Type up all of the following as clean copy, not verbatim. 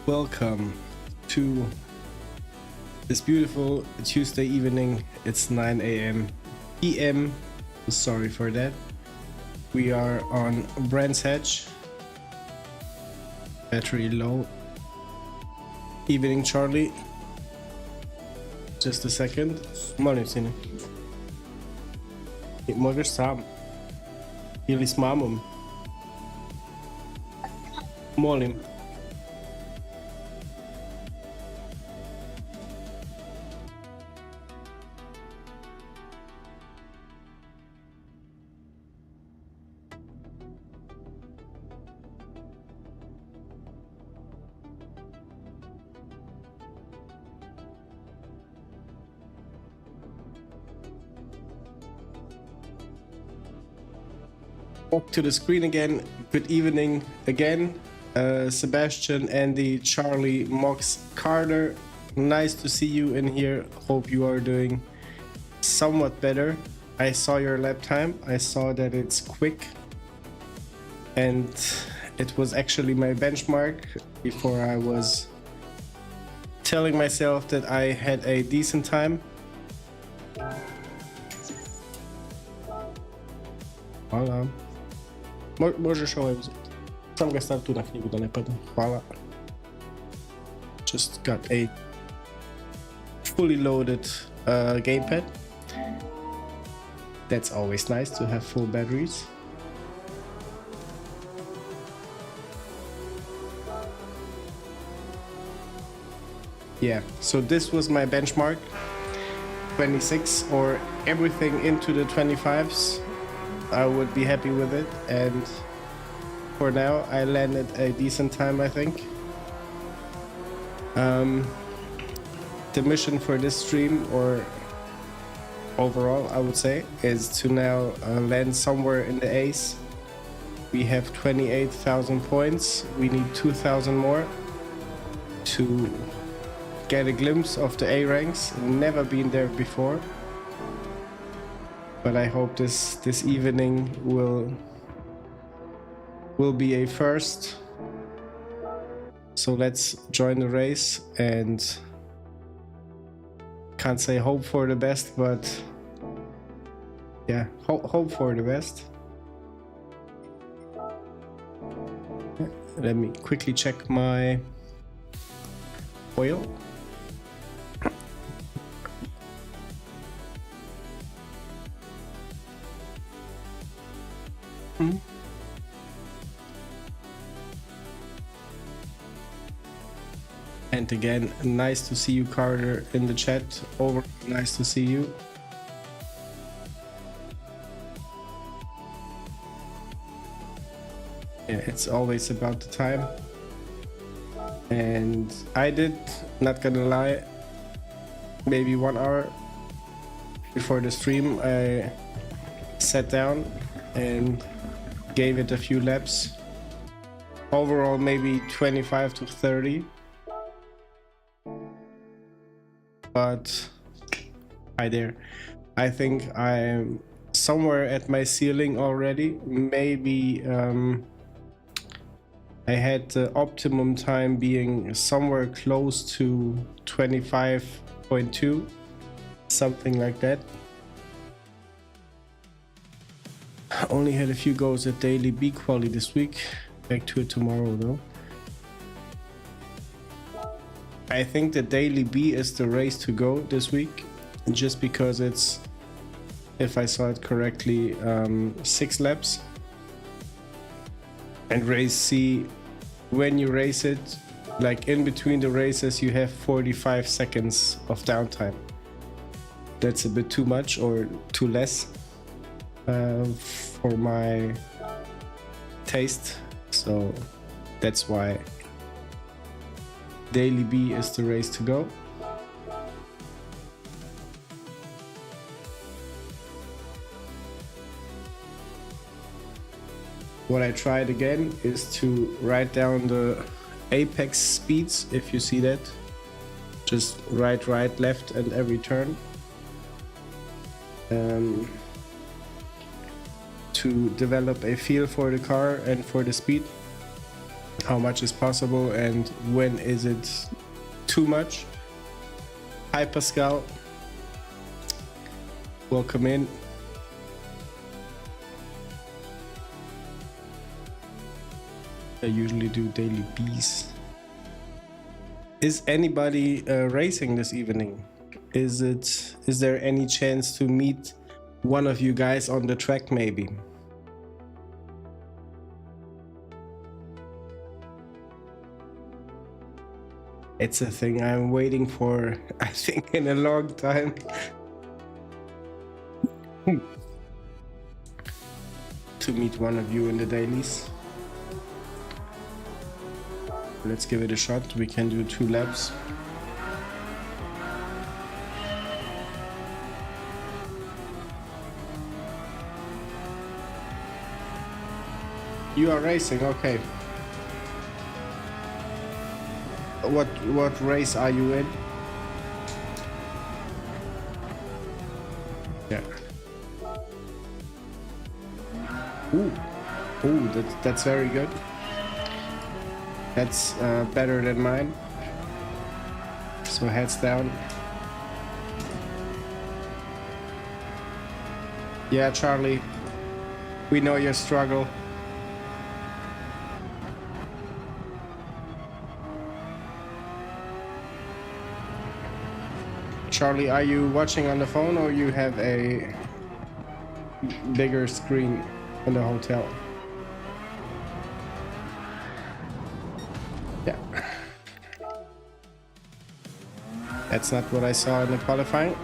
Welcome to this beautiful Tuesday evening. It's 9 a.m. PM. Sorry for that. We are on Brands Hatch. Battery low. Evening, Charlie. Just a second. Molim, synu. Možeš sam. Ili s mamom. Molim. Back to the screen again. Good evening again. Sebastian, Andy, Charlie, Mox, Carter. Nice to see you in here. Hope you are doing somewhat better. I saw your lap time. I saw that it's quick. And it was actually my benchmark before I was telling myself that I had a decent time. Hvala. Možeš ovaj uzeti. Sam ga stav tu na knjigu da ne padne. Hvala. Just got a fully loaded gamepad. That's always nice to have full batteries. Yeah, so this was my benchmark. 26 or everything into the 25s. I would be happy with it, and for now I landed a decent time, I think. The mission for this stream, or overall I would say, is to now land somewhere in the A's. We have 28,000 points. We need 2,000 more to get a glimpse of the A ranks. Never been there before. But I hope this evening will be a first. So let's join the race, and can't say hope for the best, but yeah, hope for the best. Let me quickly check my oil. And again, nice to see you, Carter, in the chat. Over, nice to see you. Yeah, it's always about the time. And I did, not gonna lie, maybe 1 hour before the stream, I sat down and gave it a few laps. Overall, maybe 25 to 30. But I think I'm somewhere at my ceiling already. Maybe I had the optimum time being somewhere close to 25.2, something like that. Only had a few goes at daily B quali this week. Back to it tomorrow though. I think the daily B is the race to go this week, just because it's, if I saw it correctly, 6 laps. And race C, when you race it, like in between the races, you have 45 seconds of downtime. That's a bit too much or too less for my taste, so that's why daily B is the race to go. What I tried again is to write down the apex speeds, if you see that. Just right, left, and every turn. To develop a feel for the car and for the speed. how much is possible and when is it too much. Hi Pascal, welcome in. I usually do daily Bs. Is anybody racing this evening? Is there any chance to meet one of you guys on the track maybe? It's a thing I'm waiting for, I think, in a long time. To meet one of you in the dailies. Let's give it a shot. We can do 2 laps. You are racing, okay. What race are you in? Yeah. Ooh, that's very good. That's better than mine. So heads down. Yeah, Charlie, we know your struggle. Charlie, are you watching on the phone or you have a bigger screen in the hotel? Yeah. That's not what I saw in the qualifying.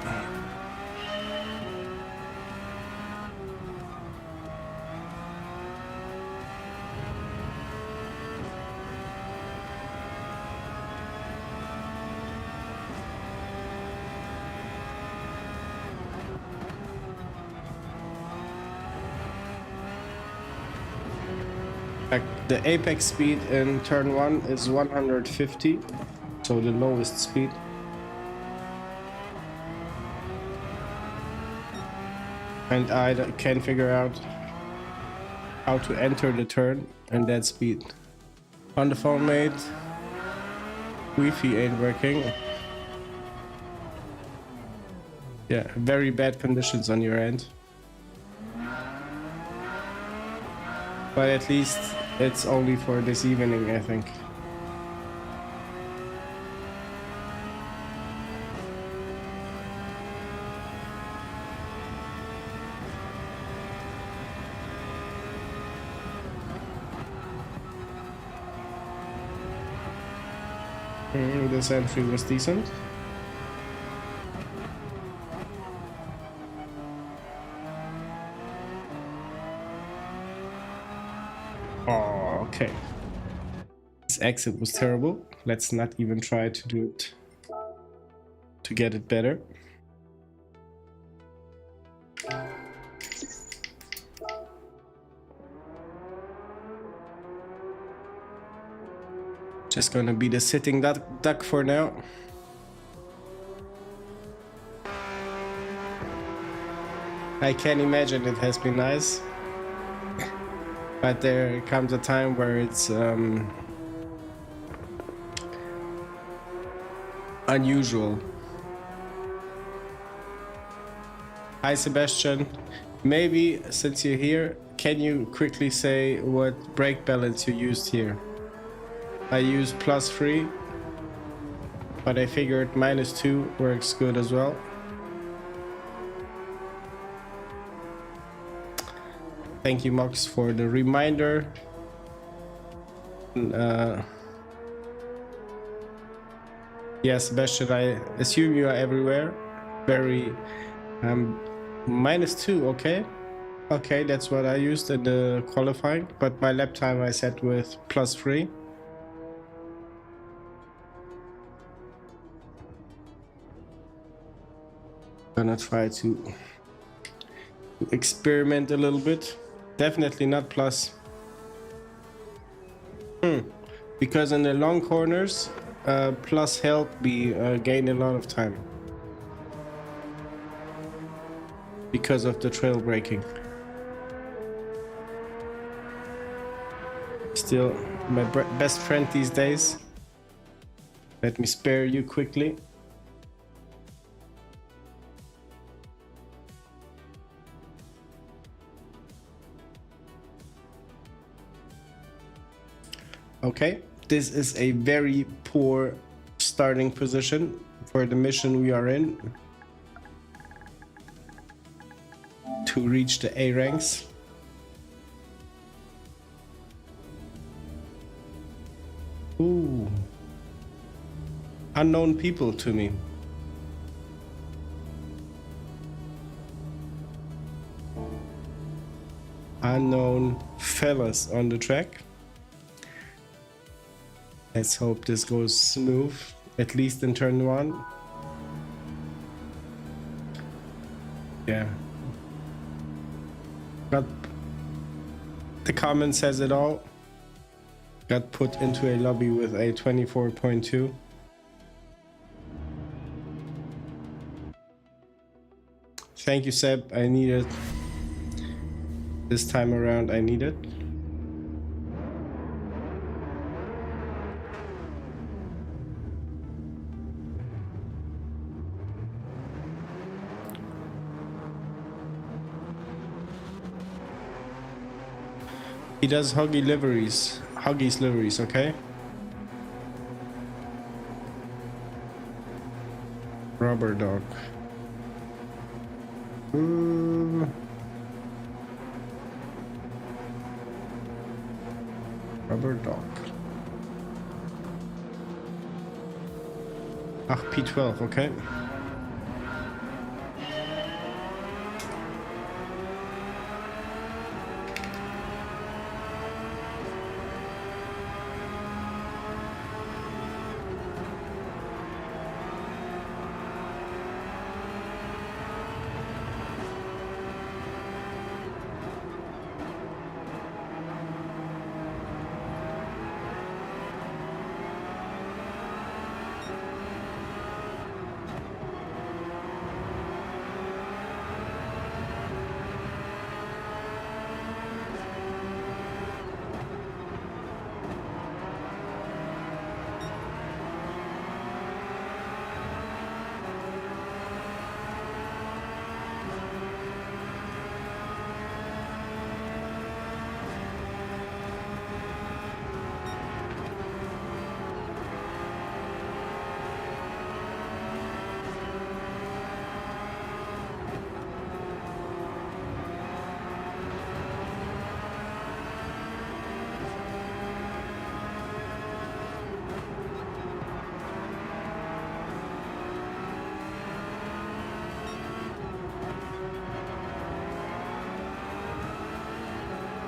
The apex speed in turn 1 is 150, so the lowest speed. And I can figure out how to enter the turn and that speed. On the phone, mate, Wi-Fi ain't working. Yeah, very bad conditions on your end. But at least it's only for this evening, I think. This entry was decent. Oh, okay. This exit was terrible. Let's not even try to do it to get it better. Just gonna be the sitting duck for now. I can imagine it has been nice. But there comes a time where it's unusual. Hi Sebastian, maybe since you're here, can you quickly say what brake balance you used here? I used +3, but I figured -2 works good as well. Thank you, Mox, for the reminder. Yeah, Sebastian, I assume you are everywhere. Very -2, okay. Okay, that's what I used in the qualifying, but my lap time I set with +3. Gonna try to experiment a little bit. Definitely not plus. Because in the long corners, plus help me gain a lot of time. Because of the trail braking. Still my best friend these days. Let me spare you quickly. Okay, this is a very poor starting position for the mission we are in to reach the A ranks. Ooh. Unknown people to me. Unknown fellas on the track. Let's hope this goes smooth, at least in turn 1. Yeah. Got the comment says it all. Got put into a lobby with a 24.2. Thank you, Seb. I need it. This time around, I need it. He does Huggy's liveries, okay? Rubber dog. Rubber dog. Ach, P12, okay.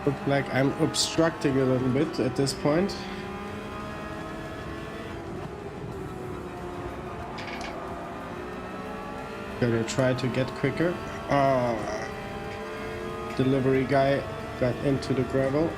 Look like I'm obstructing a little bit at this point. Gotta try to get quicker. Delivery guy got into the gravel.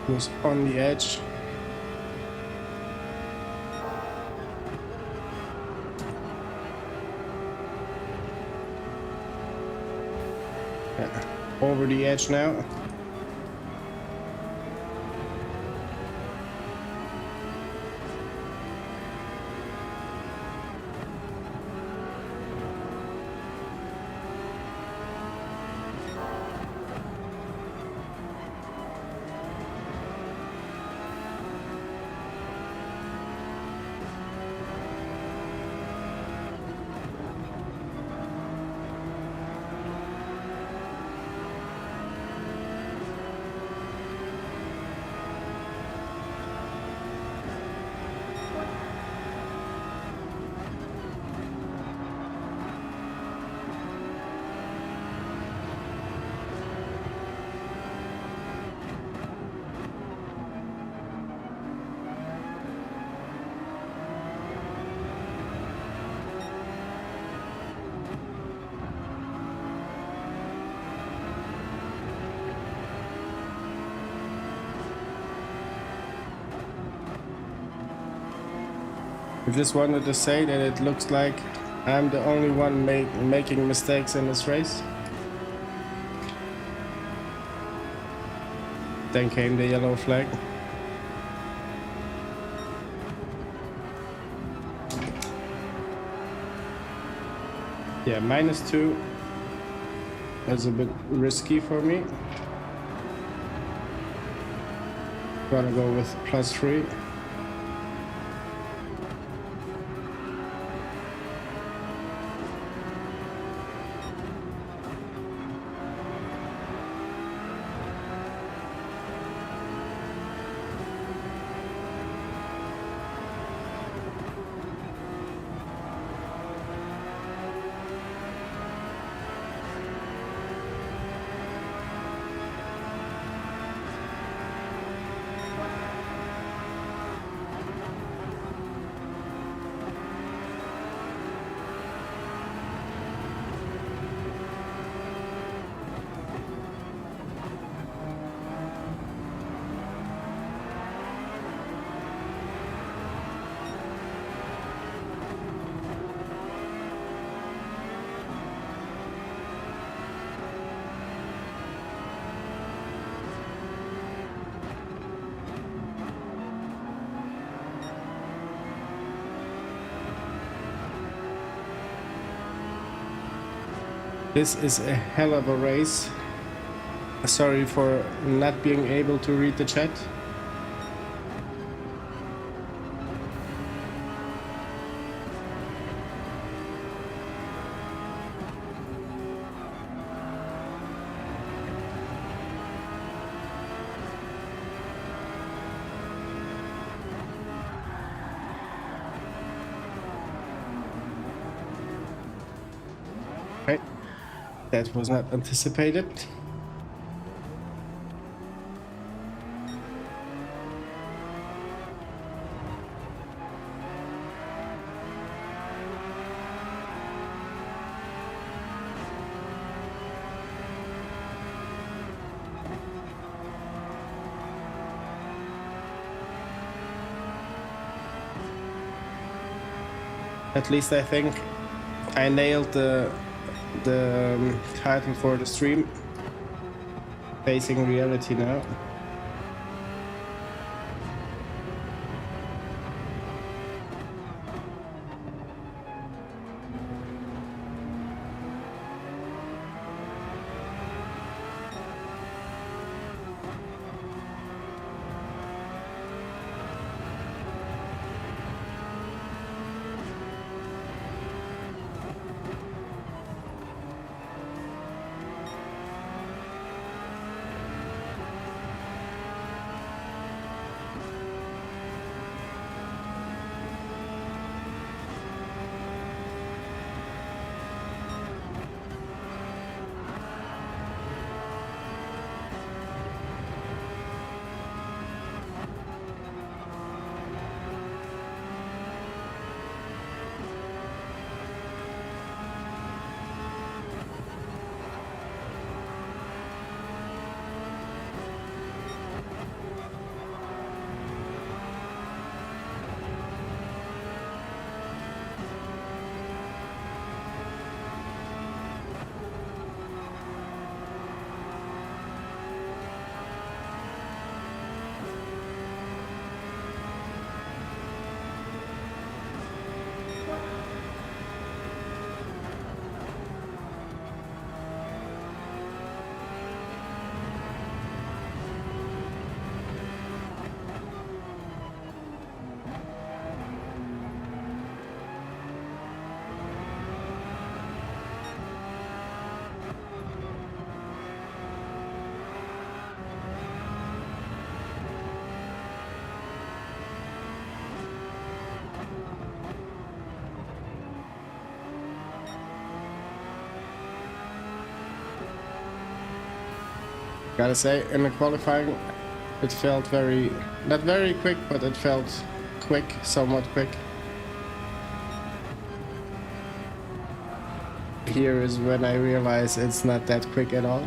Was on the edge. Yeah, over the edge now. I just wanted to say that it looks like I'm the only one making mistakes in this race. Then came the yellow flag. Yeah, -2 is a bit risky for me. Gonna go with +3. This is a hell of a race. Sorry for not being able to read the chat. Okay. That was not anticipated. At least I think I nailed the title for the stream. Facing reality now. Gotta say, in the qualifying, it felt not very quick, but it felt quick, somewhat quick. Here is when I realize it's not that quick at all.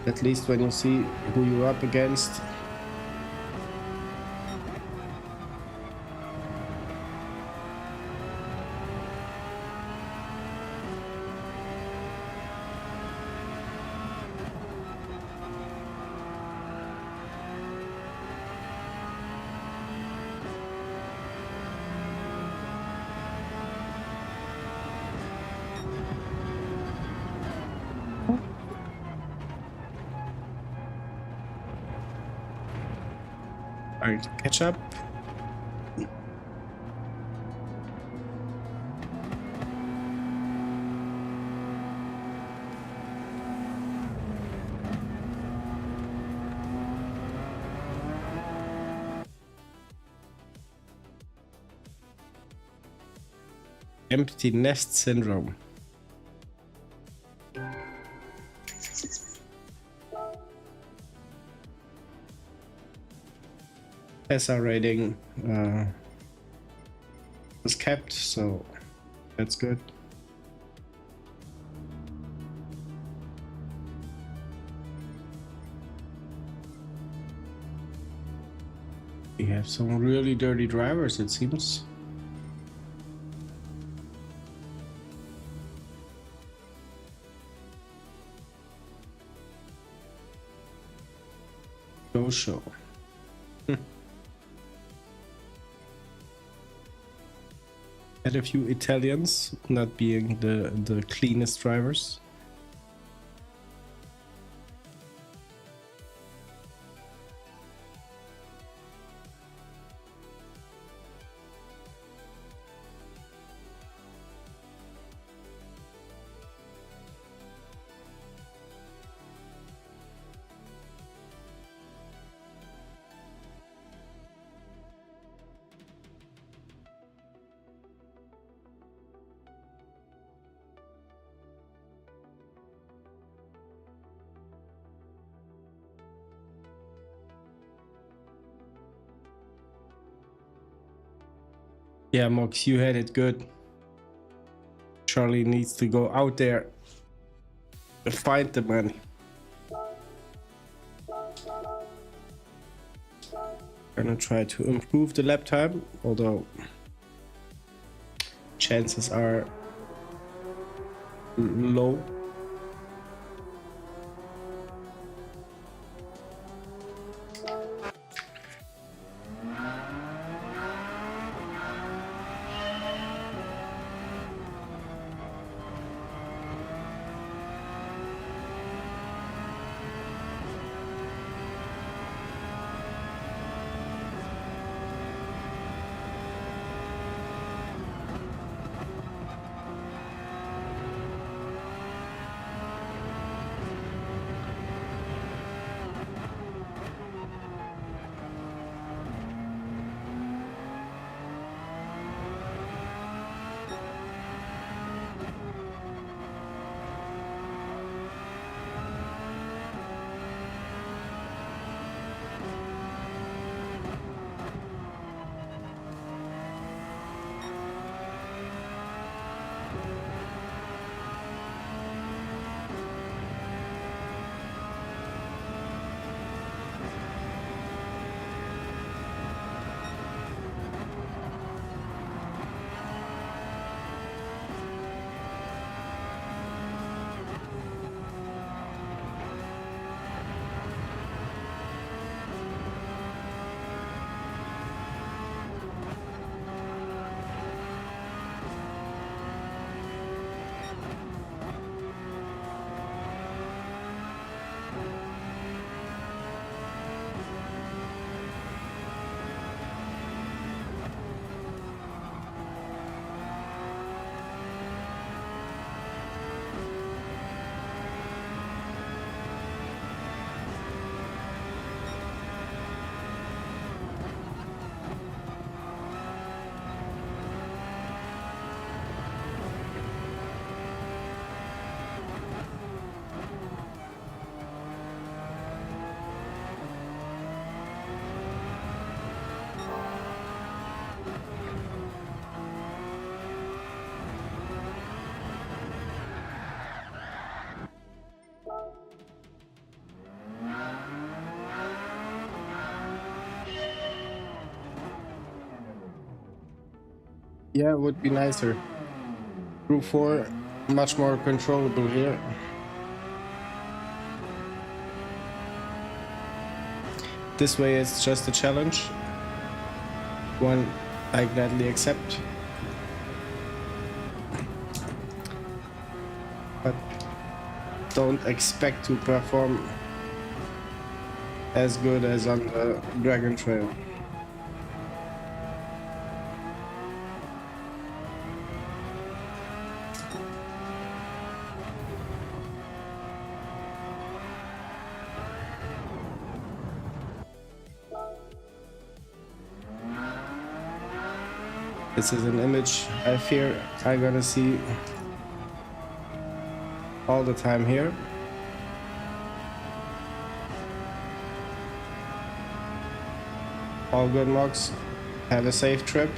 At least when you see who you're up against. Trying to catch up. Empty nest syndrome. SR rating was kept, so that's good. We have some really dirty drivers, it seems. Go show. Had a few Italians not being the cleanest drivers. Yeah, Mox, you had it good. Charlie needs to go out there and find the money. Gonna try to improve the lap time, although chances are low. Yeah, it would be nicer. Group 4, much more controllable here. This way it's just a challenge, one I gladly accept. But don't expect to perform as good as on the Dragon Trail. This is an image I fear I'm gonna see all the time here. All good, Mox. Have a safe trip.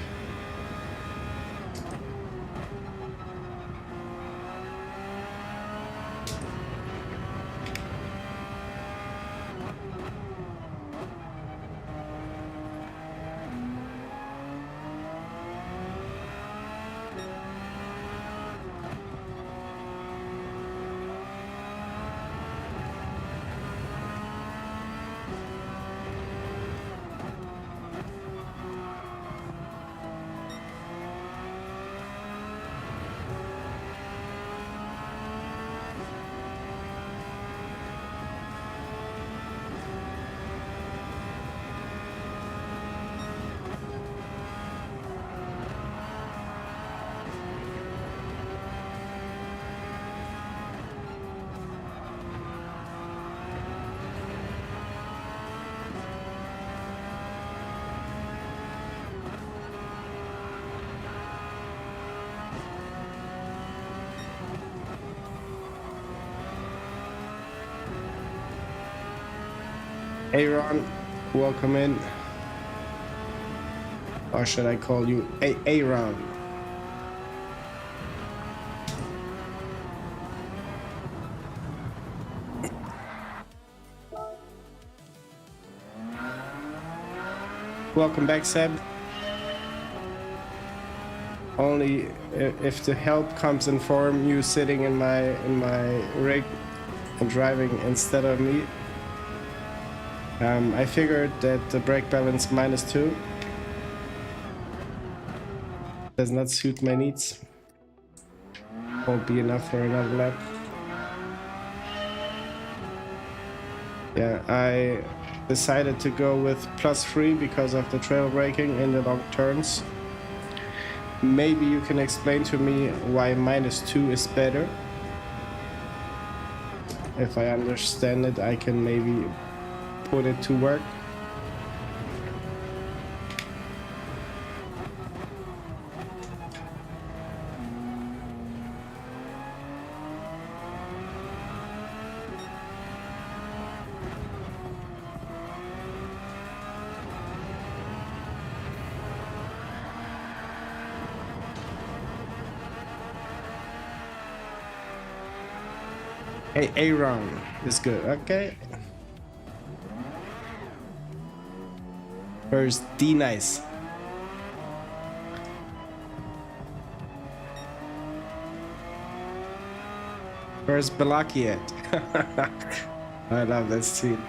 Aaron, welcome in. Or should I call you Aaron? Welcome back, Seb. Only if the help comes in form, you sitting in my rig and driving instead of me. I figured that the brake balance -2 does not suit my needs. Won't be enough for another lap. Yeah, I decided to go with +3 because of the trail braking in the long turns. Maybe you can explain to me why -2 is better. If I understand it, I can maybe put it to work. Hey, Aaron is good. Okay. Where's D nice? Where's Balaki at? I love that scene.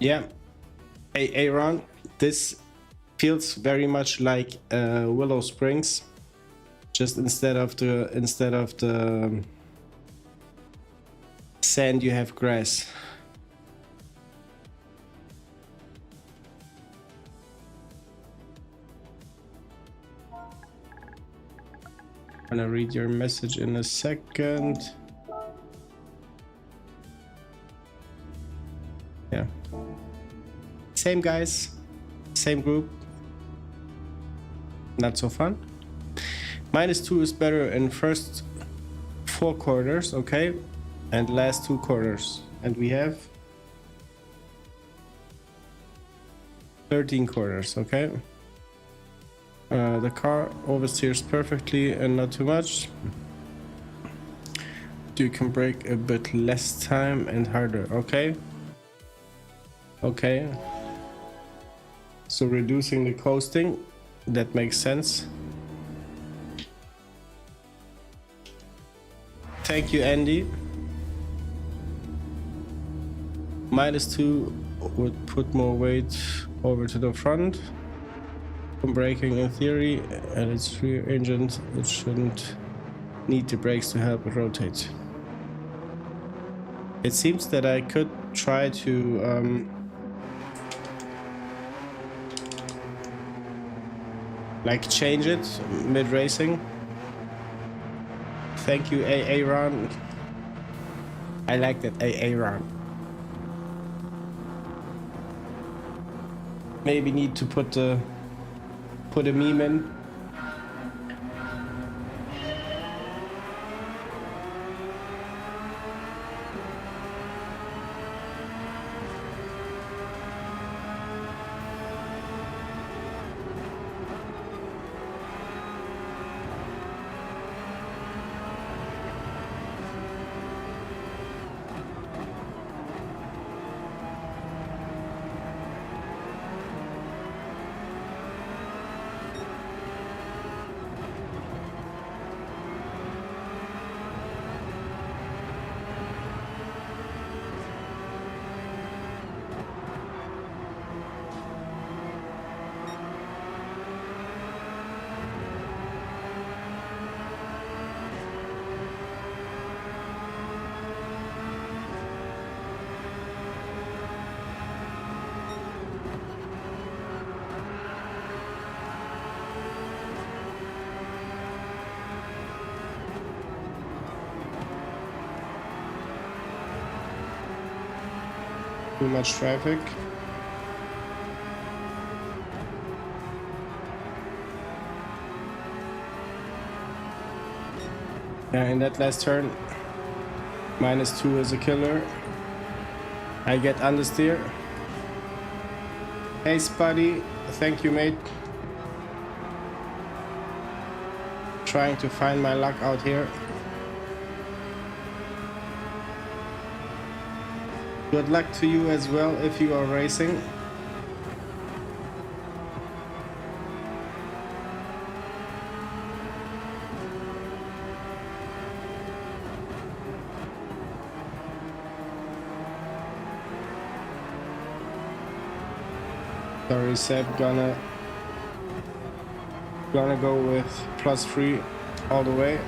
Yeah, hey Aaron, this feels very much like Willow Springs, just instead of the sand you have grass. I'm gonna read your message in a second. Yeah. Same guys, same group. Not so fun. -2 is better in first 4 corners, okay. And last 2 corners. And we have 13 corners, okay? The car oversteers perfectly and not too much. You can brake a bit less time and harder, okay? Okay. So reducing the coasting, that makes sense. Thank you, Andy. -2 would put more weight over to the front. From braking in theory, and its rear engine, it shouldn't need the brakes to help it rotate. It seems that I could try to like change it mid-racing. Thank you, Aaron. I like that, Aaron. Maybe need to put a meme in. Too much traffic. Yeah, in that last turn, -2 is a killer. I get understeer. Hey Spuddy, thank you mate. Trying to find my luck out here. Good luck to you as well if you are racing. Sorry Seb, gonna go with +3 all the way.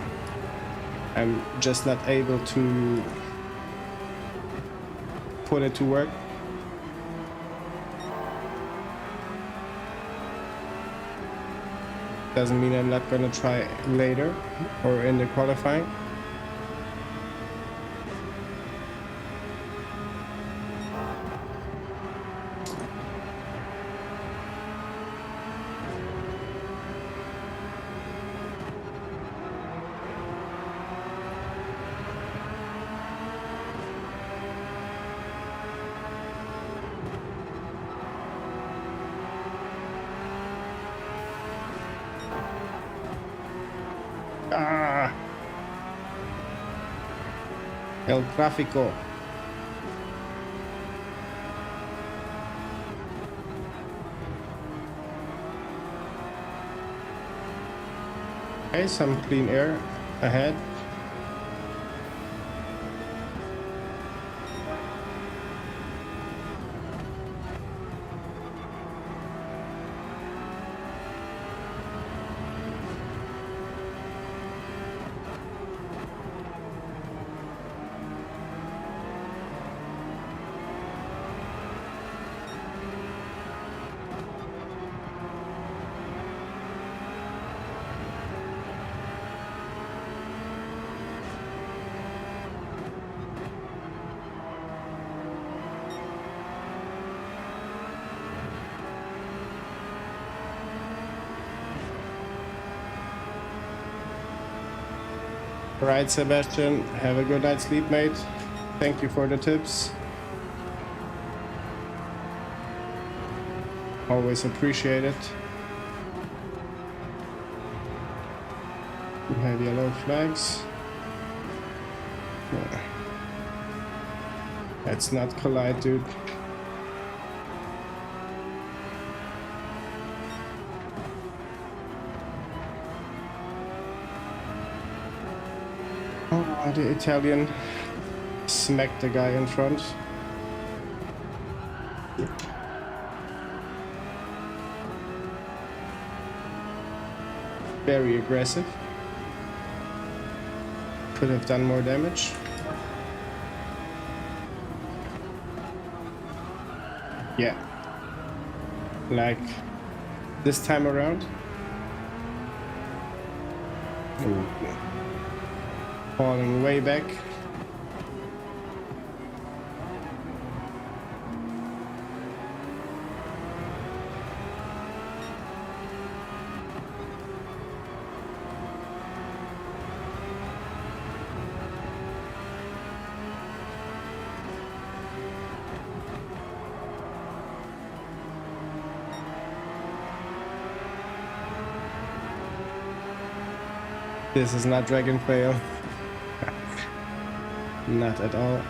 I'm just not able to put it to work. Doesn't mean I'm not gonna try later or in the qualifying. Ah, el tráfico. Okay, some clean air ahead. Alright, Sebastian, have a good night's sleep, mate. Thank you for the tips. Always appreciate it. We have yellow flags. Let's not collide, dude. Oh, the Italian smacked the guy in front. Very aggressive. Could have done more damage. Yeah. Like this time around. Ooh. Falling way back. This is not Dragon Fail. Not at all.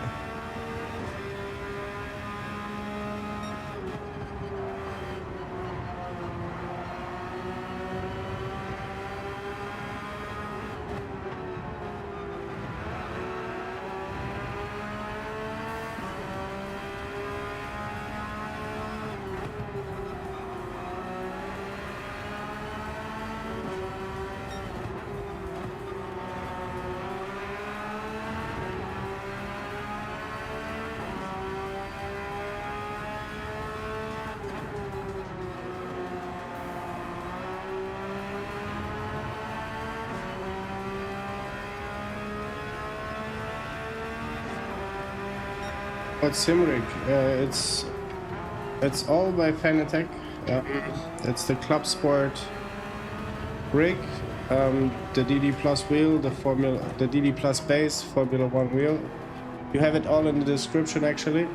What's sim rig? It's all by Fanatec. It's the Clubsport rig, the DD Plus wheel, the DD Plus base, Formula 1 wheel. You have it all in the description actually,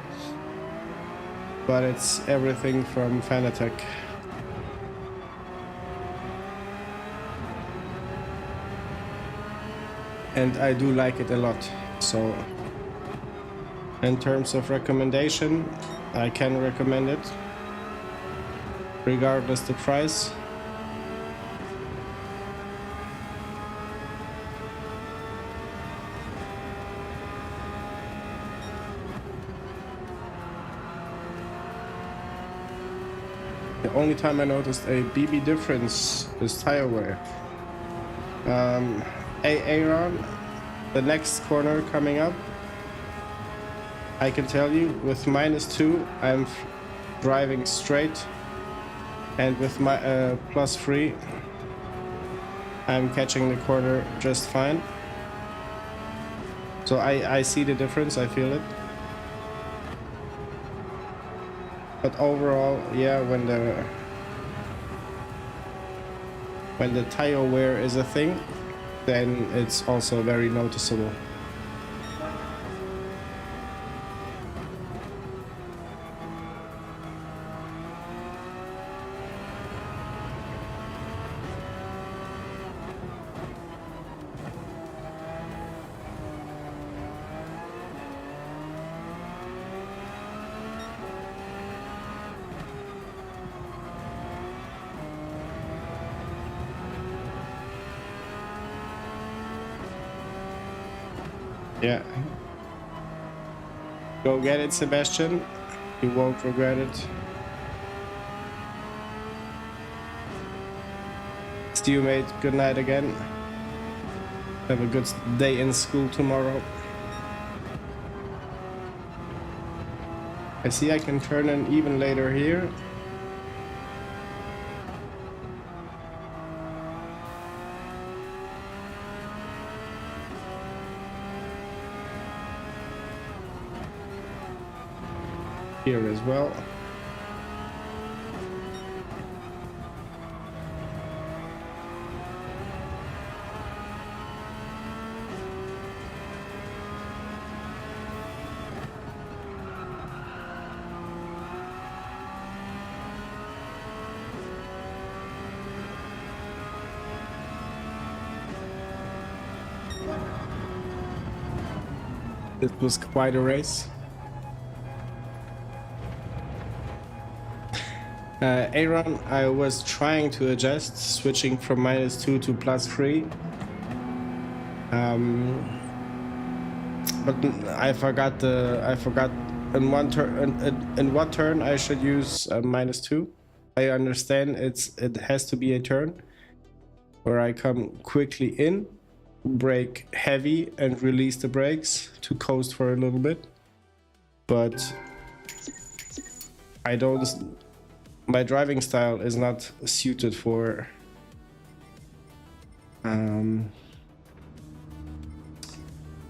but it's everything from Fanatec. And I do like it a lot, so in terms of recommendation, I can recommend it, regardless the price. The only time I noticed a BB difference is tire wear. Aaron, the next corner coming up, I can tell you with -2 I'm driving straight, and with my +3 I'm catching the corner just fine. So I see the difference, I feel it. But overall, yeah, when the tire wear is a thing, then it's also very noticeable. Yeah. Go get it, Sebastian. You won't regret it. Stu, mate, good night again. Have a good day in school tomorrow. I see I can turn in even later here. Here as well. This was quite a race. Aaron, I was trying to adjust, switching from -2 to +3. But I forgot in one turn in what turn I should use -2. I understand it has to be a turn where I come quickly in, brake heavy, and release the brakes to coast for a little bit. But my driving style is not suited for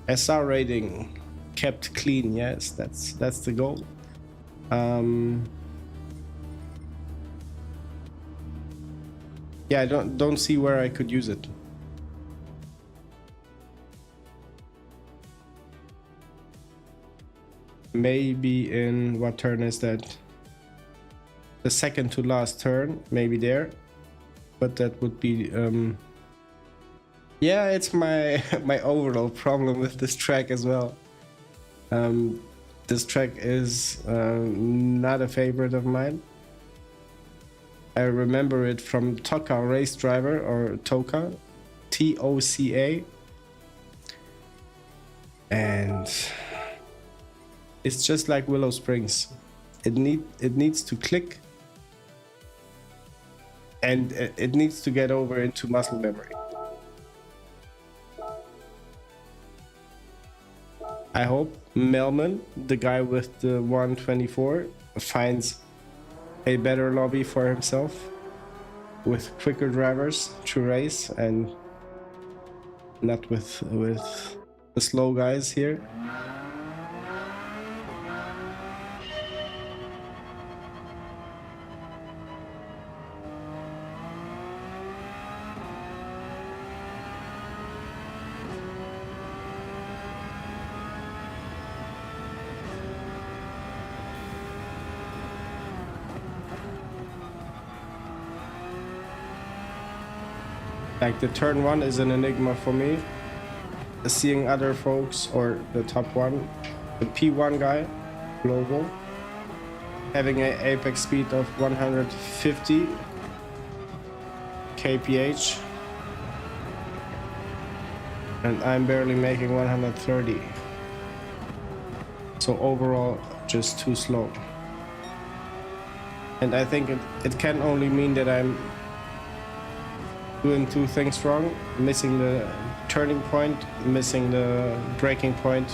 SR rating kept clean. Yes, that's the goal. Yeah, I don't see where I could use it. Maybe in what turn is that? The second to last turn, maybe there. But that would be yeah, it's my overall problem with this track as well. This track is not a favorite of mine. I remember it from Toka Race Driver, or Toka, T-O-C-A, and it's just like Willow Springs. It needs to click, and it needs to get over into muscle memory. I hope Melman, the guy with the 124, finds a better lobby for himself with quicker drivers to race and not with the slow guys here. Like the turn 1 is an enigma for me. Seeing other folks, or the top one, the P1 guy, global, having an apex speed of 150 kph, and I'm barely making 130. So overall, just too slow. And I think it can only mean that I'm doing two things wrong: missing the turning point, missing the braking point,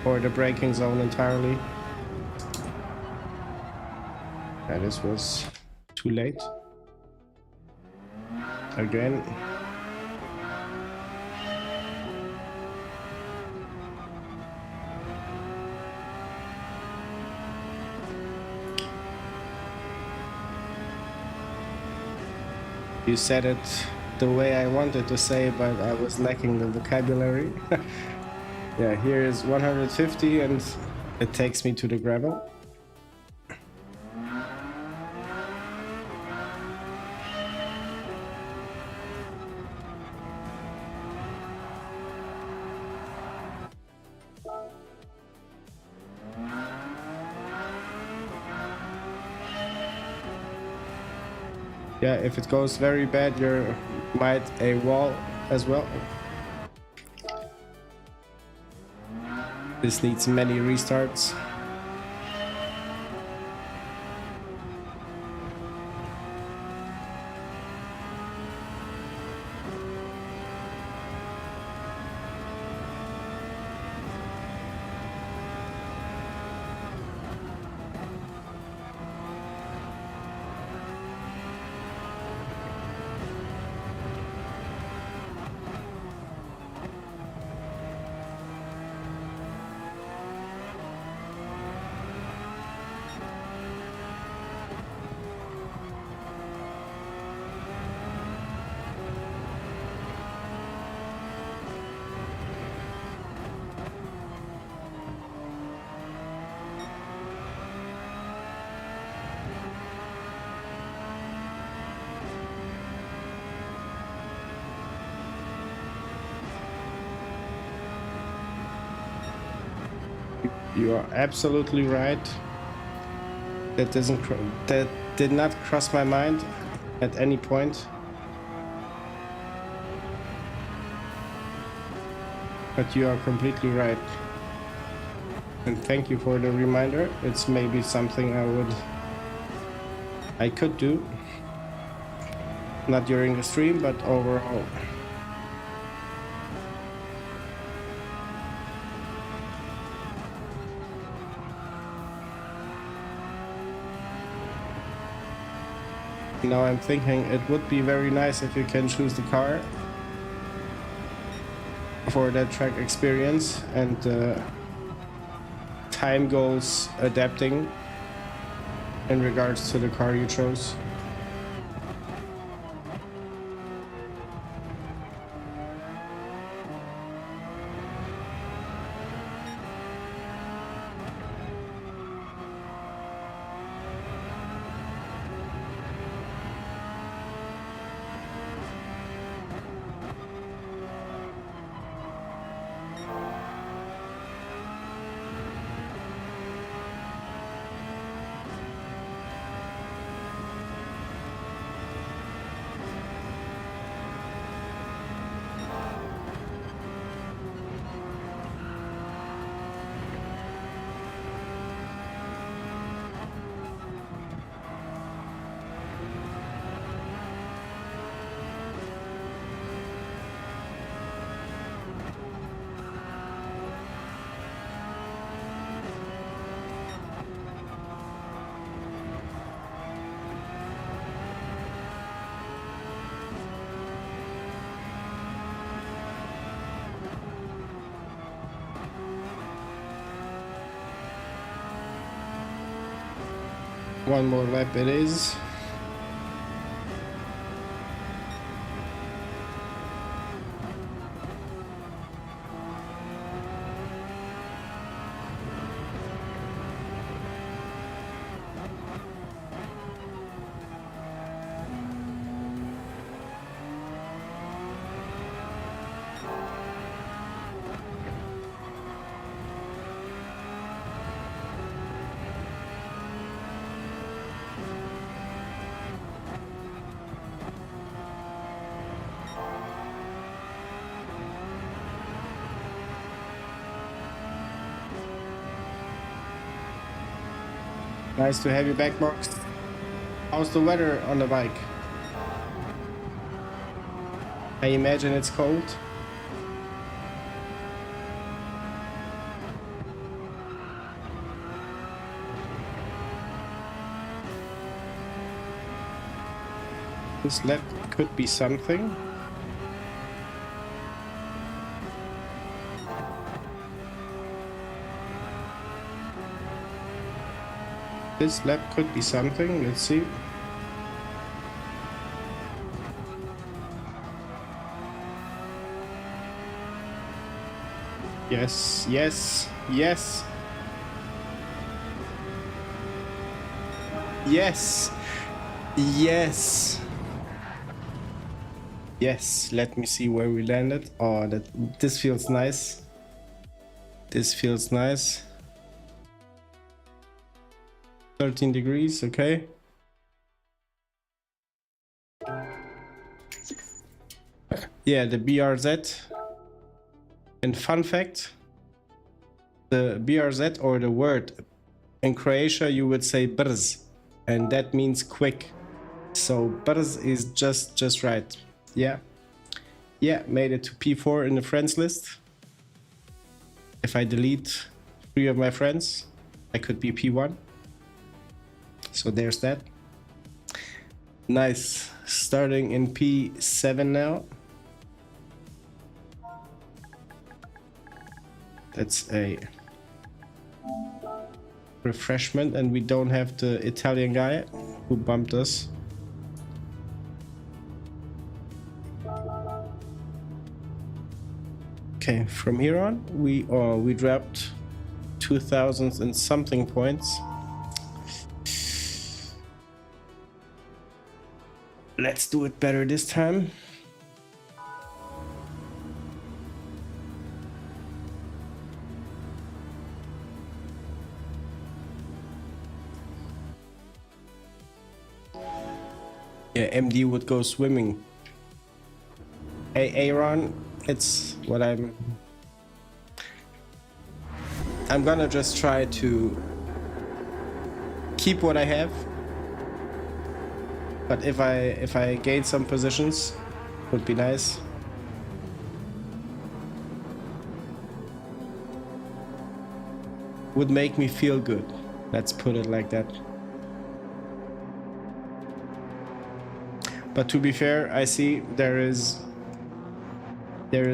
or the braking zone entirely. And this was too late. Again. You said it the way I wanted to say, but I was lacking the vocabulary. Yeah, here is 150 and it takes me to the gravel. Yeah, if it goes very bad, you might a wall as well. This needs many restarts. You are absolutely right. That that did not cross my mind at any point. But you are completely right. And thank you for the reminder. It's maybe something I could do. Not during the stream, but overall. Now I'm thinking it would be very nice if you can choose the car for that track experience, and time goes adapting in regards to the car you chose. One more lap it is. Nice to have you back, Box. How's the weather on the bike? I imagine it's cold. This lap could be something. This lap could be something. Let's see. Yes, yes, yes. Yes. Yes. Yes, let me see where we landed. Oh, this feels nice. This feels nice. 13 degrees, okay. Yeah, the BRZ. And fun fact, the BRZ, or the word in Croatia, you would say brz, and that means quick. So brz is just right. Yeah. Yeah, made it to P4 in the friends list. If I delete 3 of my friends, I could be P1. So there's that. Nice. Starting in P7 now. That's a refreshment, and we don't have the Italian guy who bumped us. Okay, from here on, we dropped 2,000 and something points. Let's do it better this time. MD would go swimming. Hey Aaron, it's what I'm gonna just try to keep what I have, but if I gain some positions, would be nice. Would make me feel good. Let's put it like that. But to be fair, I see there is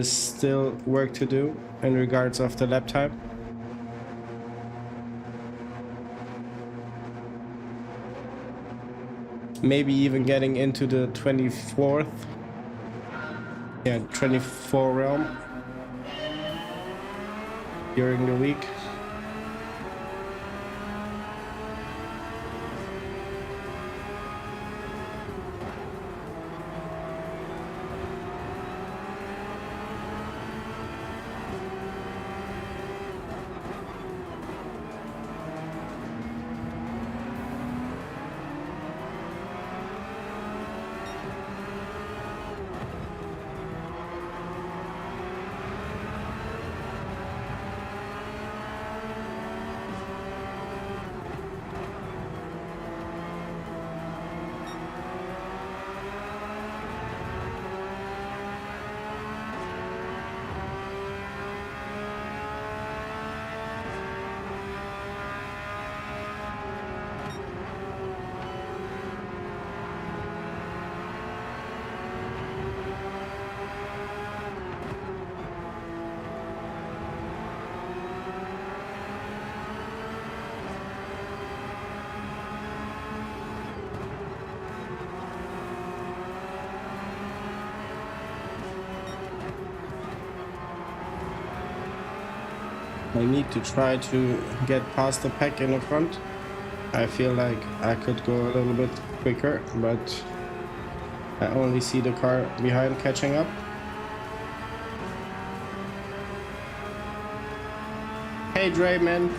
still work to do in regards of the lap time. Maybe even getting into the 24th. Yeah, 24 realm during the week. I need to try to get past the pack in the front. I feel like I could go a little bit quicker, but I only see the car behind catching up. Hey Dre, man,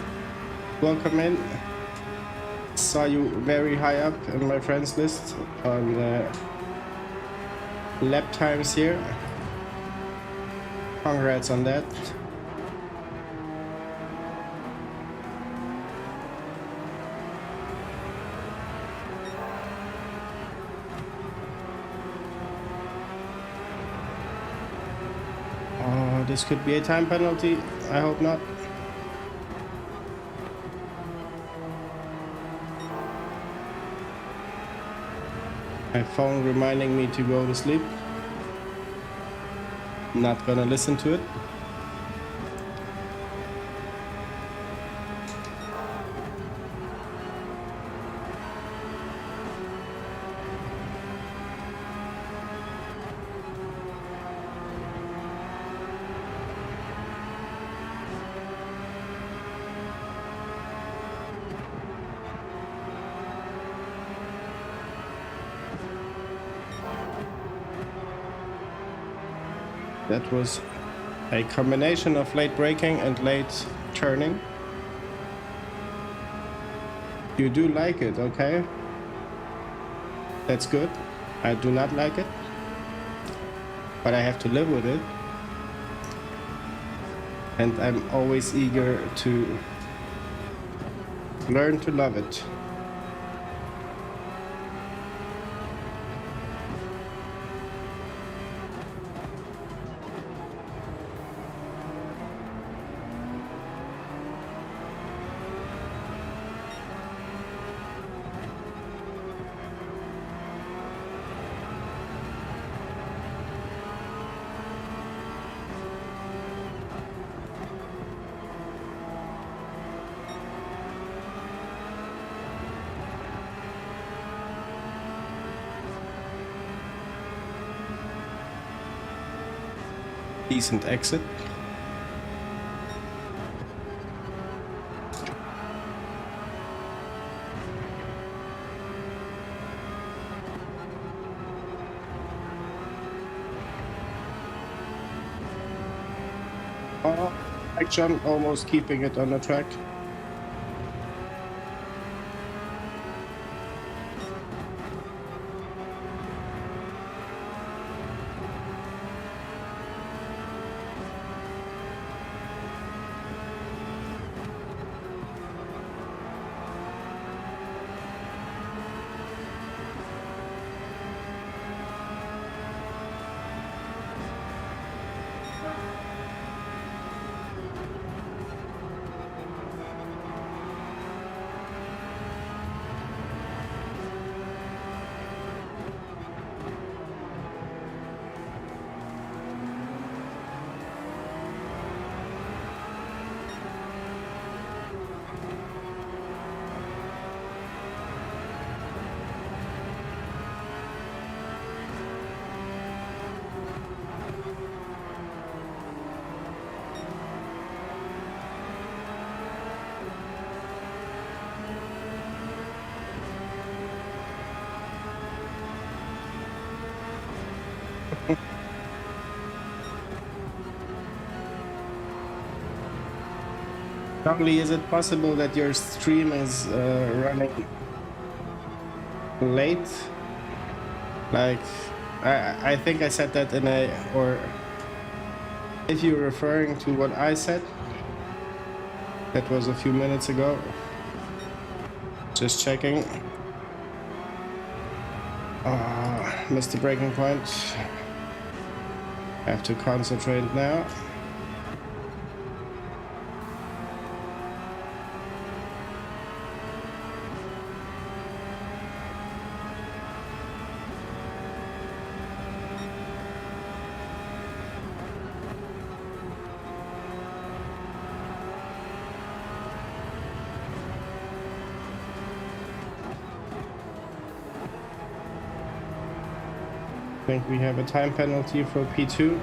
welcome in. Saw you very high up in my friends list on lap times here. Congrats on that. This could be a time penalty. I hope not. My phone reminding me to go to sleep. Not gonna listen to it. That was a combination of late braking and late turning. You do like it, okay? That's good. I do not like it, but I have to live with it. And I'm always eager to learn to love it. Decent exit. Action, almost keeping it on the track. Charlie, is it possible that your stream is running late? Like, I think I said that in a, or if you're referring to what I said, that was a few minutes ago. Just checking. Missed the breaking point. Have to concentrate now. I think we have a time penalty for P2.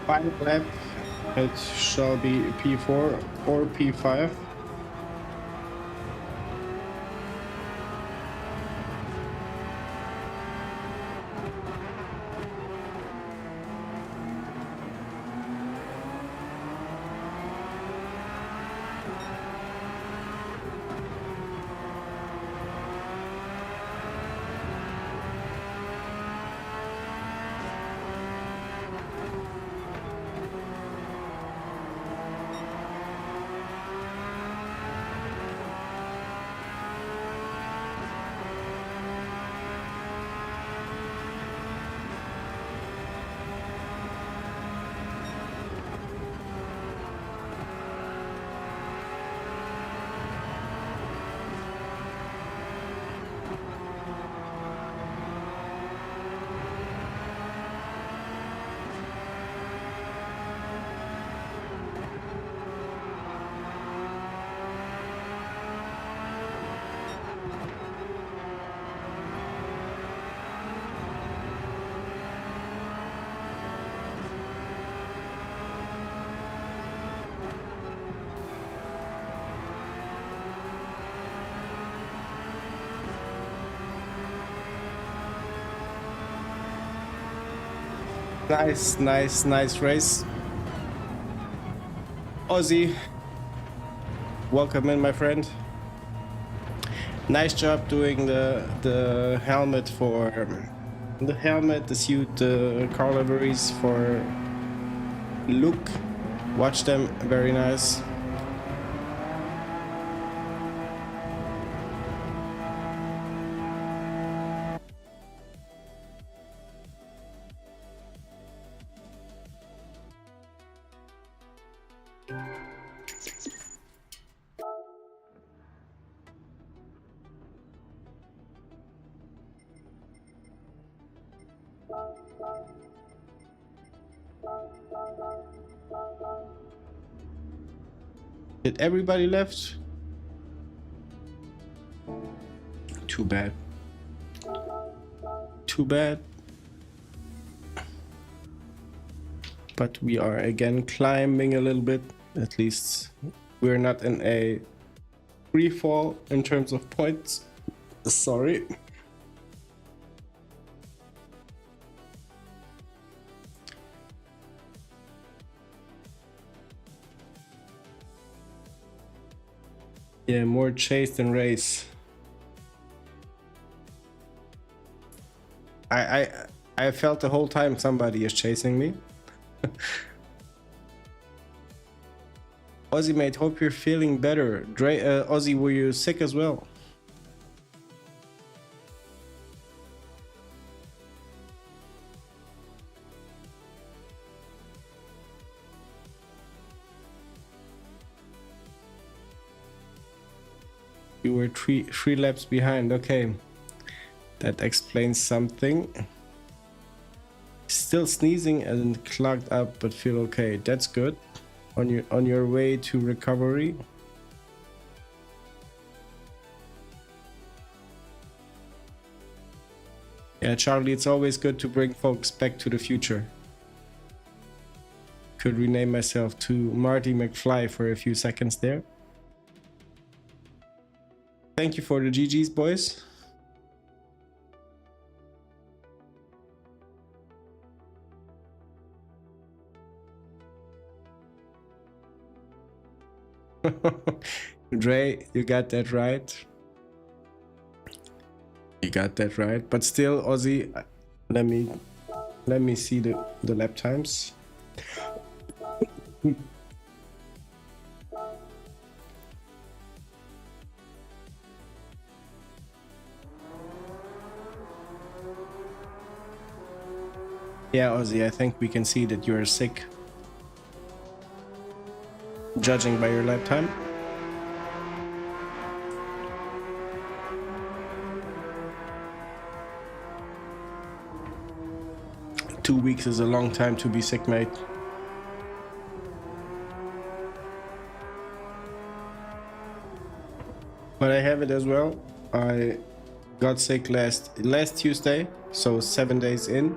Final lap, it shall be P4 or P5. Nice race. Ozzy, welcome in, my friend. Nice job doing the helmet for the helmet, the suit, the car liveries for Luke. Watch them, very nice. Did everybody left? Too bad. Too bad. But we are again climbing a little bit. At least we're not in a free fall in terms of points. Sorry. Yeah, more chase than race. I I felt the whole time somebody is chasing me. Aussie mate, hope you're feeling better. Aussie, were you sick as well? You were three laps behind. Okay, that explains something. Still sneezing and clogged up, but feel okay. That's good. On your way to recovery. Yeah, Charlie, it's always good to bring folks back to the future. Could rename myself to Marty McFly for a few seconds there. Thank you for the GG's, boys. Dre, you got that right. You got that right. But still, Aussie, let me see the lap times. Yeah, Aussie, I think we can see that you're sick, judging by your lap time. Two weeks is a long time to be sick, mate. But I have it as well. I got sick last Tuesday, so 7 days in.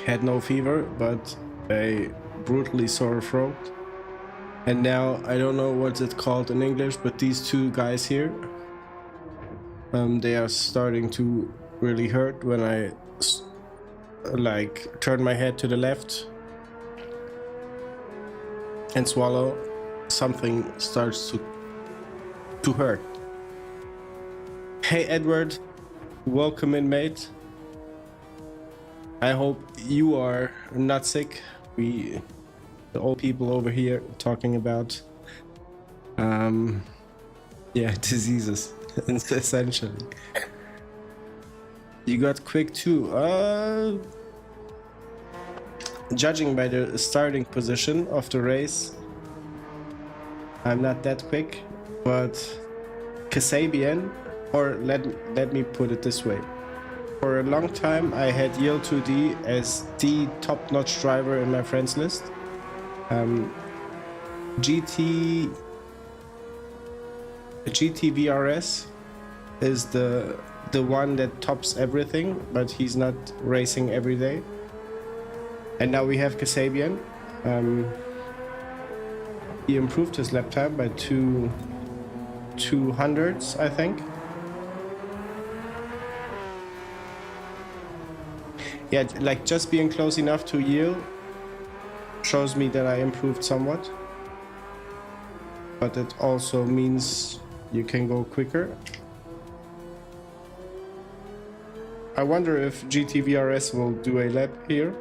Had no fever, but a brutally sore throat. And now I don't know what's it called in English, but these two guys here, they are starting to really hurt when I like turn my head to the left and swallow. Something starts to hurt. Hey Edward, welcome in, mate. I hope you are not sick. The old people over here talking about yeah, diseases essentially. You got quick too. Judging by the starting position of the race, I'm not that quick, but Kasabian, or let me put it this way. For a long time, I had Yield2D as the top-notch driver in my friends list. GTVRS is the one that tops everything, but he's not racing every day. And now we have Kasabian. He improved his lap time by 200s, I think. Yeah, like just being close enough to yield shows me that I improved somewhat. But it also means you can go quicker. I wonder if GTVRS will do a lap here.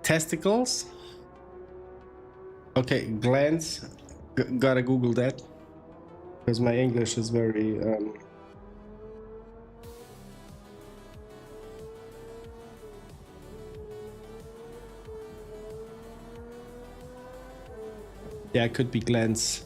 Testicles? Okay, glands. Gotta Google that. Because my English is very... Yeah, it could be glands.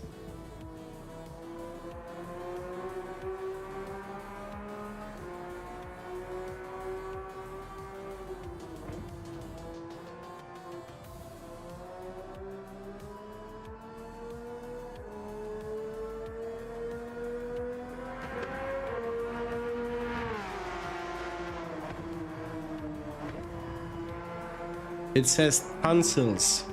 It says tonsils.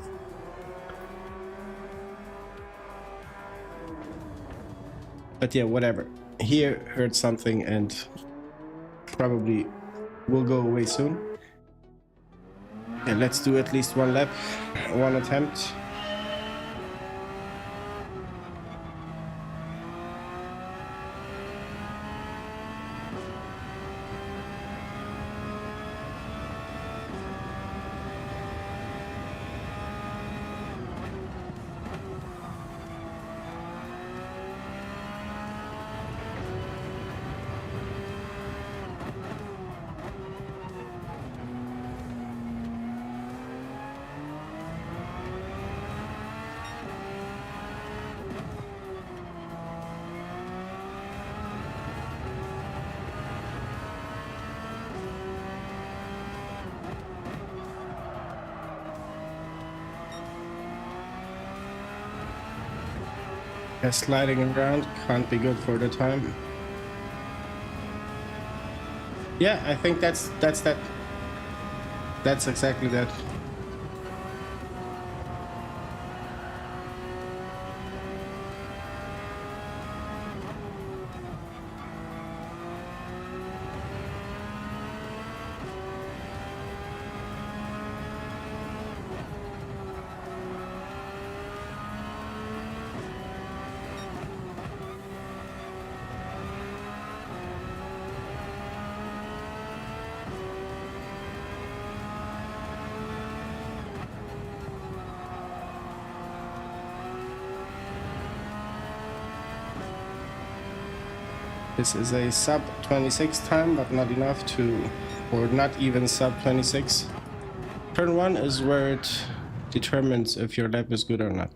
But yeah, whatever. Here heard something and probably will go away soon. Yeah, let's do at least one lap, one attempt. Yeah, sliding around can't be good for the time. Yeah, I think that's that. That's exactly that. This is a sub 26 time, but not enough to, or not even sub 26. Turn 1 is where it determines if your lap is good or not.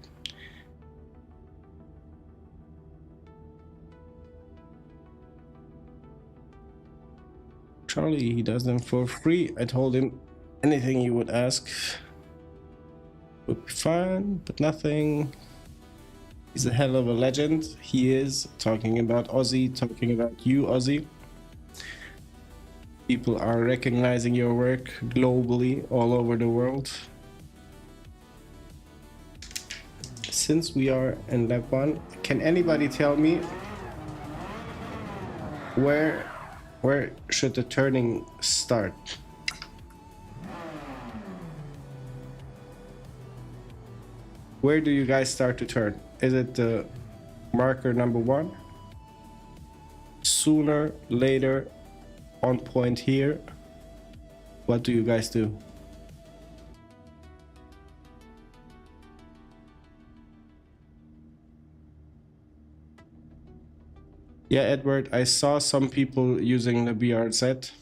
Charlie, he does them for free. I told him anything he would ask would be fine, but nothing. He's a hell of a legend. He is. Talking about Aussie, talking about you, Aussie. People are recognizing your work globally, all over the world. Since we are in lap 1, can anybody tell me where should the turning start? Where do you guys start to turn? Is it the marker number 1? Sooner, later, on point here? What do you guys do? Yeah, Edward, I saw some people using the BRZ.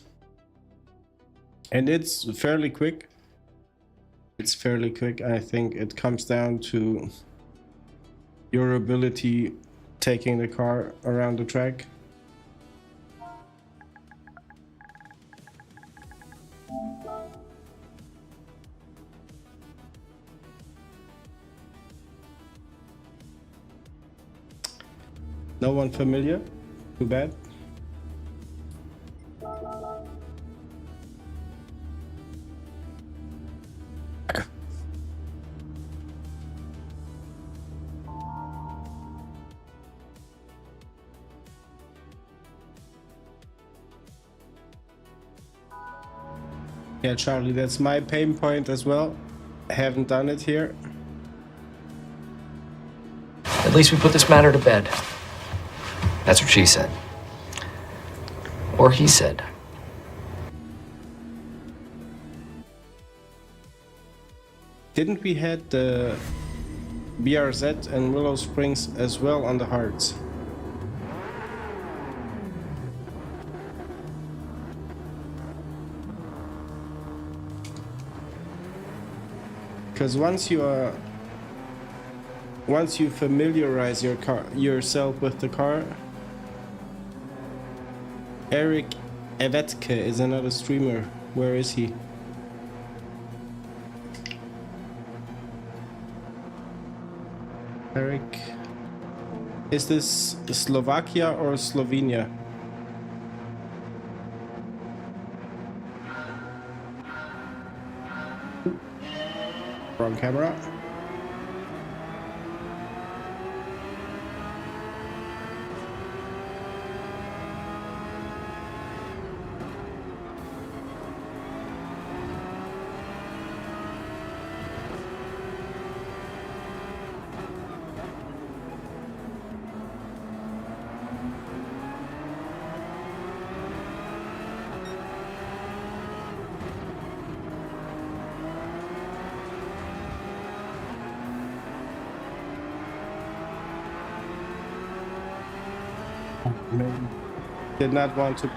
And it's fairly quick. It's fairly quick. I think it comes down to your ability taking the car around the track. No one familiar? Too bad. Yeah, Charlie, that's my pain point as well. I haven't done it here. At least we put this matter to bed. That's what she said. Or he said. Didn't we had the BRZ and Willow Springs as well on the hards? Because once you familiarize yourself with the car, Eric Evetke is another streamer. Where is he? Eric, is this Slovakia or Slovenia? Wrong camera. Man. Did not want to.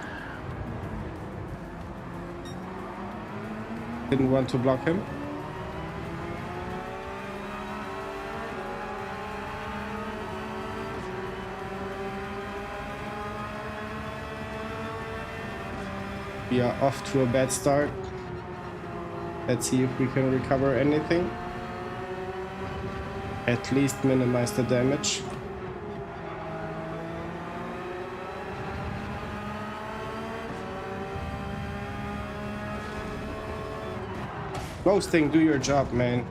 Didn't want to block him. We are off to a bad start. Let's see if we can recover anything. At least minimize the damage. Ghosting, do your job, man.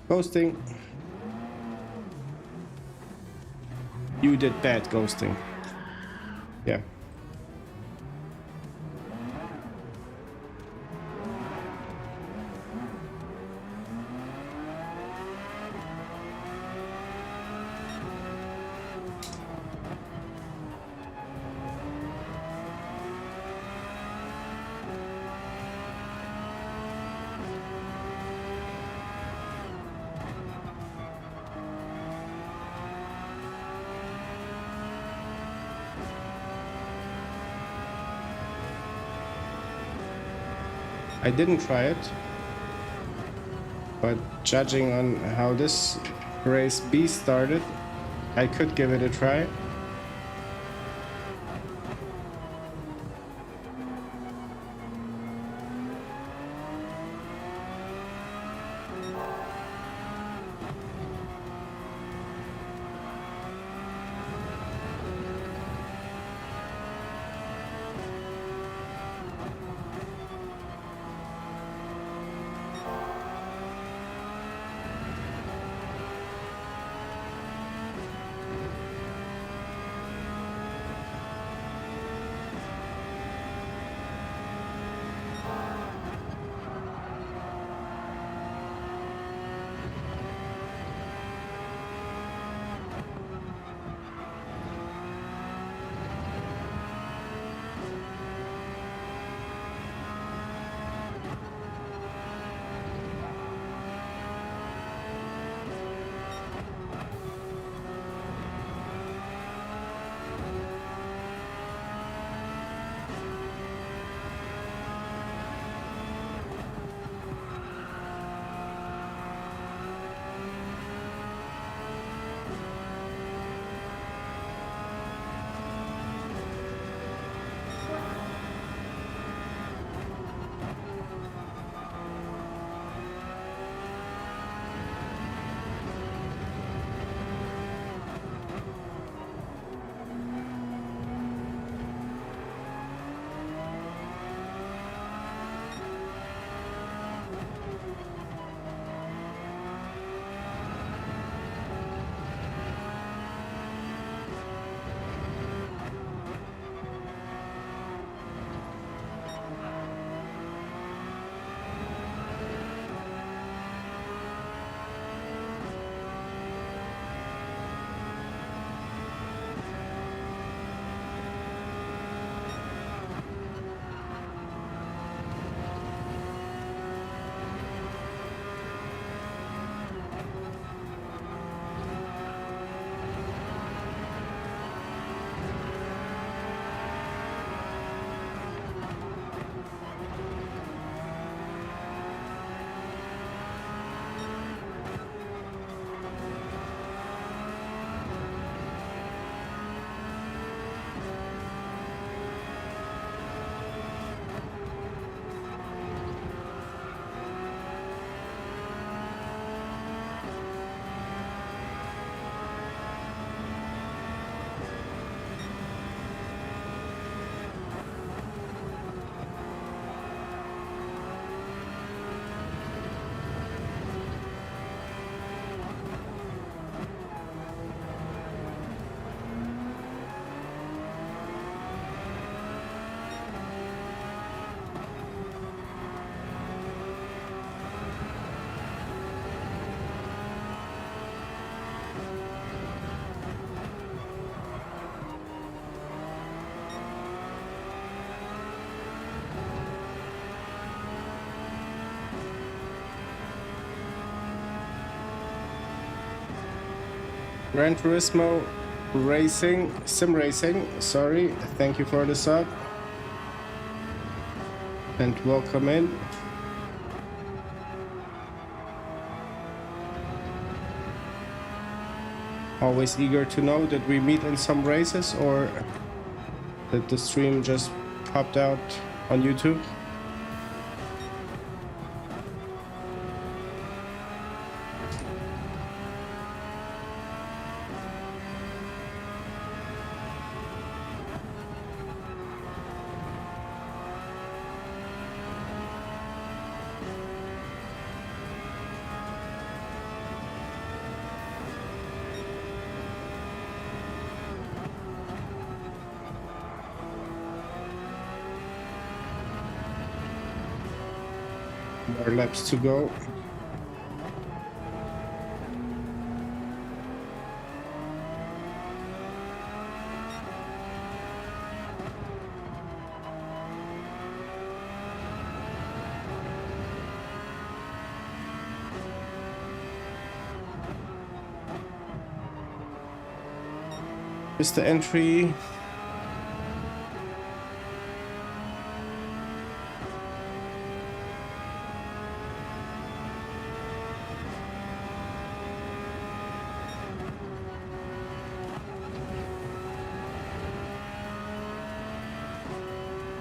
Ghosting. You did bad, Ghosting. Yeah. I didn't try it, but judging on how this race B started, I could give it a try. Gran Turismo Sim Racing, sorry. Thank you for the sub. And welcome in. Always eager to know that we meet in some races or that the stream just popped out on YouTube. More laps to go. Here's the entry.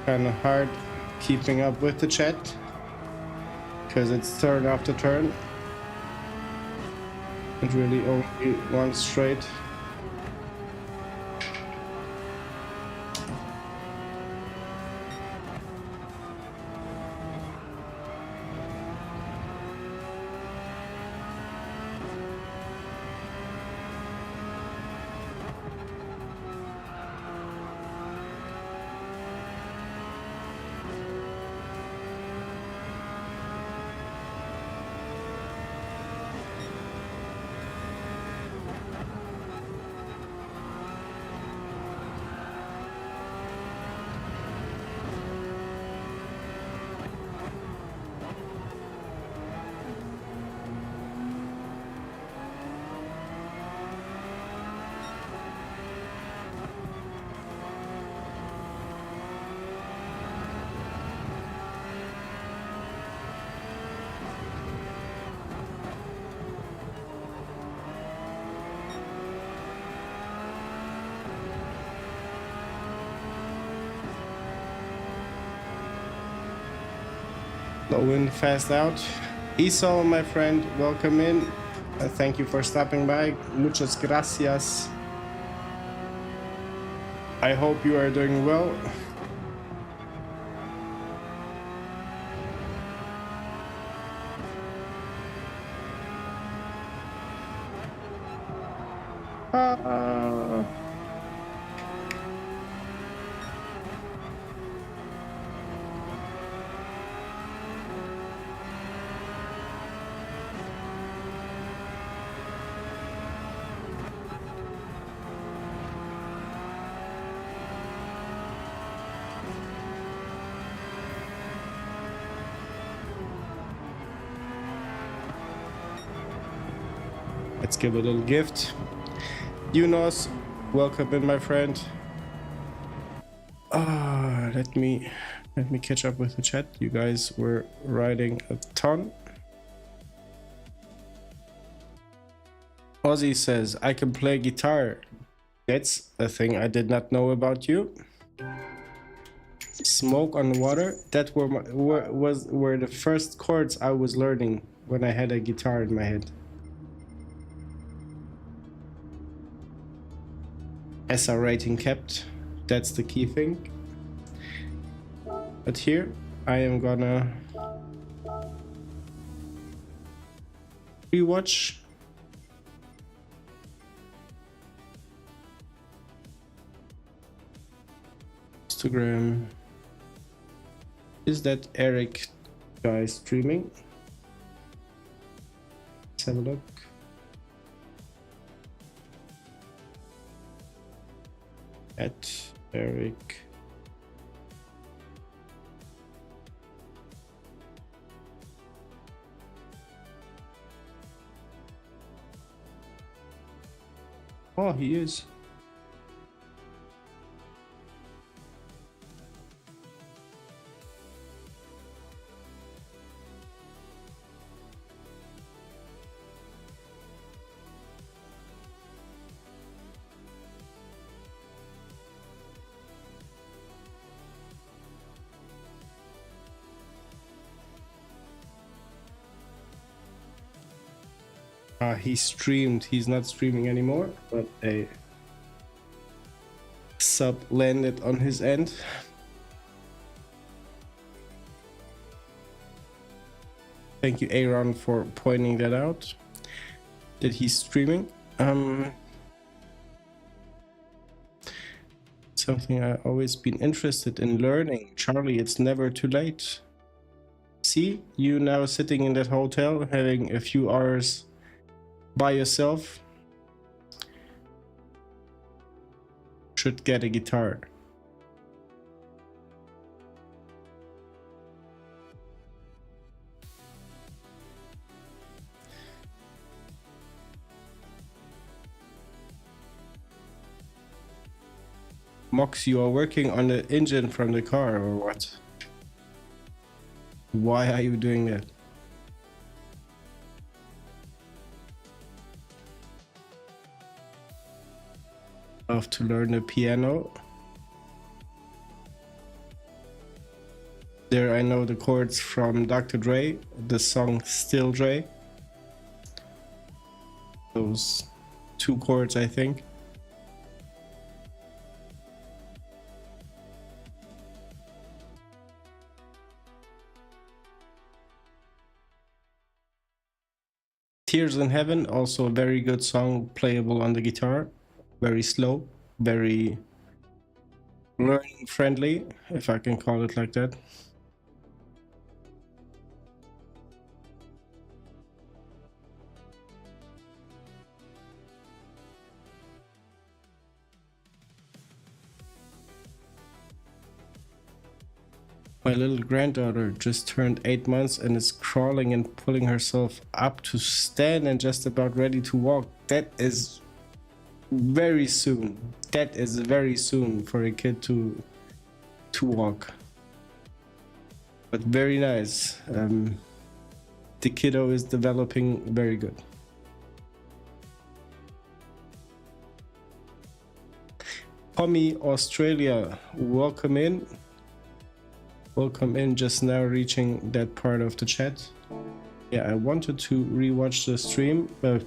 Kind of hard keeping up with the chat because it's turn after turn and really only one straight. Low in, fast out. Esau, my friend, welcome in. Thank you for stopping by. Muchas gracias. I hope you are doing well. Let's give a little gift. Yunus, welcome in, my friend. Let me catch up with the chat. You guys were riding a ton. Ozzy says, I can play guitar. That's a thing I did not know about you. Smoke on water. That were the first chords I was learning when I had a guitar in my head. SR rating kept. That's the key thing. But here I am gonna rewatch. Instagram. Is that Eric guy streaming? Let's have a look. At Eric. Oh, he is. He streamed. He's not streaming anymore, but a sub landed on his end. Thank you, Aaron, for pointing that out, that he's streaming. Something I've always been interested in learning. Charlie, it's never too late. See, you now sitting in that hotel, having a few hours by yourself. Should get a guitar. Mox, you are working on the engine from the car, or what? Why are you doing that? Love to learn the piano. There I know the chords from Dr. Dre, the song Still Dre. Those 2 chords, I think. Tears in Heaven, also a very good song, playable on the guitar. Very slow, very learning friendly, if I can call it like that. My little granddaughter just turned 8 months and is crawling and pulling herself up to stand and just about ready to walk. That is very soon. That is very soon for a kid to walk. But very nice. The kiddo is developing very good. Tommy, Australia, welcome in. Welcome in, just now reaching that part of the chat. Yeah, I wanted to rewatch the stream, the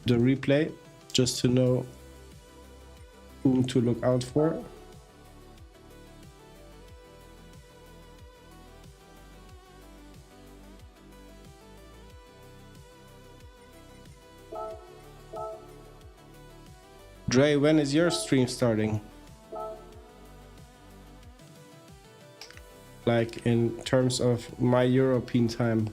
replay, just to know whom to look out for. Dre, when is your stream starting? Like in terms of my European time.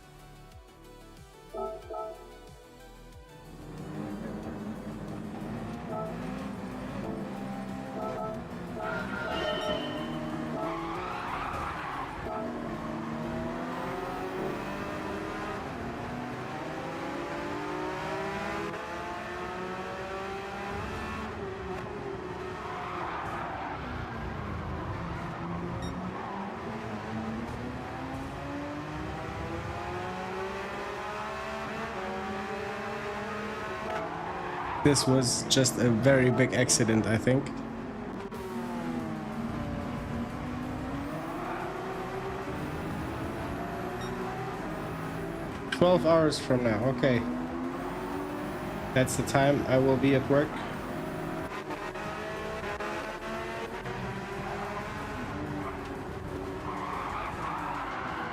This was just a very big accident, I think. "12 hours from now," okay. That's the time I will be at work.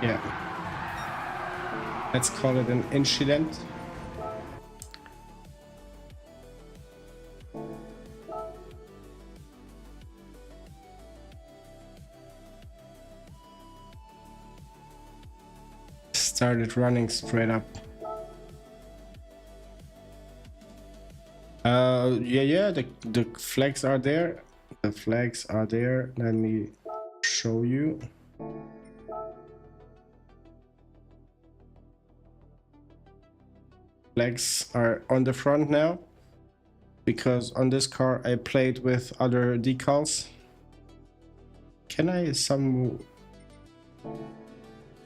Yeah. Let's call it an incident. Started running straight up. Yeah, the flags are there. The flags are there. Let me show you. Flags are on the front now, because on this car I played with other decals. Can I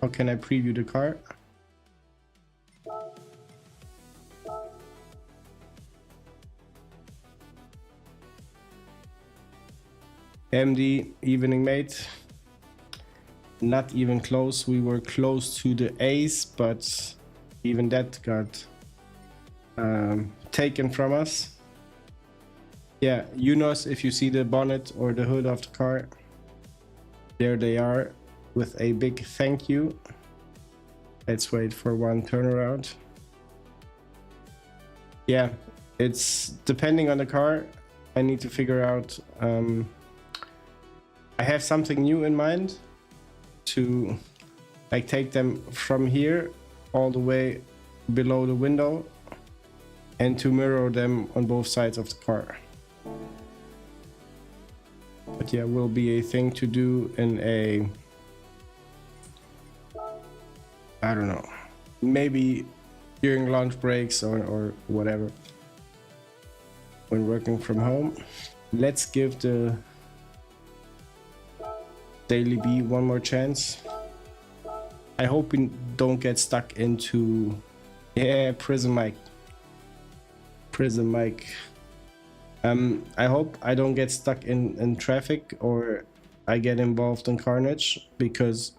How can I preview the car? MD, evening mate. Not even close. We were close to the ace, but even that got taken from us. Yeah, UNOS, if you see the bonnet or the hood of the car, there they are with a big thank you. Let's wait for one turnaround. Yeah, it's depending on the car. I need to figure out. I have something new in mind to like take them from here all the way below the window and to mirror them on both sides of the car. But yeah, will be a thing to do in a, I don't know, maybe during lunch breaks or whatever when working from home. Let's give the Daily B one more chance. I hope we don't get stuck into, yeah, Prison Mike. I hope I don't get stuck in traffic or I get involved in carnage, because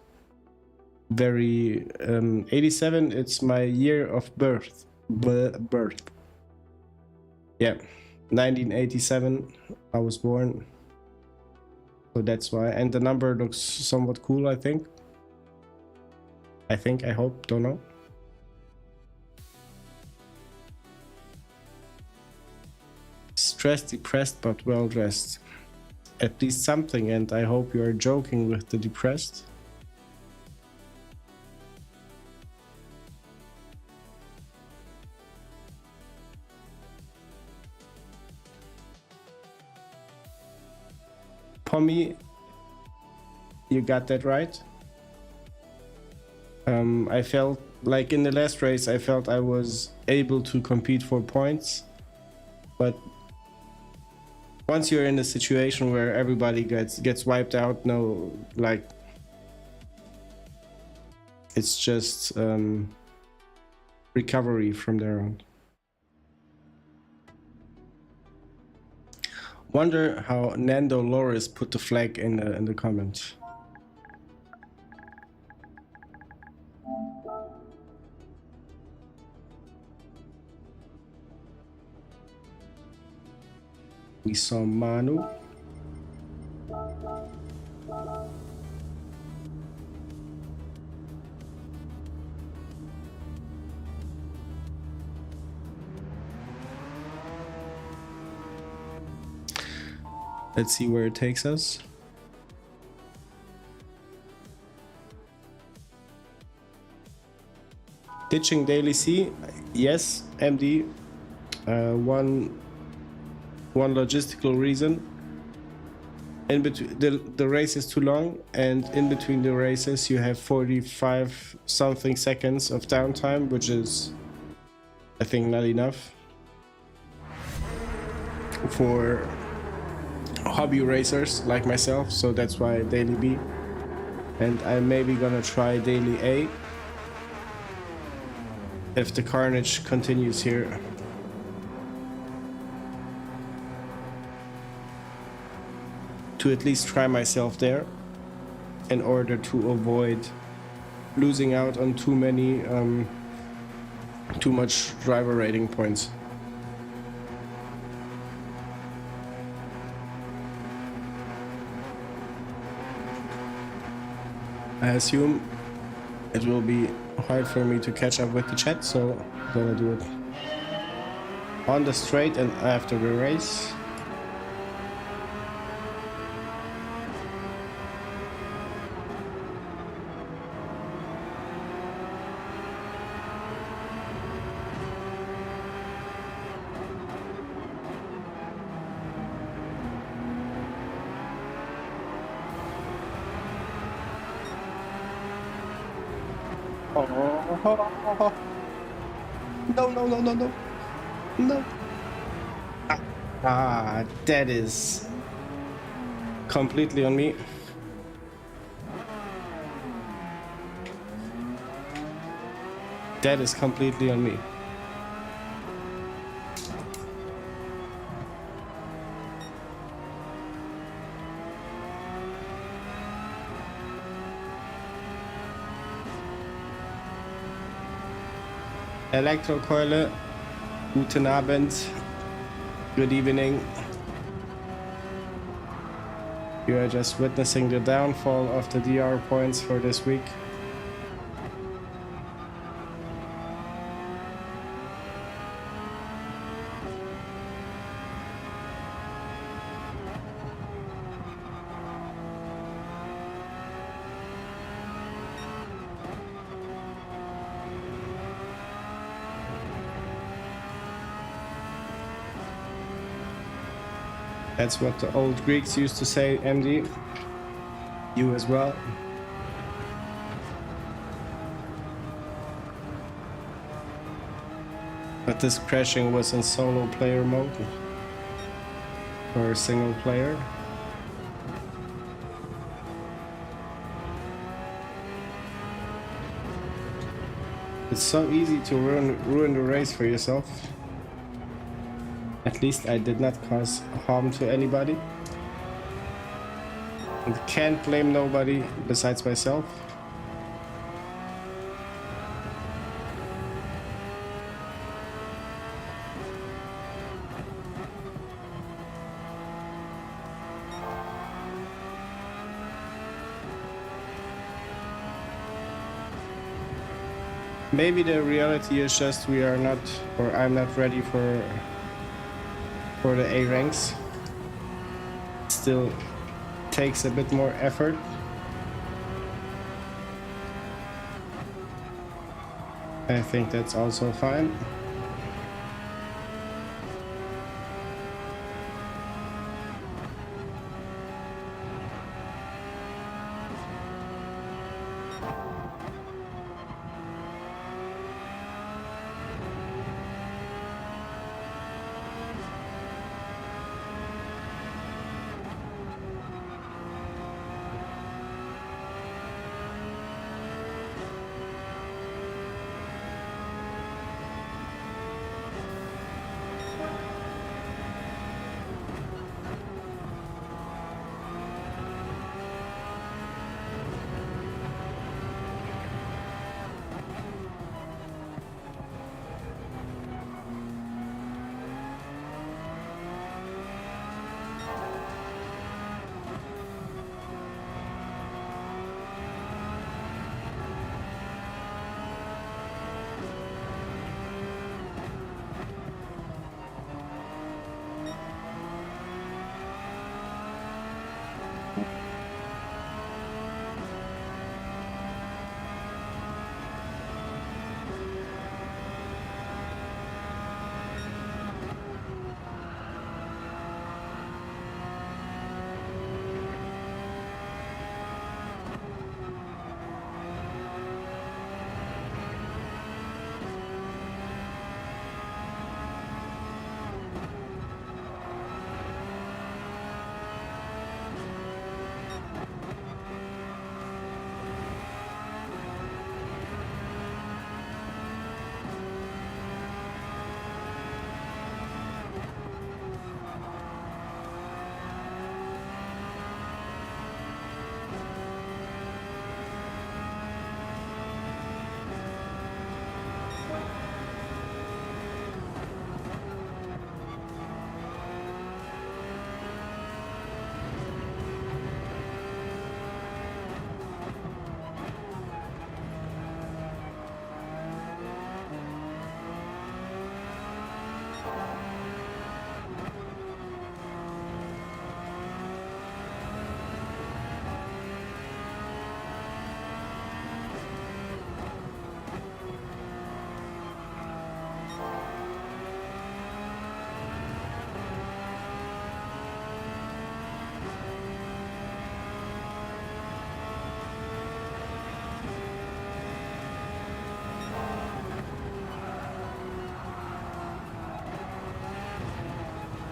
87, it's my year of birth. Yeah, 1987 I was born, so that's why. And the number looks somewhat cool, I think, I hope, don't know. Stressed, depressed, but well dressed. At least something, and I hope you are joking with the depressed. Pommy, you got that right. I felt like in the last race, I felt I was able to compete for points, but once you're in a situation where everybody gets wiped out, no, like, it's just recovery from there on. Wonder how Nando Loris put the flag in the comment. We saw Manu. Let's see where it takes us. Ditching Daily C, yes, MD. One logistical reason. In between the race is too long, and in between the races you have 45 something seconds of downtime, which is, I think, not enough for hobby racers like myself. So that's why Daily B, and I'm maybe gonna try Daily A if the carnage continues here. To at least try myself there in order to avoid losing out on too much driver rating points. I assume it will be hard for me to catch up with the chat, so I'm gonna do it on the straight and after the race. No. That is completely on me. That is completely on me. Elektrokeule Guten Abend. Good evening. You are just witnessing the downfall of the DR points for this week. That's what the old Greeks used to say, MD. You as well. But this crashing was in solo player mode or single player. It's so easy to ruin the race for yourself. At least I did not cause harm to anybody. And can't blame nobody besides myself. Maybe the reality is just we are not, or I'm not ready for the A ranks. Still takes a bit more effort. I think that's also fine.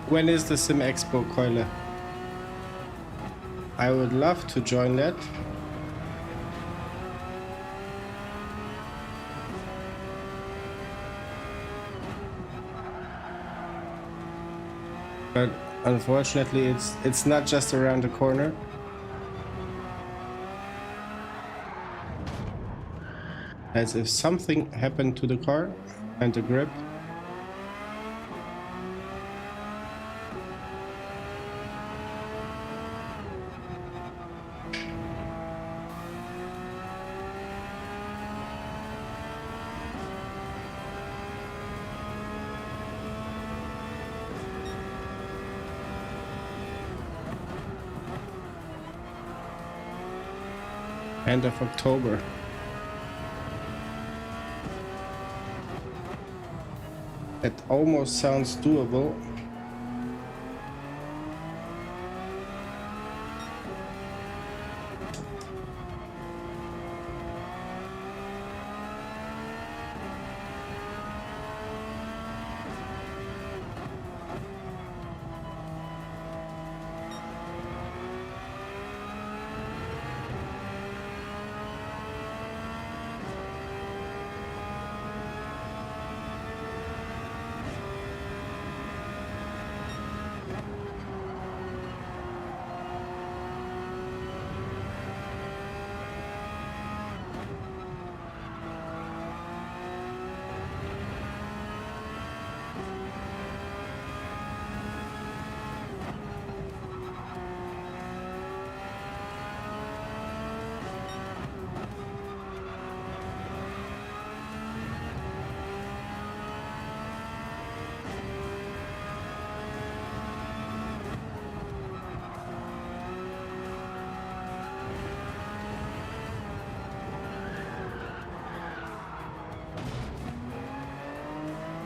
When is the Sim Expo, Keule? I would love to join that. But unfortunately it's not just around the corner. As if something happened to the car and the grip. End of October. It almost sounds doable.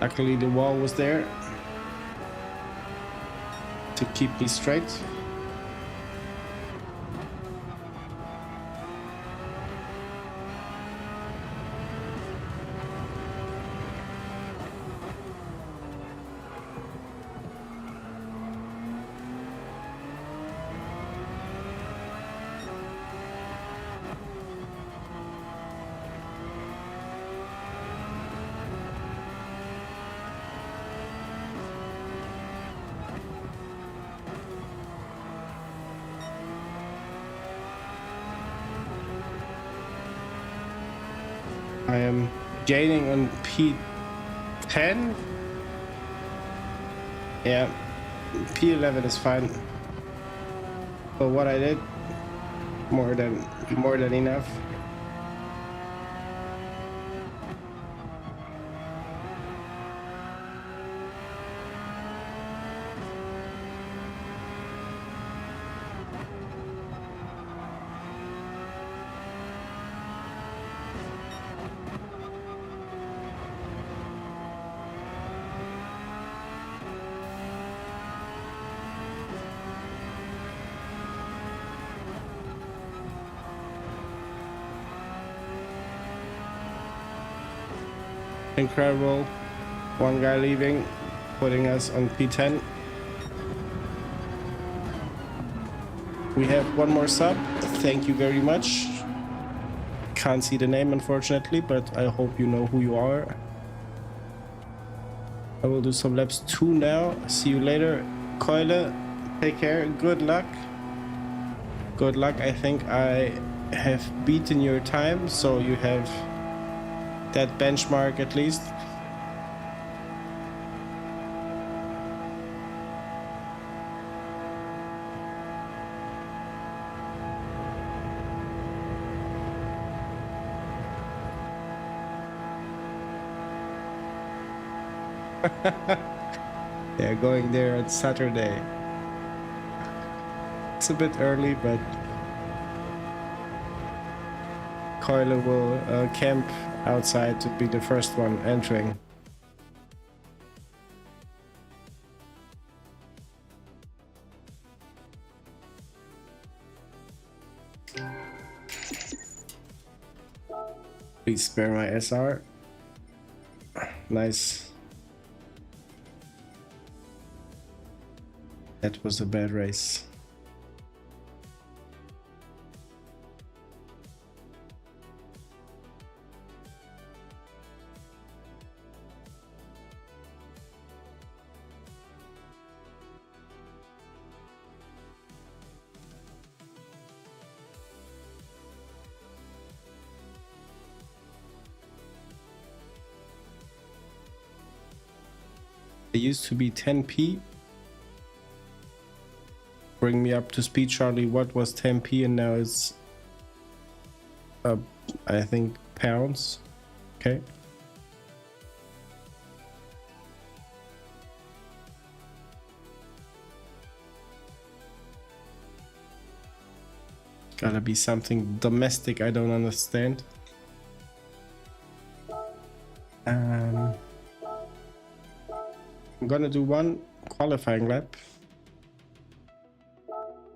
Luckily the wall was there to keep me straight. I am gaining on P10. Yeah, P11 is fine. For what I did, more than enough. Incredible. One guy leaving, putting us on P10. We have one more sub. Thank you very much. Can't see the name unfortunately, but I hope you know who you are. I will do some laps 2 now. See you later. Keule, take care. Good luck. Good luck. I think I have beaten your time, so you have that benchmark at least. Yeah, going there on Saturday. It's a bit early, but Keule will camp outside to be the first one entering. Please spare my SR. Nice. That was a bad race. It used to be 10p. Bring me up to speed, Charlie. What was 10p and now it's I think pounds. Okay. Gotta be something domestic I don't understand. I'm gonna do one qualifying lap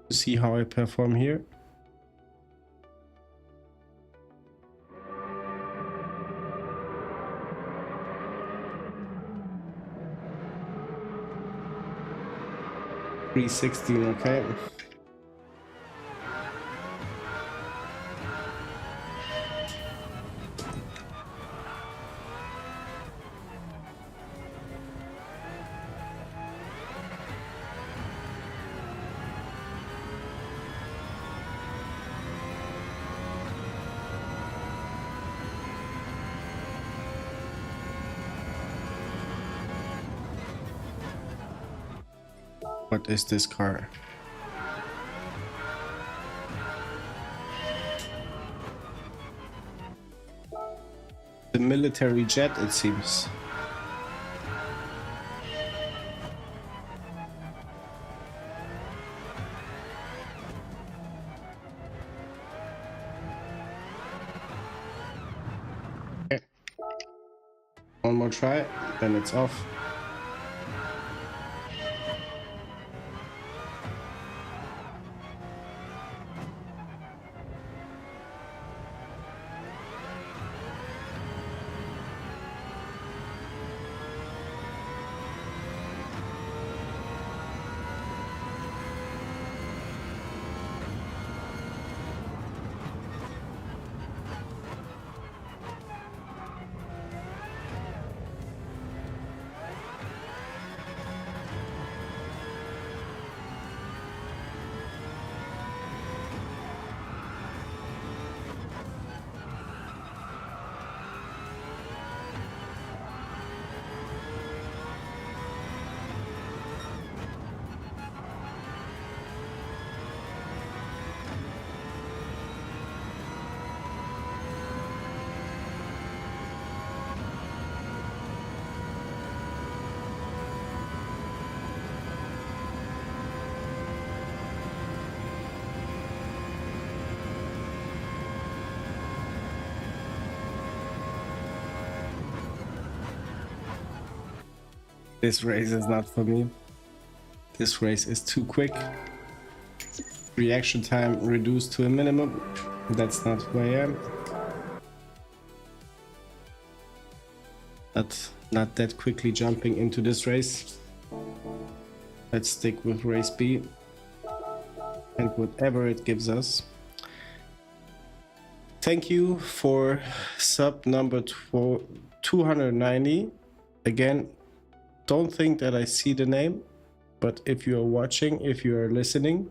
to see how I perform here. .316, okay. What is this car? The military jet, it seems. Okay. One more try, then it's off. This race is not for me. This race is too quick. Reaction time reduced to a minimum. That's not who I am. But not that quickly jumping into this race. Let's stick with race B and whatever it gives us. Thank you for sub number 290. Again, don't think that I see the name, but if you are watching, if you are listening,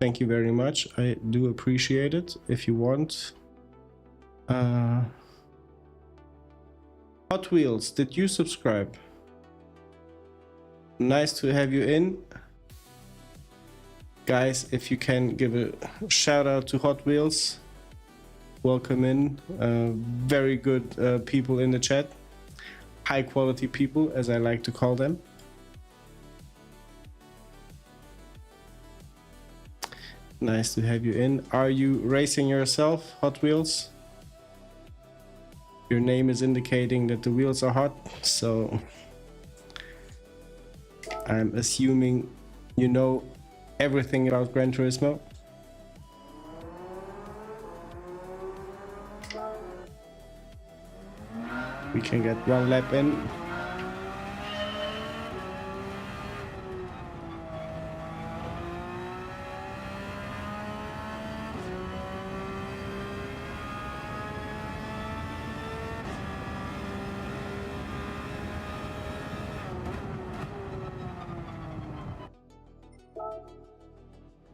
thank you very much. I do appreciate it. If you want, Hot Wheels, did you subscribe? Nice to have you in. Guys, if you can give a shout out to Hot Wheels, welcome in. Very good people in the chat. High quality people, as I like to call them. Nice to have you in. Are you racing yourself, Hot Wheels? Your name is indicating that the wheels are hot, so I'm assuming you know everything about Gran Turismo. We can get one lap in.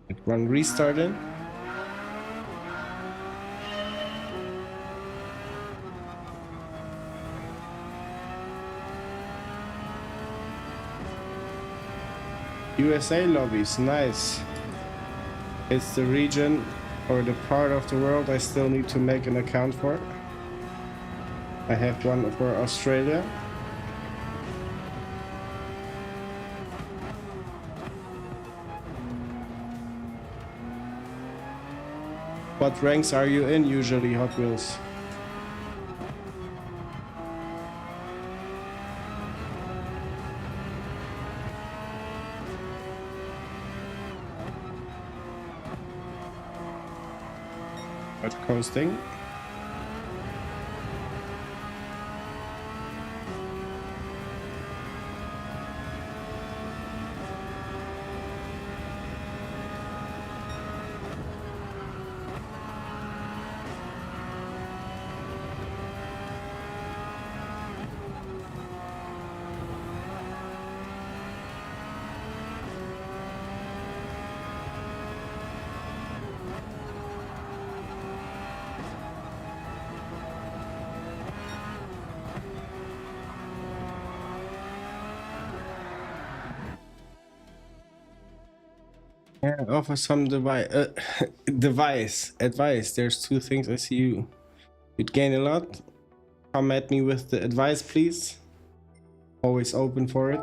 Get one restart in. USA lobbies, nice. It's the region or the part of the world I still need to make an account for. I have one for Australia. What ranks are you in usually, Hot Wheels? But coasting. Yeah, offer some advice. There's two things I see you'd gain a lot. Come at me with the advice, please. Always open for it.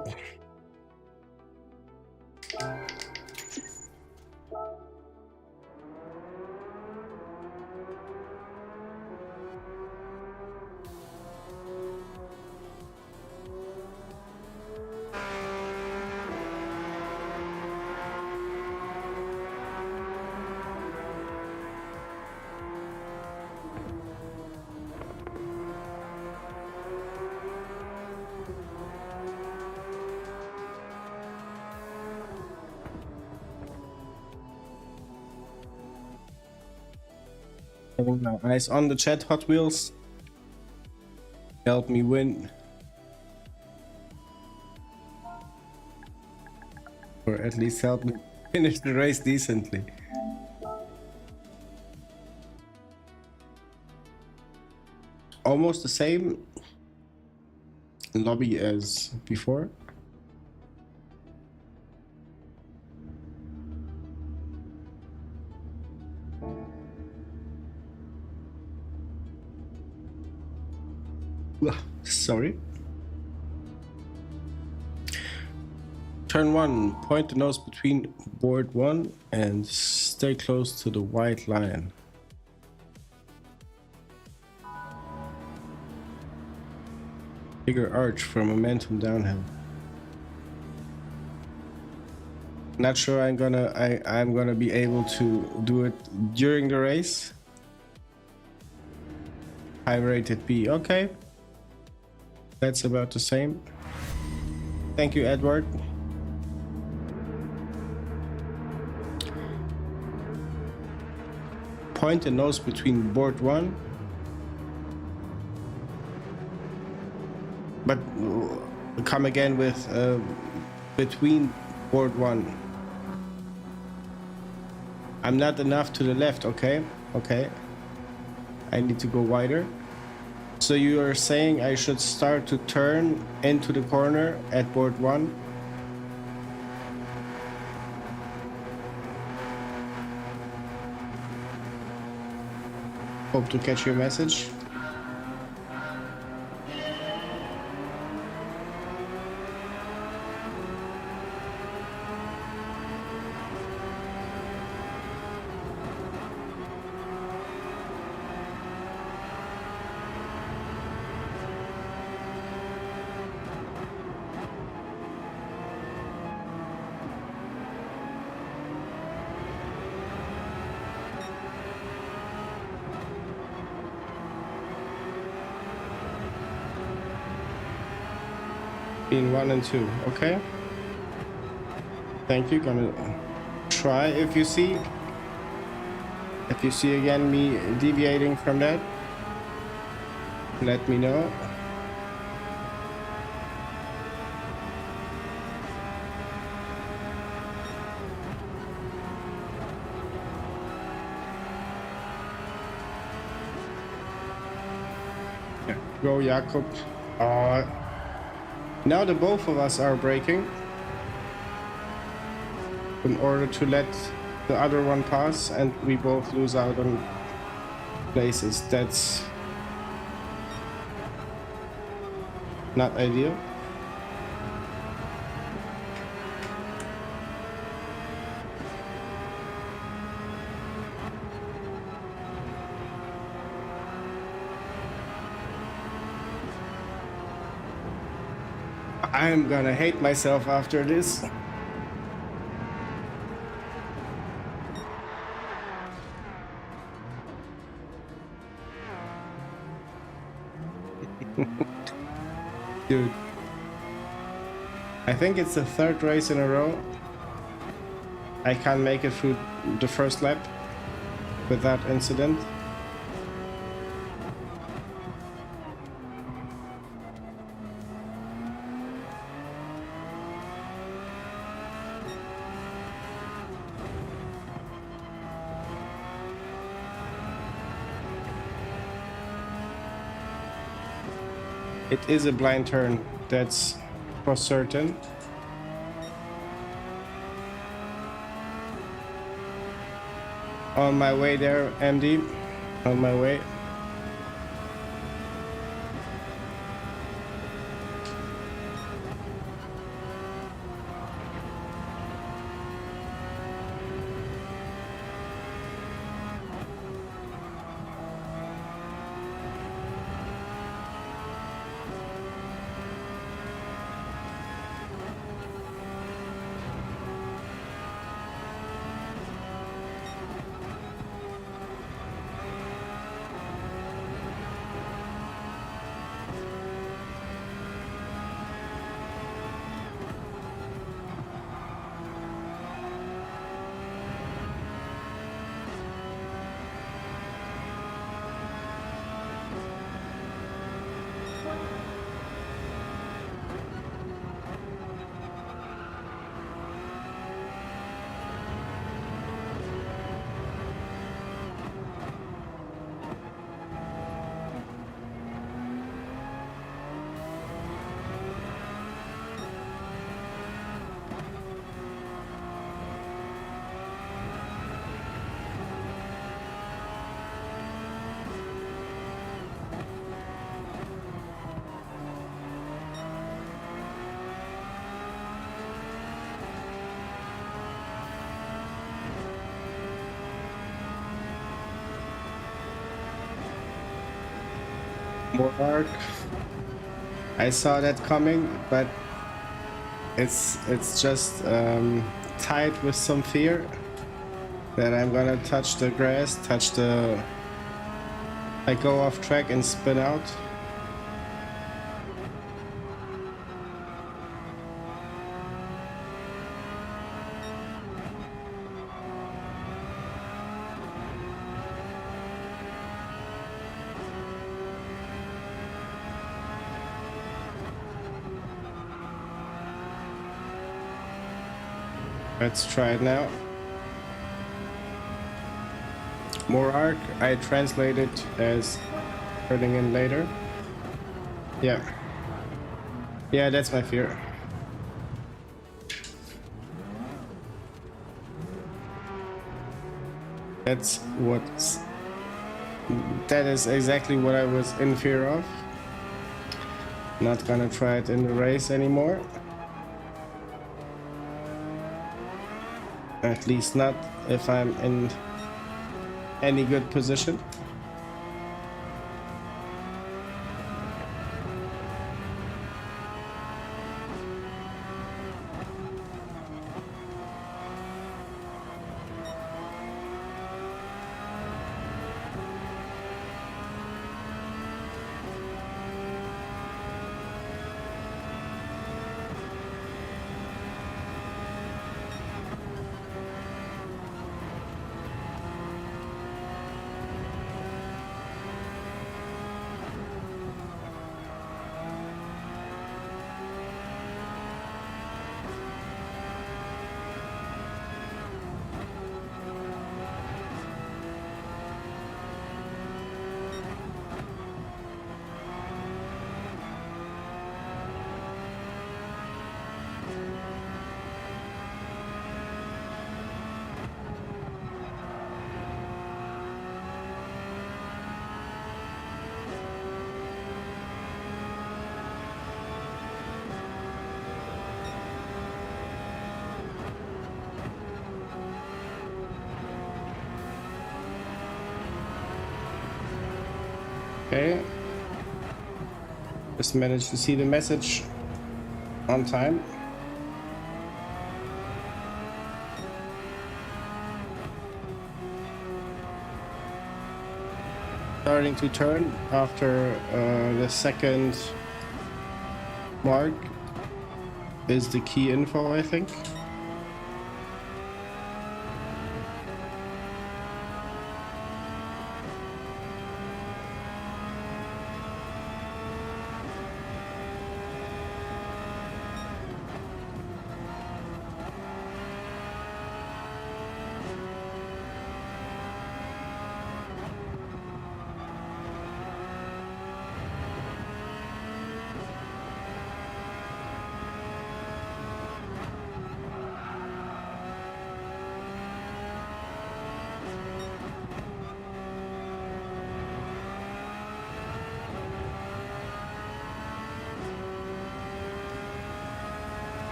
Having my eyes on the chat, Hot Wheels. Help me win. Or at least help me finish the race decently. Almost the same lobby as before. Sorry. Turn 1. Point the nose between board 1 and stay close to the white line. Bigger arch for momentum downhill. Not sure I'm gonna be able to do it during the race. High rated B. Okay. That's about the same. Thank you, Edward. Point the nose between board 1. But come again with between board 1. I'm not enough to the left, okay? Okay. I need to go wider. So you are saying I should start to turn into the corner at board 1? Hope to catch your message. In 1 and 2, okay. Thank you. Gonna try. If you see again me deviating from that, let me know. Yeah. Go, Jakob. Now the both of us are braking in order to let the other one pass and we both lose out on places. That's not ideal. I'm gonna hate myself after this. Dude. I think it's the third race in a row I can't make it through the first lap without incident. It is a blind turn, that's for certain. On my way there, MD. On my way. More arc. I saw that coming, but it's just tied with some fear that I'm gonna touch the grass, I go off track and spin out. Let's try it now. More arc, I translate it as turning in later. Yeah. Yeah, that's my fear. That is exactly what I was in fear of. Not gonna try it in the race anymore. At least not if I'm in any good position. Okay. Just managed to see the message. on time. Starting to turn after the second mark is the key info, I think.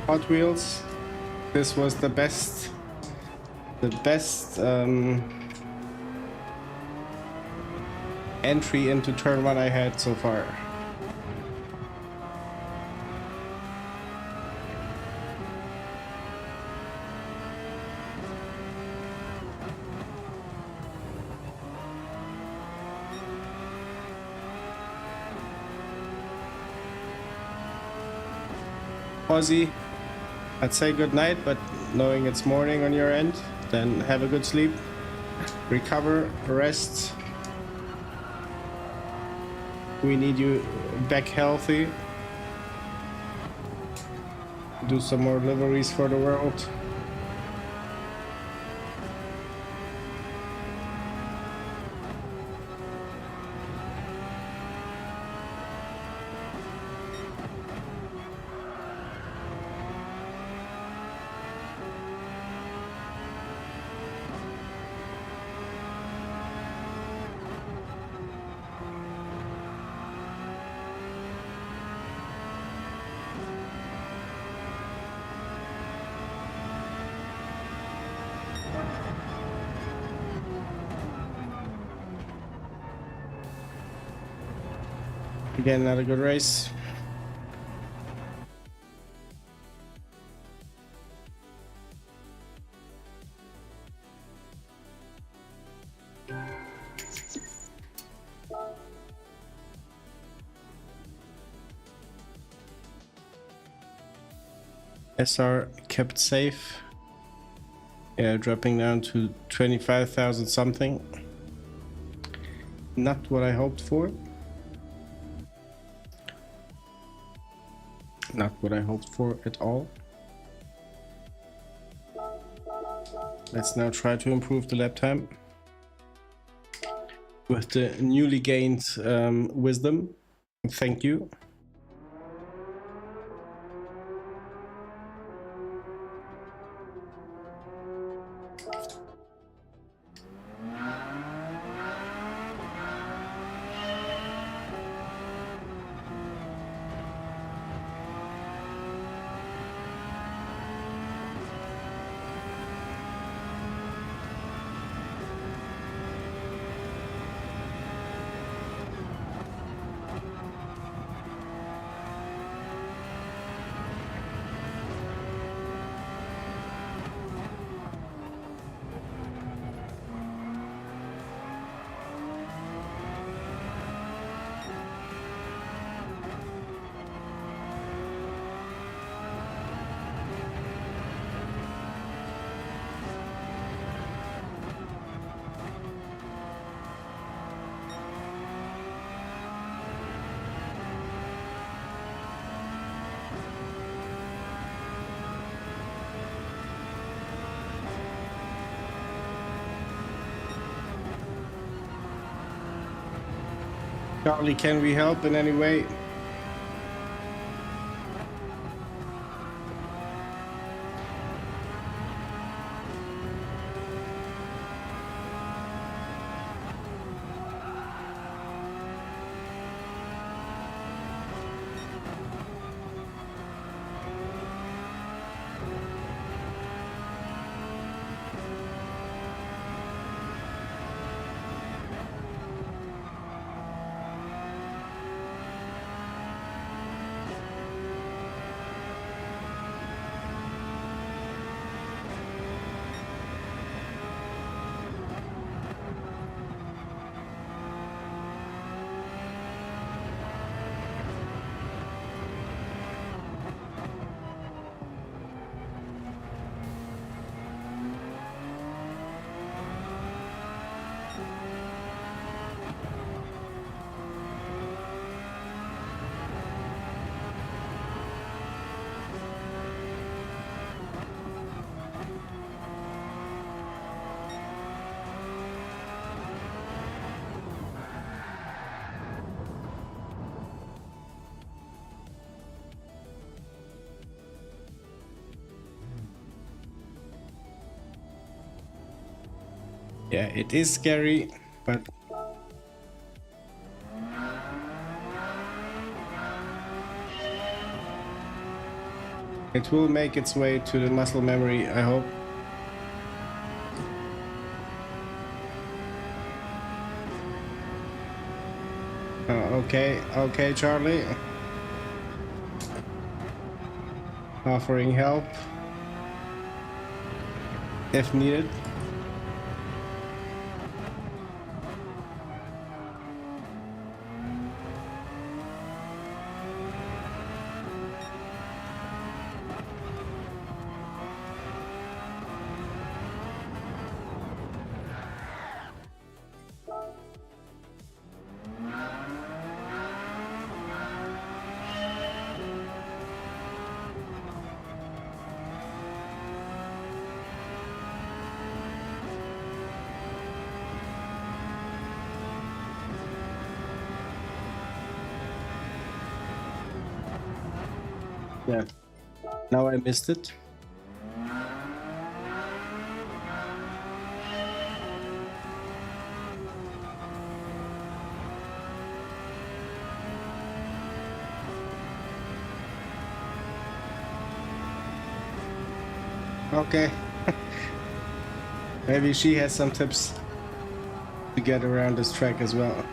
Hot Wheels. This was the best entry into turn 1 I had so far. Aussie, I'd say good night, but knowing it's morning on your end, then have a good sleep, recover, rest. We need you back healthy. Do some more liveries for the world. Again, not a good race. SR kept safe. Yeah, dropping down to 25,000 something. Not what I hoped for. Not what I hoped for at all. Let's now try to improve the lap time with the newly gained wisdom. Thank you. Charlie, can we help in any way? Yeah, it is scary, but it will make its way to the muscle memory, I hope. Okay, Charlie. Offering help if needed. Yeah, now I missed it. Okay. Maybe she has some tips to get around this track as well.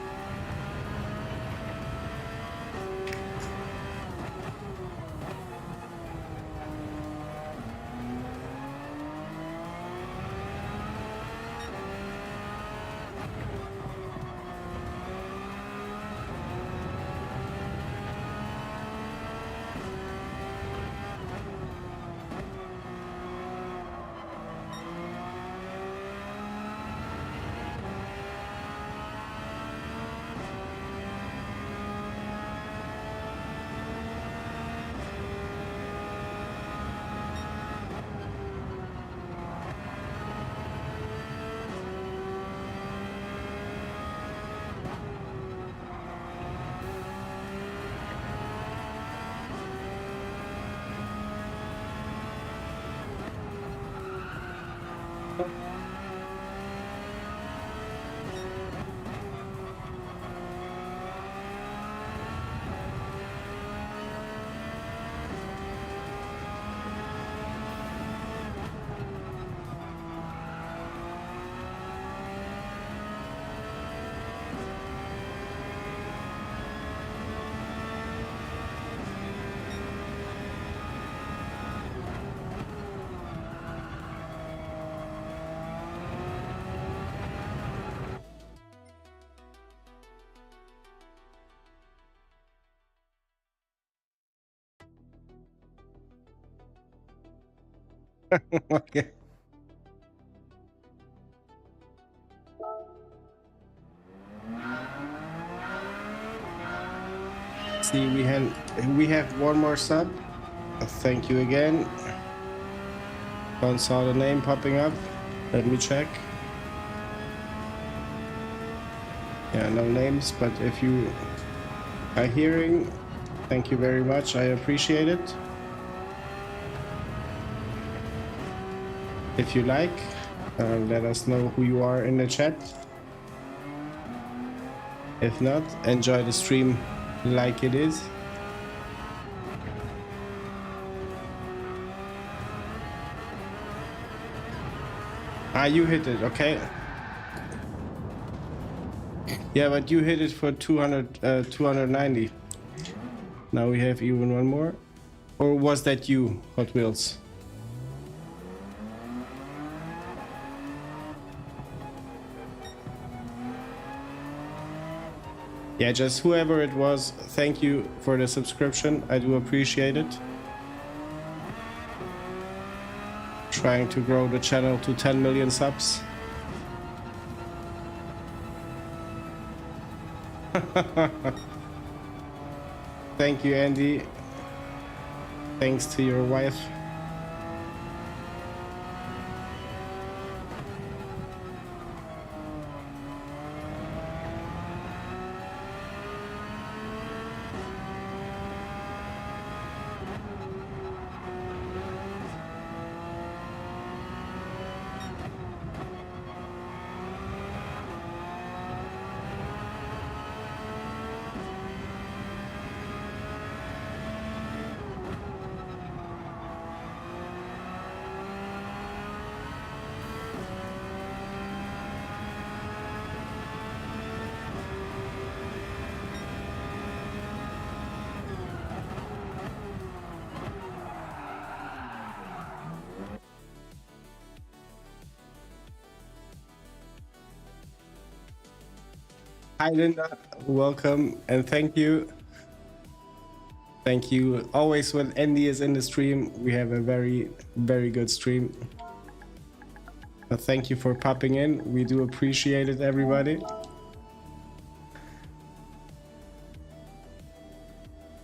Okay. See, we have one more sub. Thank you again. Don't saw the name popping up. Let me check. Yeah, no names, but if you are hearing, thank you very much. I appreciate it. If you like, let us know who you are in the chat. If not, enjoy the stream like it is. Ah, you hit it, okay. Yeah, but you hit it for 290. Now we have even one more. Or was that you, Hot Wheels? Yeah, just whoever it was, thank you for the subscription. I do appreciate it. Trying to grow the channel to 10 million subs. Thank you, Andy. Thanks to your wife. Hi Linda, welcome and thank you. Thank you. Always when Andy is in the stream, we have a very, very good stream. But thank you for popping in. We do appreciate it, everybody.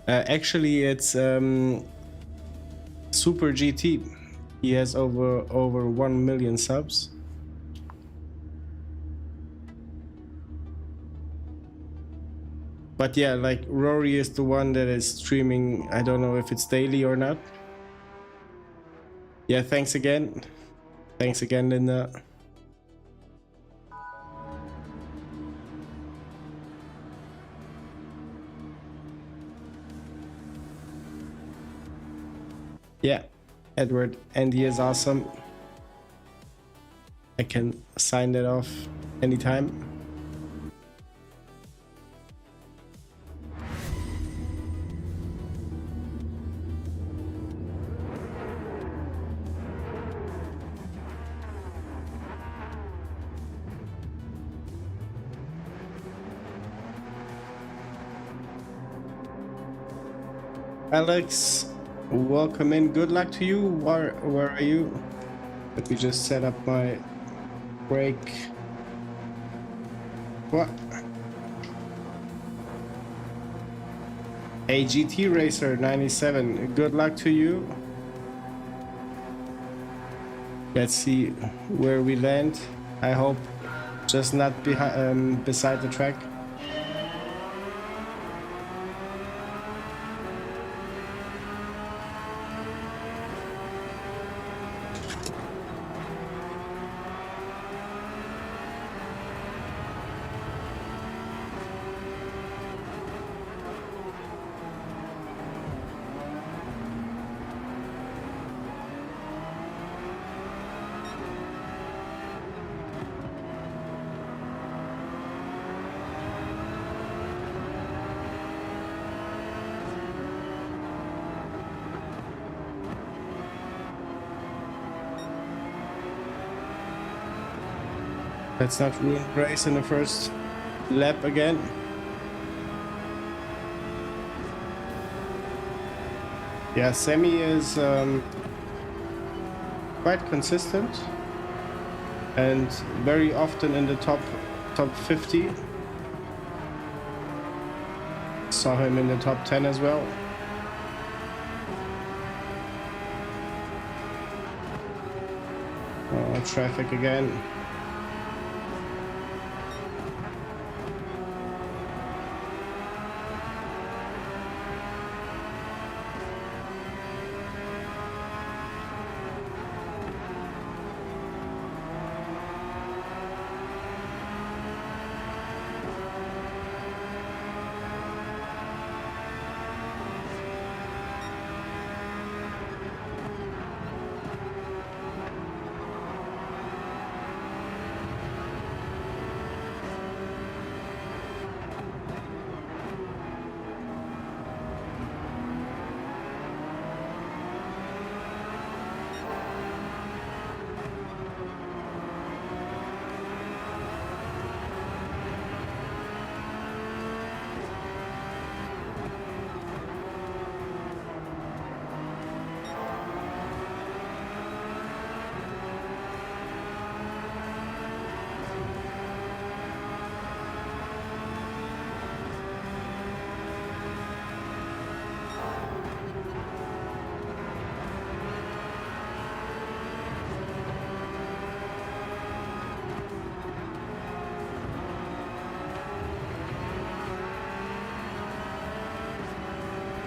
Actually, it's Super GT. He has over 1 million subs. But yeah, like Rory is the one that is streaming. I don't know if it's daily or not. Yeah, thanks again. Thanks again, Linda. Yeah, Edward, Andy is awesome. I can sign that off anytime. Alex, welcome in. Good luck to you. Where are you? Let me just set up my brake. What? Hey, GT Racer 97. Good luck to you. Let's see where we land. I hope just not behind, beside the track. Let's not ruin race in the first lap again. Yeah, Semi is quite consistent and very often in the top 50. Saw him in the top 10 as well. Oh, traffic again.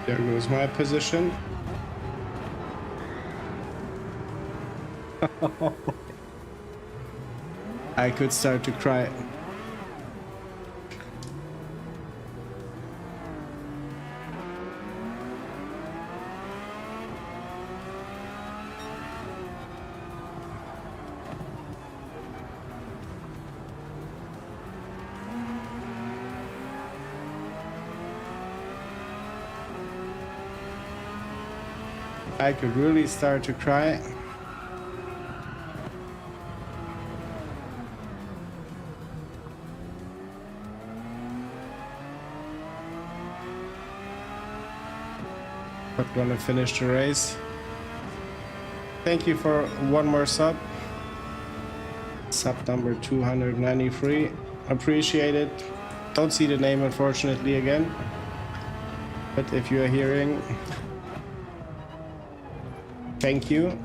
There goes my position. I could start to cry. I could really start to cry. but gonna finish the race. Thank you for one more sub. Sub number 293. Appreciate it. Don't see the name unfortunately again. But if you are hearing, thank you.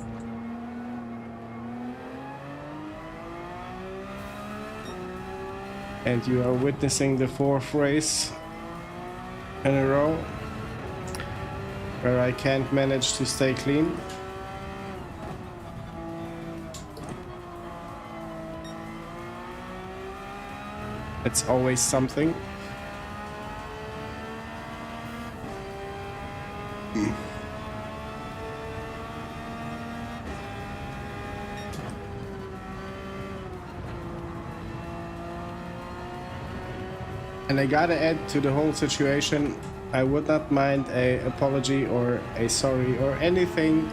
And you are witnessing the 4th race in a row where I can't manage to stay clean. It's always something. And I gotta add to the whole situation, I would not mind an apology or a sorry or anything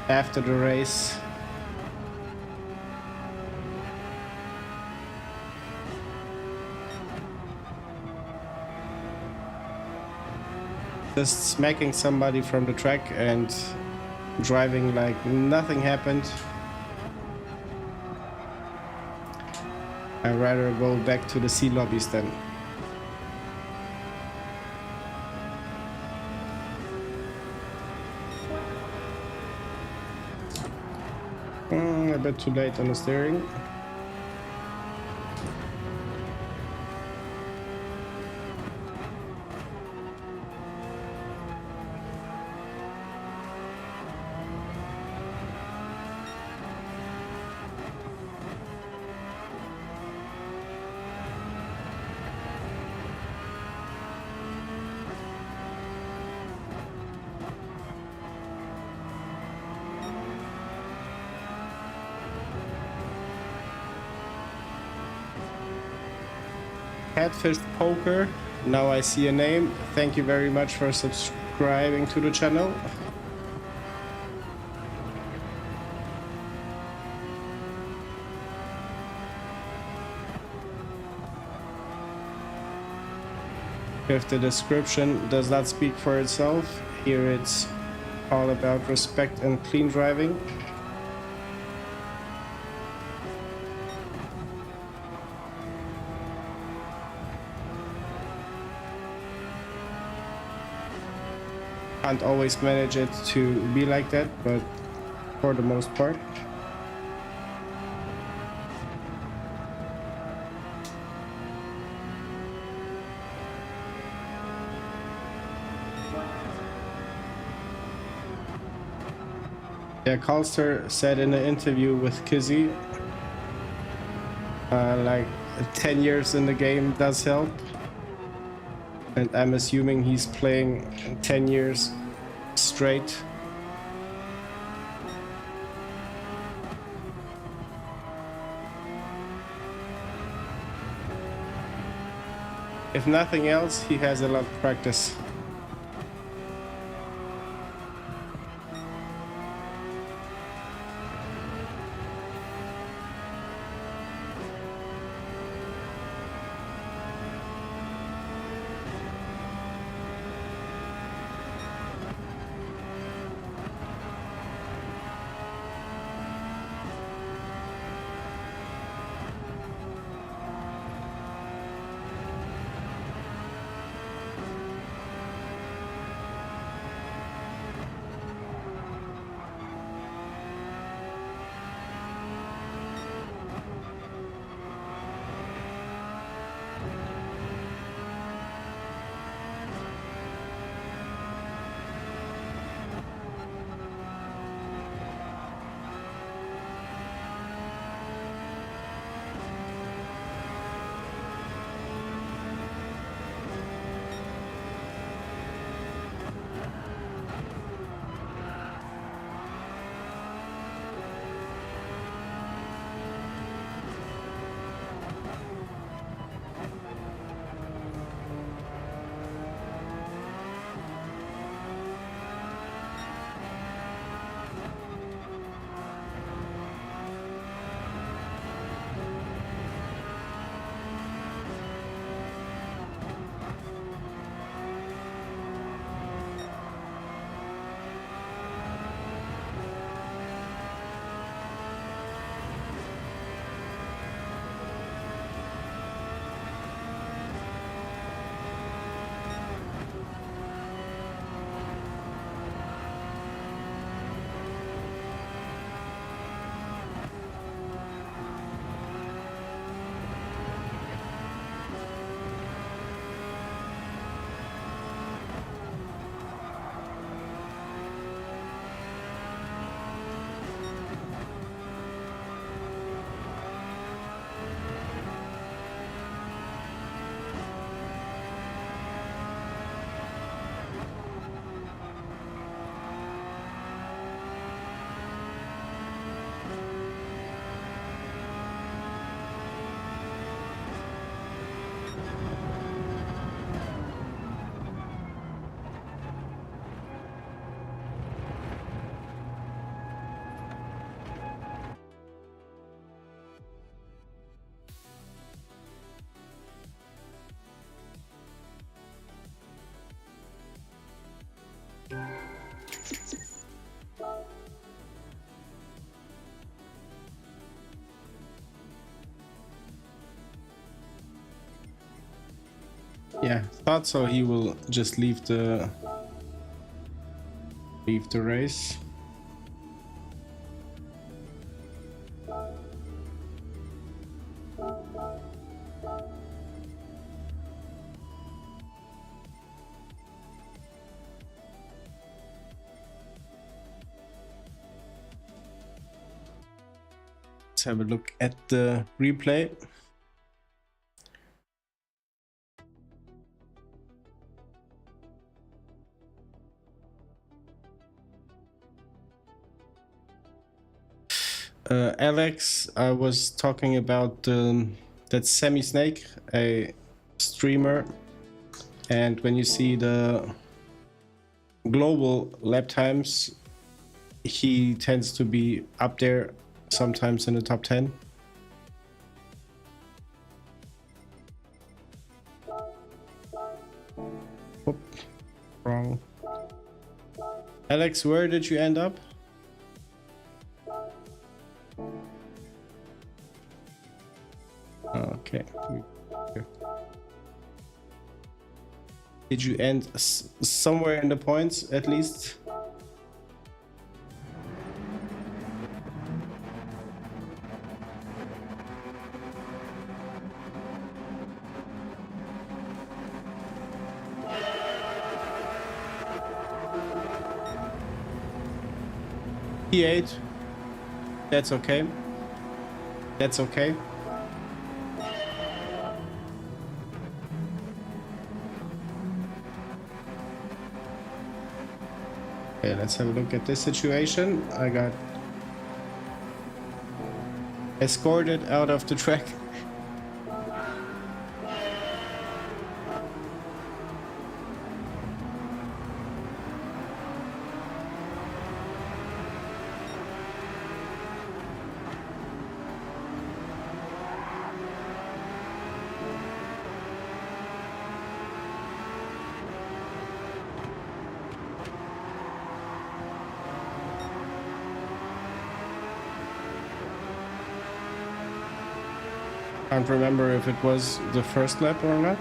after the race. Just smacking somebody from the track and driving like nothing happened. I'd rather go back to the sea lobbies then. A bit too late on the steering. Catfish Poker, now I see a name. Thank you very much for subscribing to the channel. If the description does not speak for itself, here it's all about respect and clean driving. Can't always manage it to be like that, but for the most part. Yeah, Calster said in an interview with Kizzy, like 10 years in the game does help. And I'm assuming he's playing 10 years straight. If nothing else, he has a lot of practice. Yeah, thought so. He will just leave the race. Let's have a look at the replay. Alex, I was talking about that Semi-Snake, a streamer, and when you see the global lap times, he tends to be up there, sometimes in the top 10. Whoop, wrong. Alex, where did you end up? Okay. Did you end somewhere in the points at least? P8. That's okay. That's okay. Okay, let's have a look at this situation. I got escorted out of the track. Can't remember if it was the first lap or not.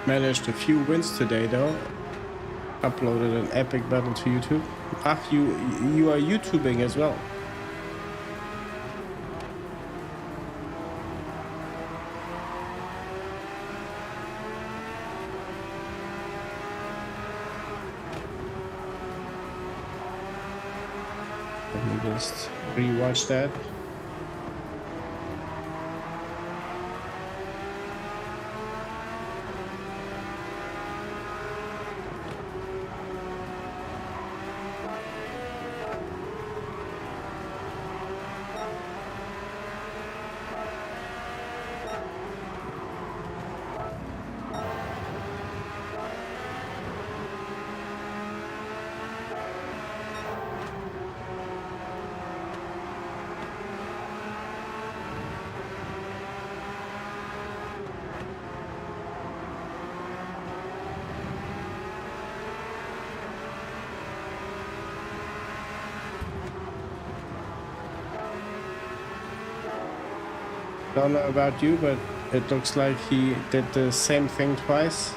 Managed a few wins today though. Uploaded an epic battle to YouTube. Ah, you are YouTubing as well. Let me just rewatch that. Don't know about you, but it looks like he did the same thing twice.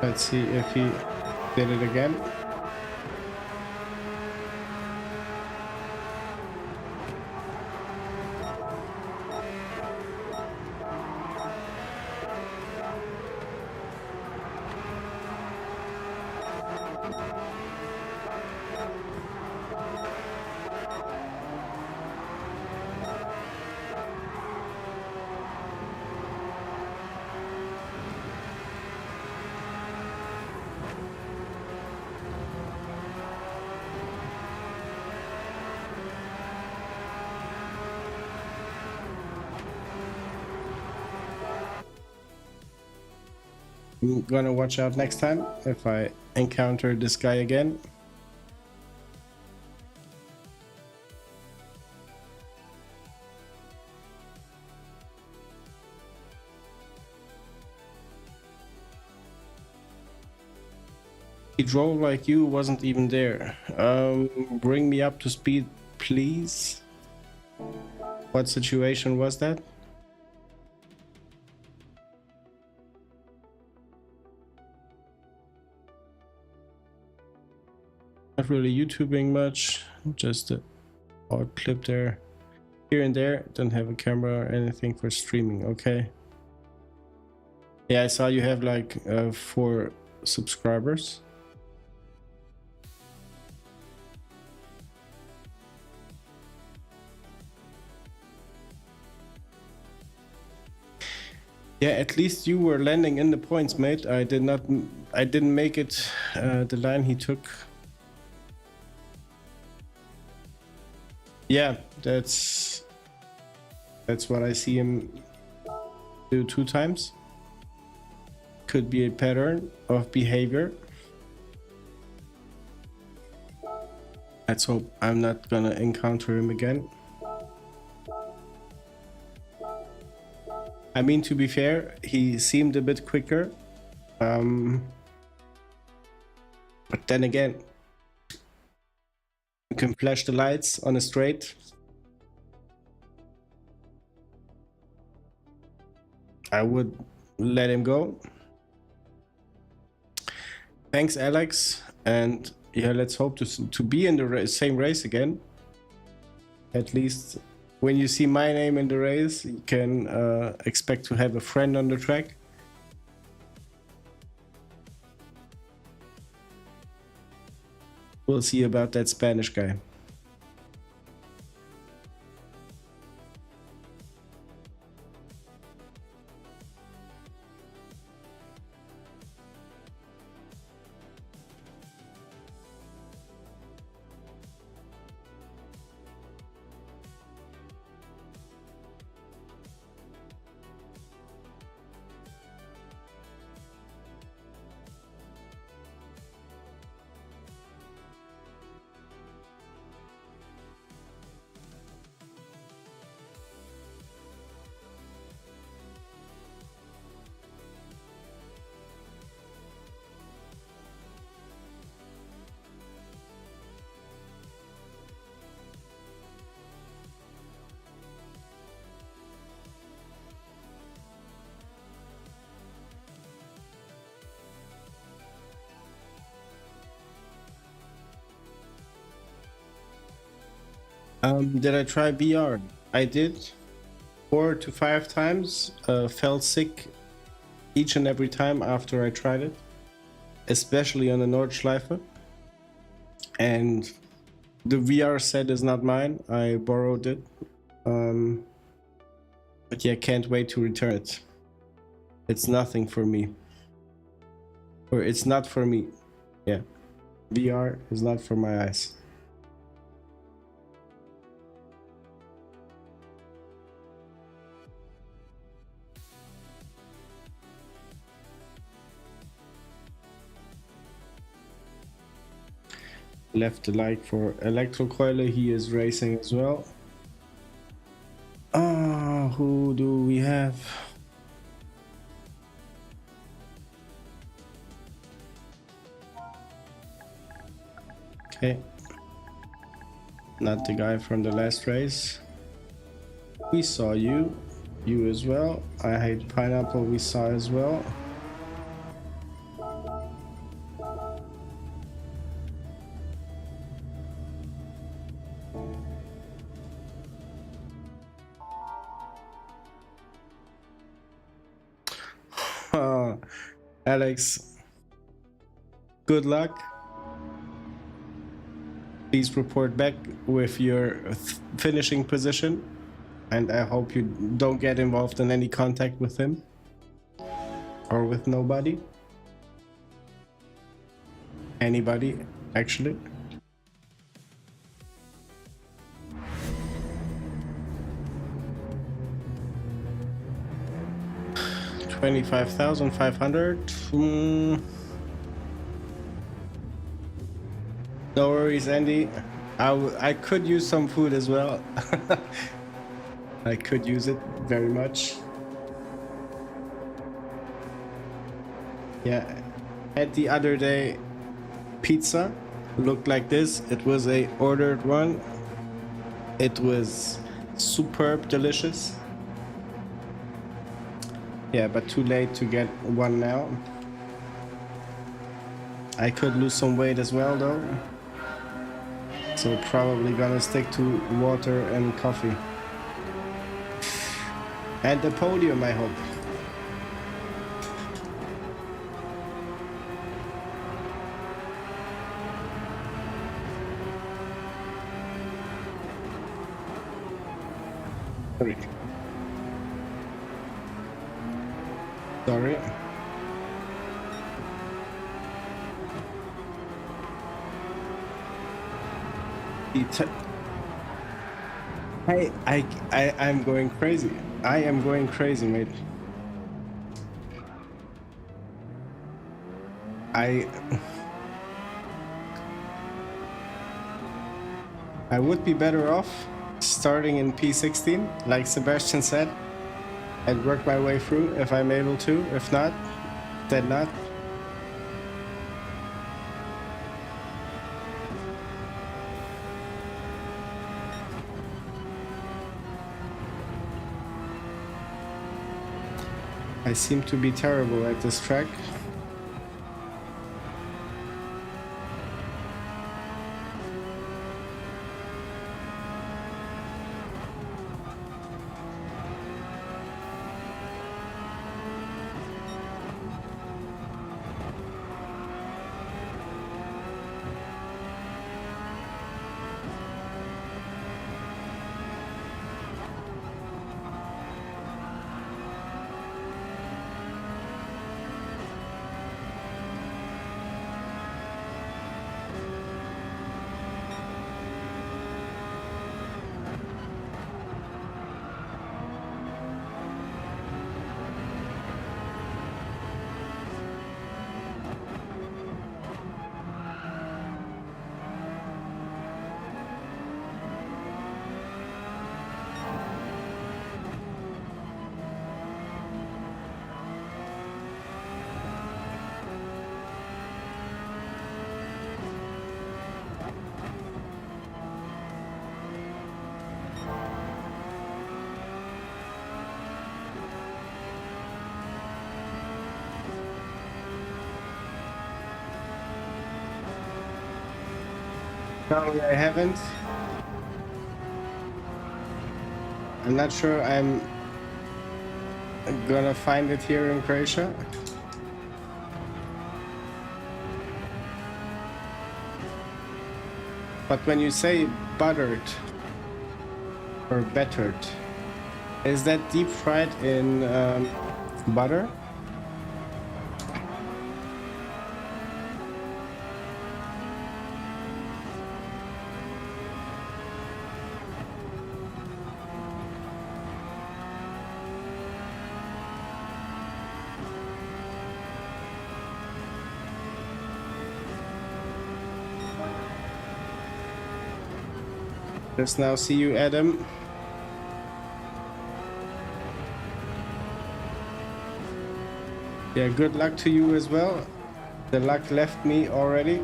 Let's see if he did it again. I'm gonna watch out next time if I encounter this guy again. He drove like you, wasn't even there. Bring me up to speed, please. What situation was that? Not really YouTubing much, just a odd clip there. Here and there, don't have a camera or anything for streaming, okay. Yeah, I saw you have like 4 subscribers. Yeah, at least you were landing in the points, mate. I didn't make it the line he took. Yeah, that's what I see him do 2 times. Could be a pattern of behavior. Let's hope I'm not gonna encounter him again. I mean, to be fair, he seemed a bit quicker. But then again, you can flash the lights on a straight. I would let him go. Thanks, Alex. And yeah, let's hope to be in the same race again. At least when you see my name in the race, you can expect to have a friend on the track. We'll see about that Spanish guy. Did I try VR? I did 4 to 5 times. Felt sick each and every time after I tried it, especially on the Nordschleife. And the VR set is not mine. I borrowed it. But yeah, can't wait to return it. It's nothing for me. Or it's not for me. Yeah. VR is not for my eyes. Left the like for Electrokeule, he is racing as well. Who do we have? Okay. Not the guy from the last race. We saw you. You as well. I hate pineapple, we saw as well. Alex, good luck. Please report back with your finishing position, and I hope you don't get involved in any contact with him or with nobody. Anybody, actually. $25,500. No worries, Andy. I could use some food as well. I could use it very much. Yeah, at the other day pizza. Looked like this. It was a ordered one. It was superb delicious. Yeah, but too late to get one now. I could lose some weight as well though. So probably gonna stick to water and coffee. And the podium, I hope. Sorry. I'm going crazy. I am going crazy, mate. I would be better off starting in P16, like Sebastian said, and work my way through if I'm able to. If not, then not. I seem to be terrible at this track. No, I haven't. I'm not sure I'm gonna find it here in Croatia. But when you say buttered or bettered, is that deep fried in butter? Let's now see you, Adam. Yeah, good luck to you as well. The luck left me already.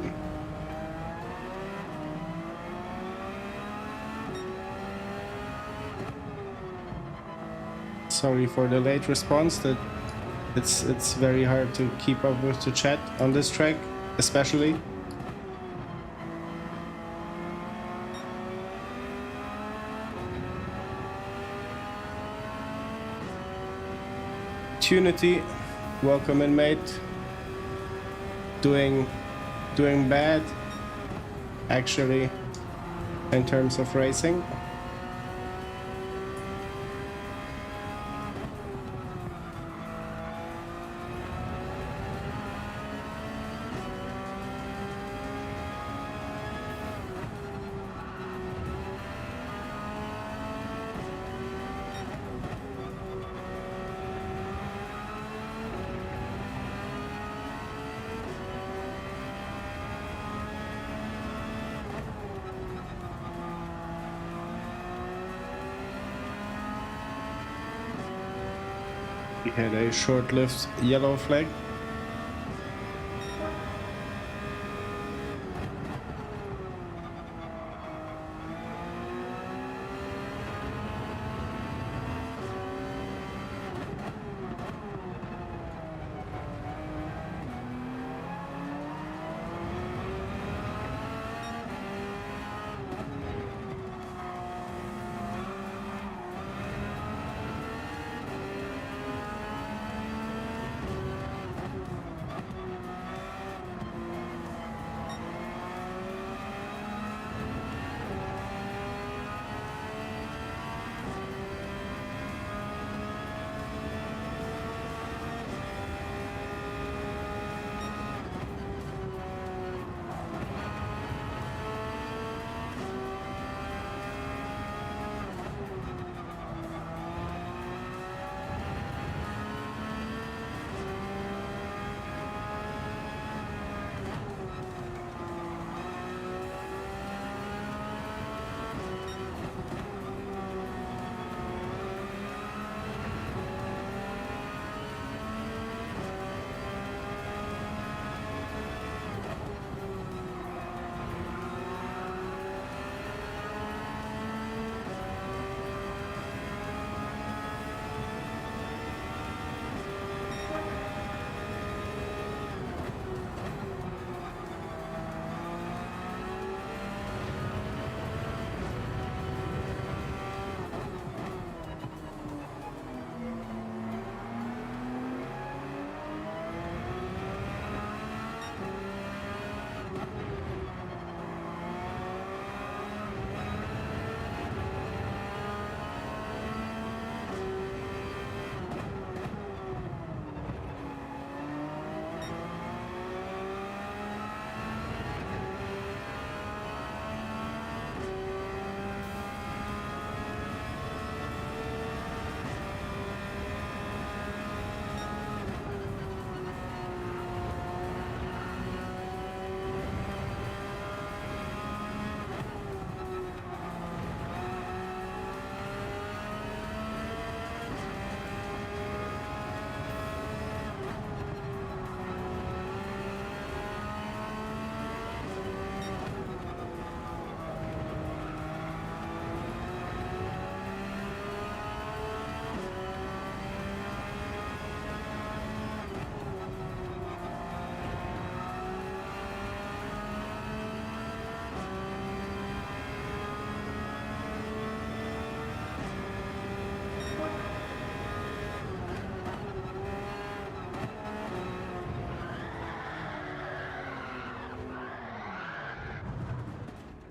Sorry for the late response. That it's very hard to keep up with the chat on this track, especially. Opportunity, welcome in, mate. Doing bad, actually, in terms of racing. We had a short-lived yellow flag.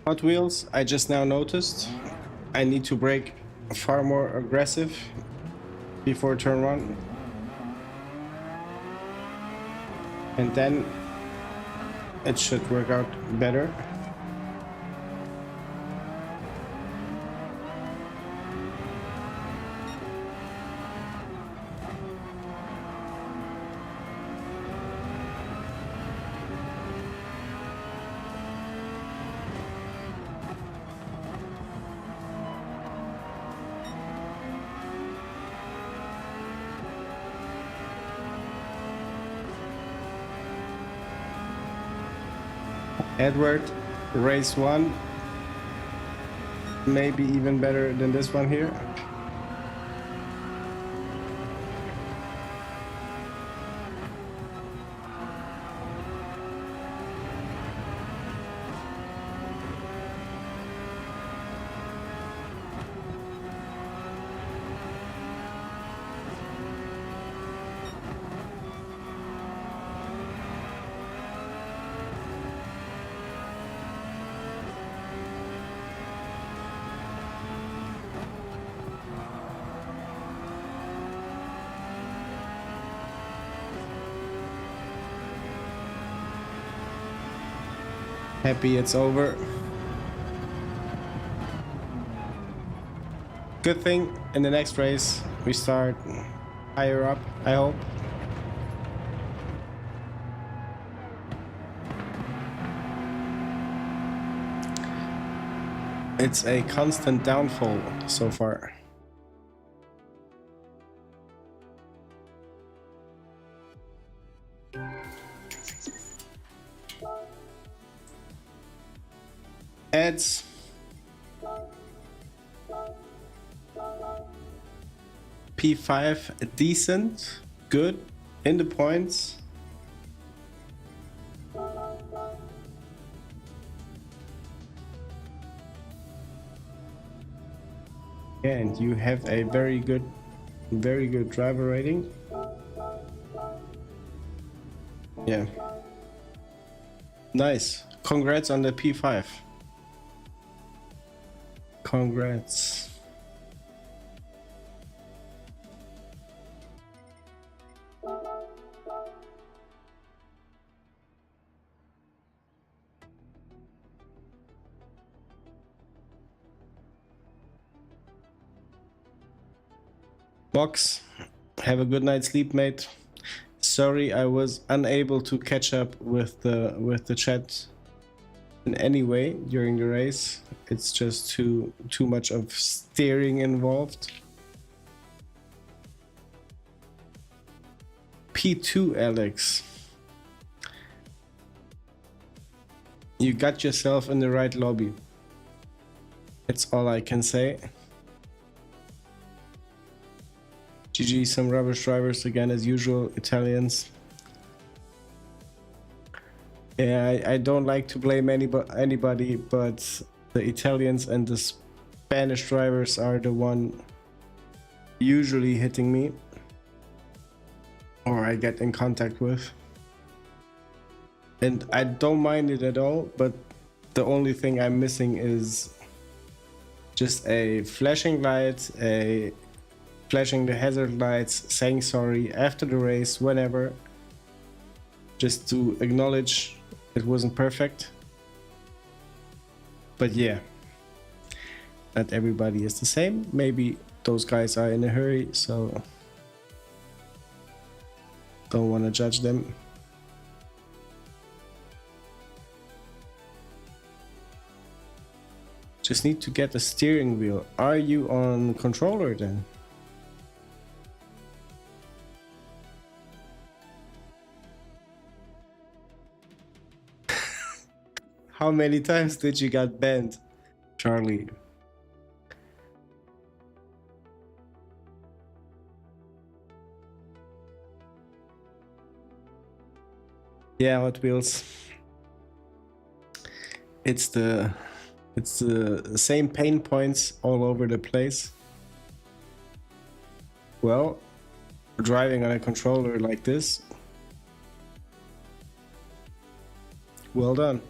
Hot Wheels, I just now noticed. I need to brake far more aggressive before turn 1. And then it should work out better. Edward, race 1, maybe even better than this one here. Happy it's over. Good thing in the next race we start higher up, I hope. It's a constant downfall so far. Ads. P5 decent, good, in the points. And you have a very good driver rating. Yeah. Nice. Congrats on the P5. Congrats. Box, have a good night's sleep, mate. Sorry I was unable to catch up with the chat in any way during the race. It's just too much of steering involved. P2 Alex, you got yourself in the right lobby. That's all I can say. GG, some rubbish drivers again as usual, Italians. Yeah, I don't like to blame anybody, but the Italians and the Spanish drivers are the one usually hitting me, or I get in contact with. And I don't mind it at all, but the only thing I'm missing is just a flashing light, a flashing the hazard lights, saying sorry after the race, whenever, just to acknowledge it wasn't perfect. But yeah, not everybody is the same. Maybe those guys are in a hurry, so don't want to judge them. Just need to get a steering wheel. Are you on controller then? How many times did you get banned, Charlie? Yeah, Hot Wheels. It's the same pain points all over the place. Well, driving on a controller like this, well done.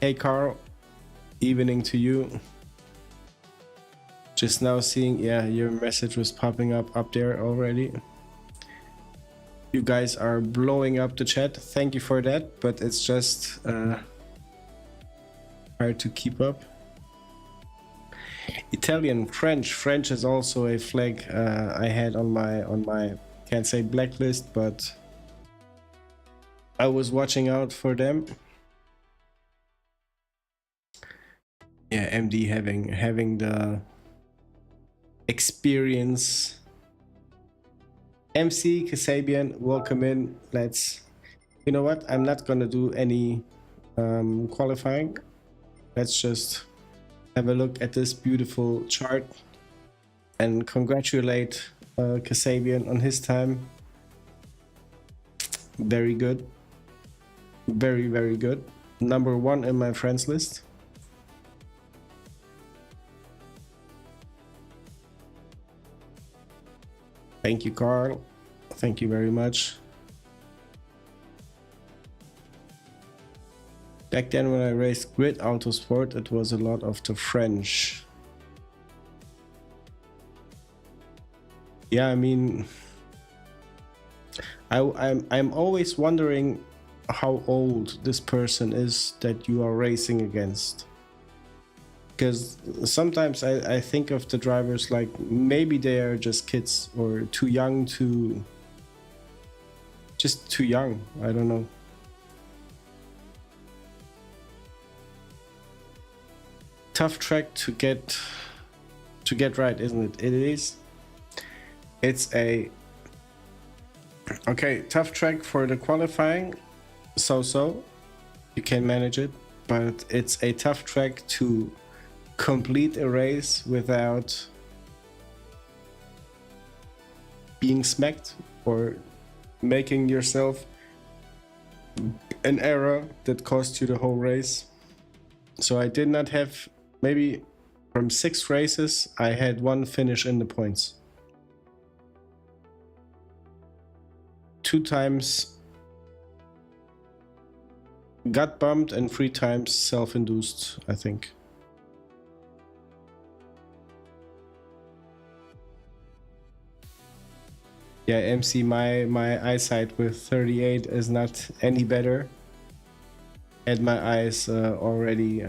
Hey Carl, evening to you. Just now seeing, yeah, your message was popping up there already. You guys are blowing up the chat. Thank you for that, but it's just hard to keep up. Italian, French. French is also a flag I had on my can't say blacklist, but I was watching out for them. Yeah, MD having the experience. MC Kasabian, welcome in. Let's, you know what? I'm not gonna do any qualifying. Let's just have a look at this beautiful chart and congratulate Kasabian on his time. Very good. Very, very good. Number 1 in my friends list. Thank you, Carl. Thank you very much. Back then when I raced Grid Autosport, it was a lot of the French. Yeah, I mean, I'm always wondering how old this person is that you are racing against. Because sometimes I think of the drivers like maybe they are just kids or too young to... just too young, I don't know. Tough track to get right, isn't it? It is. It's a... okay, tough track for the qualifying, so you can manage it, but it's a tough track to complete a race without being smacked or making yourself an error that cost you the whole race. So I did not have, maybe from 6 races I had 1 finish in the points. 2 times got bumped and 3 times self-induced, I think. Yeah, MC, my eyesight with 38 is not any better. Had my eyes already,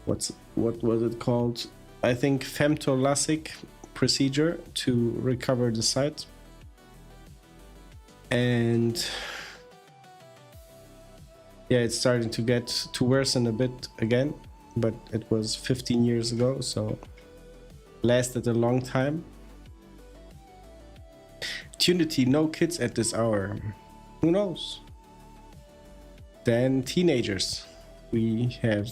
what was it called? I think femtolasic procedure to recover the sight. And yeah, it's starting to get to worsen a bit again, but it was 15 years ago, so lasted a long time. Tunity, no kids at this hour. Who knows? Then teenagers we have,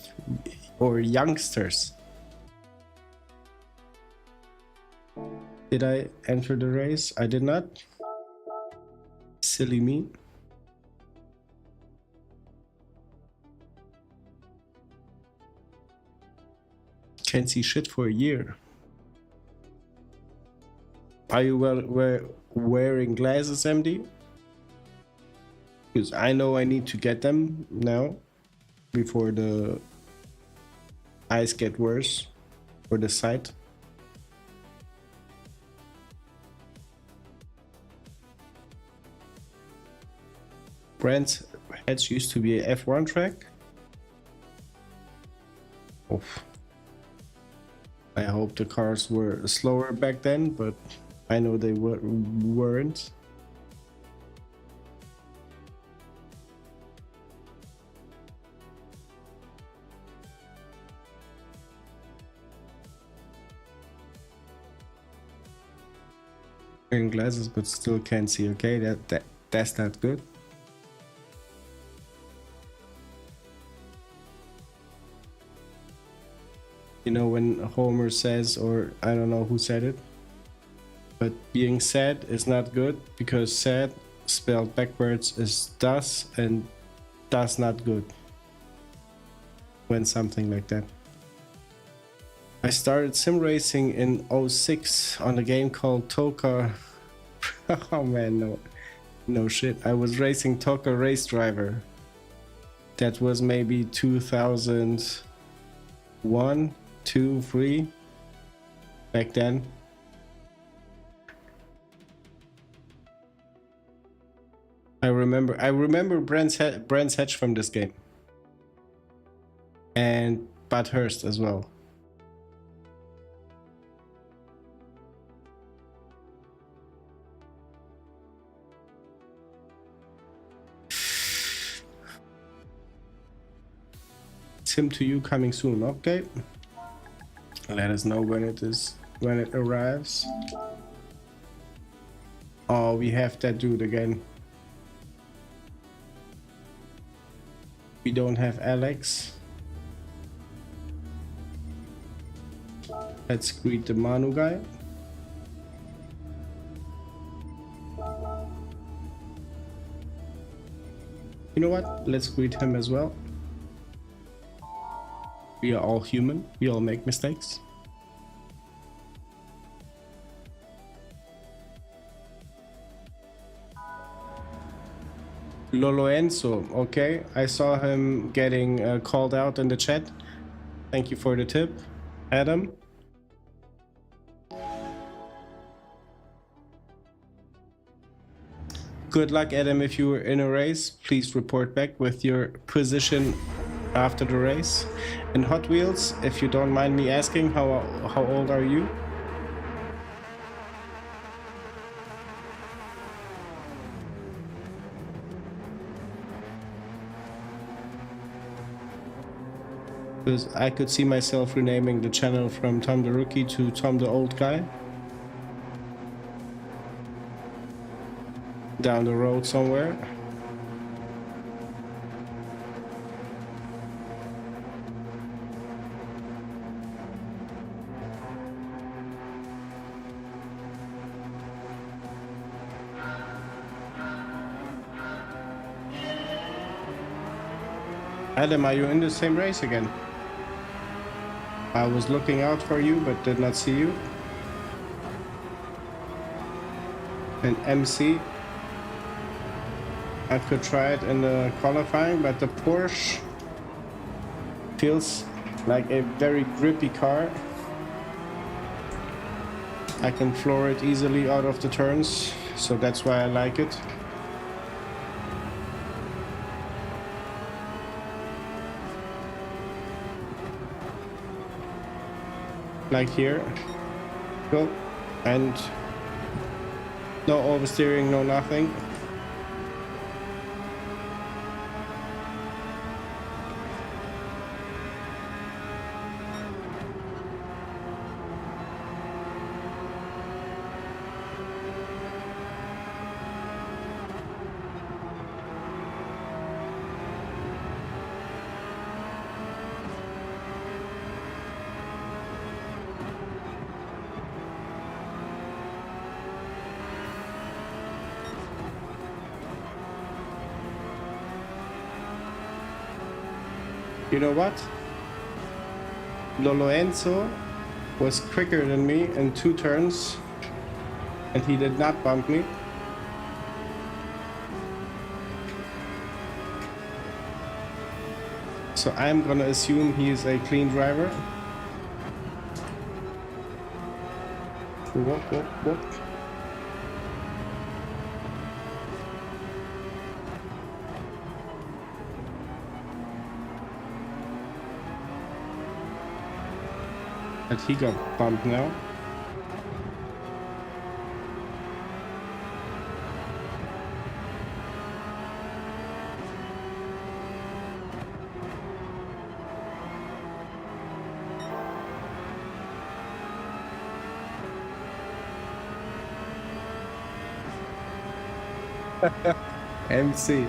or youngsters. Did I enter the race? I did not. Silly me. Can't see shit for a year. Are you wearing glasses, MD? Because I know I need to get them now before the eyes get worse for the sight. Brands Heads used to be a F1 track. Oof. I hope the cars were slower back then, but I know they weren't. Wearing glasses but still can't see. Okay, that's not good. You know, when Homer says, or I don't know who said it, but being sad is not good, because sad spelled backwards is does, and does not good when something like that. I started sim racing in 06 on a game called Toka. Oh man, no shit. I was racing Toka Race Driver. That was maybe 2001, 2, 3 back then. I remember Brands Hatch from this game. And Bud Hurst as well. Tim to you coming soon, okay? Let us know when it arrives. Oh, we have that dude again. We don't have Alex. Let's greet the Manu guy. You know what? Let's greet him as well. We are all human. We all make mistakes. Loloenzo, okay. I saw him getting called out in the chat. Thank you for the tip. Adam. Good luck, Adam. If you were in a race, please report back with your position after the race. And Hot Wheels, if you don't mind me asking, how old are you? Because I could see myself renaming the channel from Tom the Rookie to Tom the Old Guy. Down the road somewhere. Adam, are you in the same race again? I was looking out for you but did not see you. And MC, I could try it in the qualifying, but the Porsche feels like a very grippy car. I can floor it easily out of the turns, so that's why I like it. Like here. Go. And no oversteering, no nothing. You know what? Loloenzo was quicker than me in 2 turns and he did not bump me. So I'm gonna assume he is a clean driver. Whoop, whoop, whoop. But he got bumped now. MC.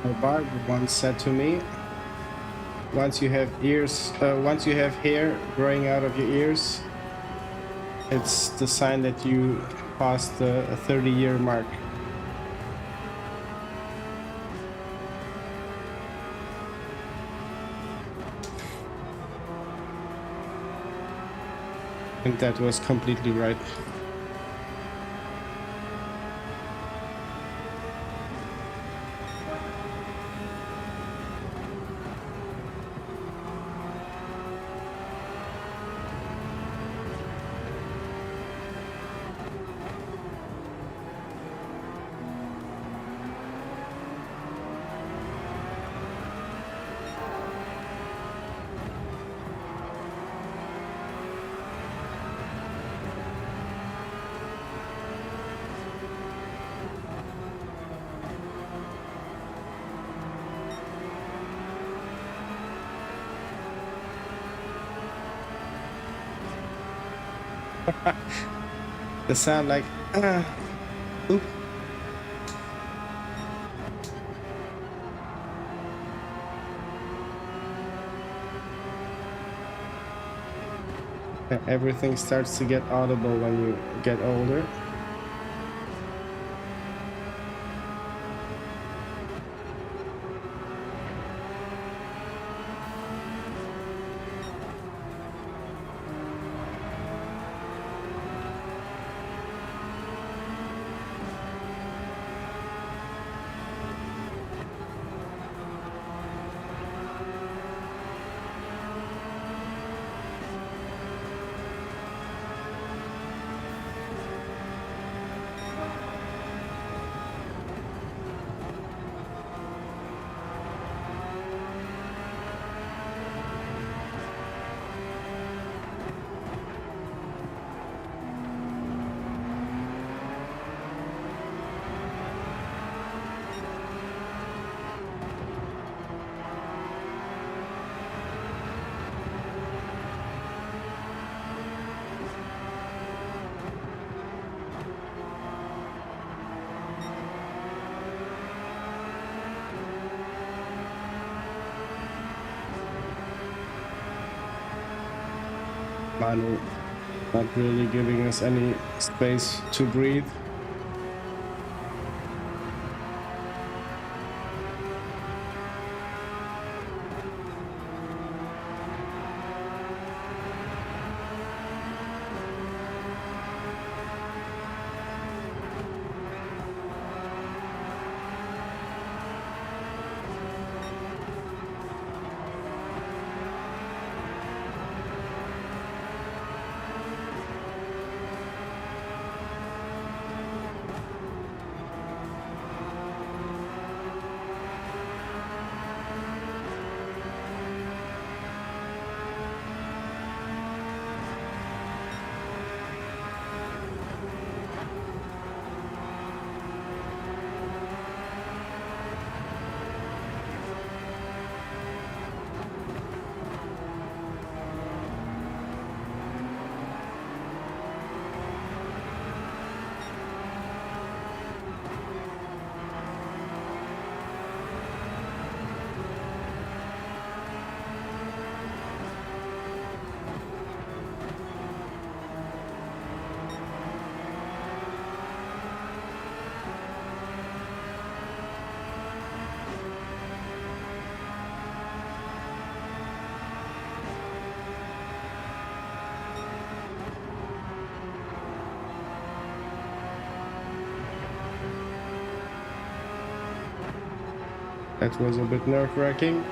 A barber once said to me, once you have hair growing out of your ears, it's the sign that you passed the 30-year mark. And that was completely right. The sound like oop. Yeah, everything starts to get audible when you get older. Manu not really giving us any space to breathe. That was a bit nerve-wracking.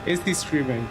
Is he streaming?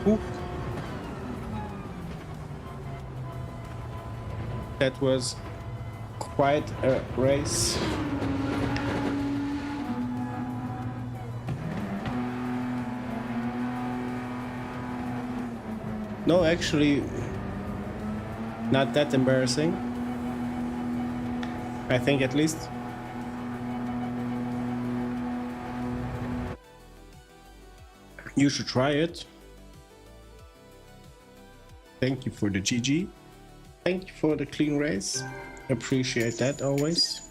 Ooh. That was quite a race. No, actually, not that embarrassing. I think, at least. You should try it. Thank you for the GG. Thank you for the clean race. Appreciate that always.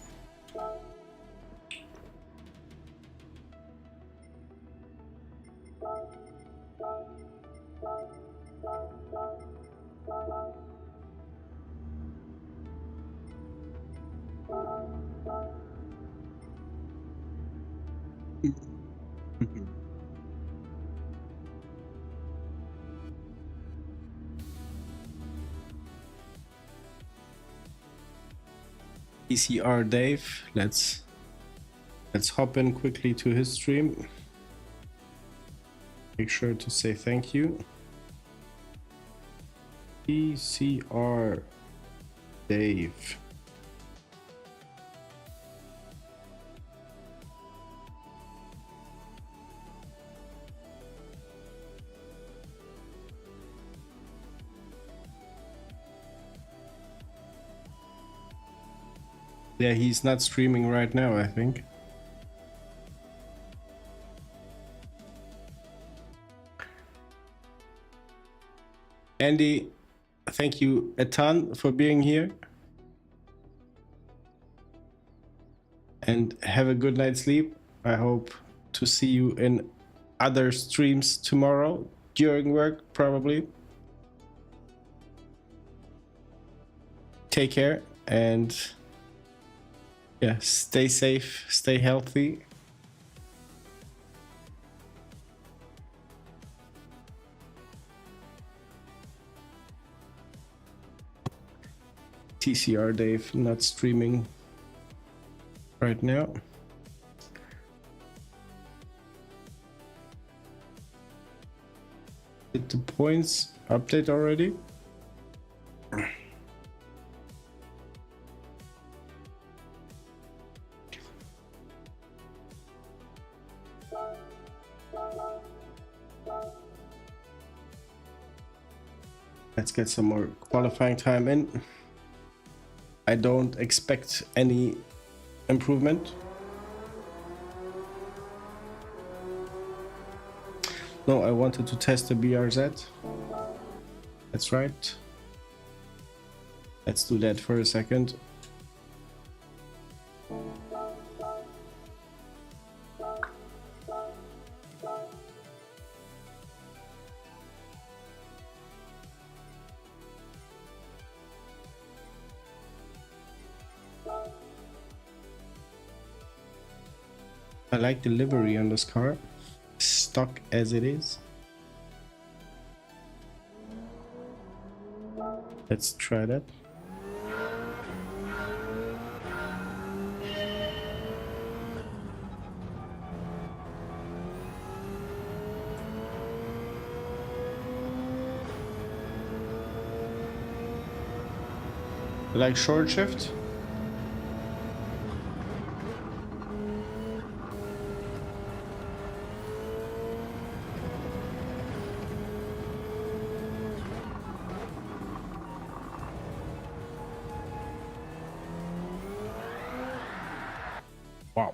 PCR Dave, let's hop in quickly to his stream. Make sure to say thank you. PCR Dave. Yeah, he's not streaming right now, I think. Andy, thank you a ton for being here. And have a good night's sleep. I hope to see you in other streams tomorrow during work, probably. Take care and yeah, stay safe, stay healthy. TCR Dave not streaming right now. Did the points update already? Let's get some more qualifying time in. I don't expect any improvement. No, I wanted to test the BRZ. That's right. Let's do that for a second. I like the livery on this car, stock as it is. Let's try that. I like short shift. Wow.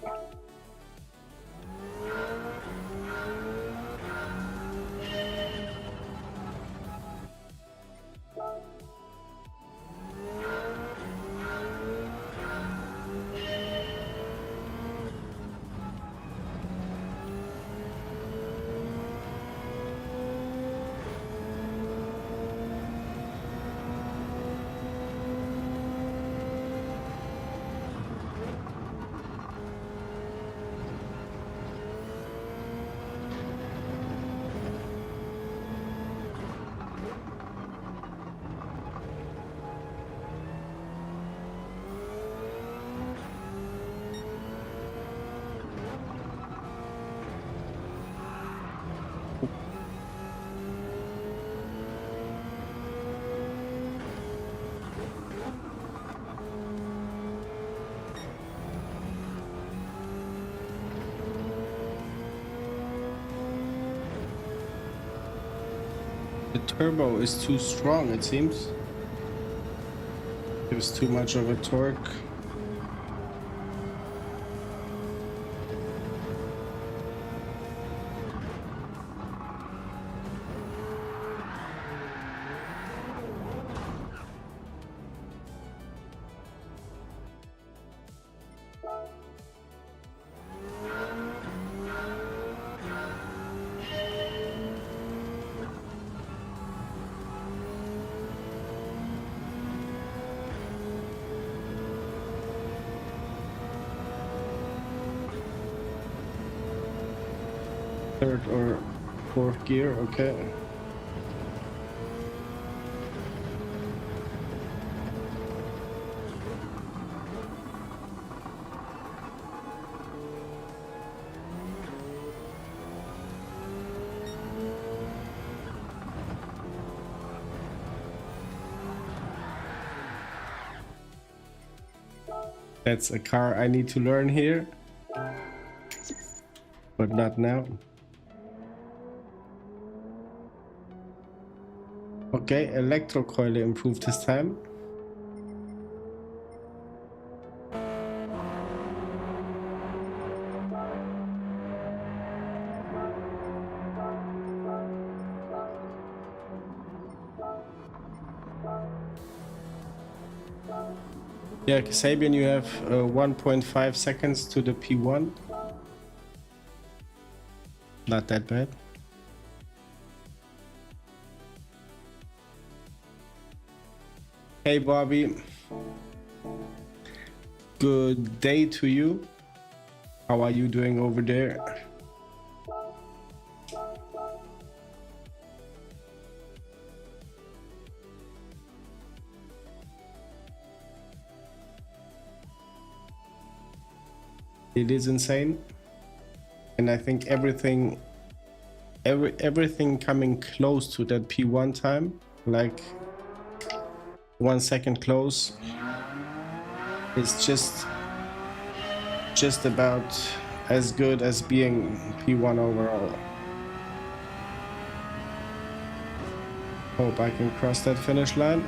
Turbo is too strong, it seems. Gives too much of a torque. Third or fourth gear, okay. That's a car I need to learn here, but not now. Okay, electrocoil improved this time. Yeah, Kasabian, you have 1.5 seconds to the P1. Not that bad. Hey Bobby, good day to you. How are you doing over there? It is insane, and I think everything coming close to that P1 time, like 1 second close, is just about as good as being P1 overall. Hope I can cross that finish line.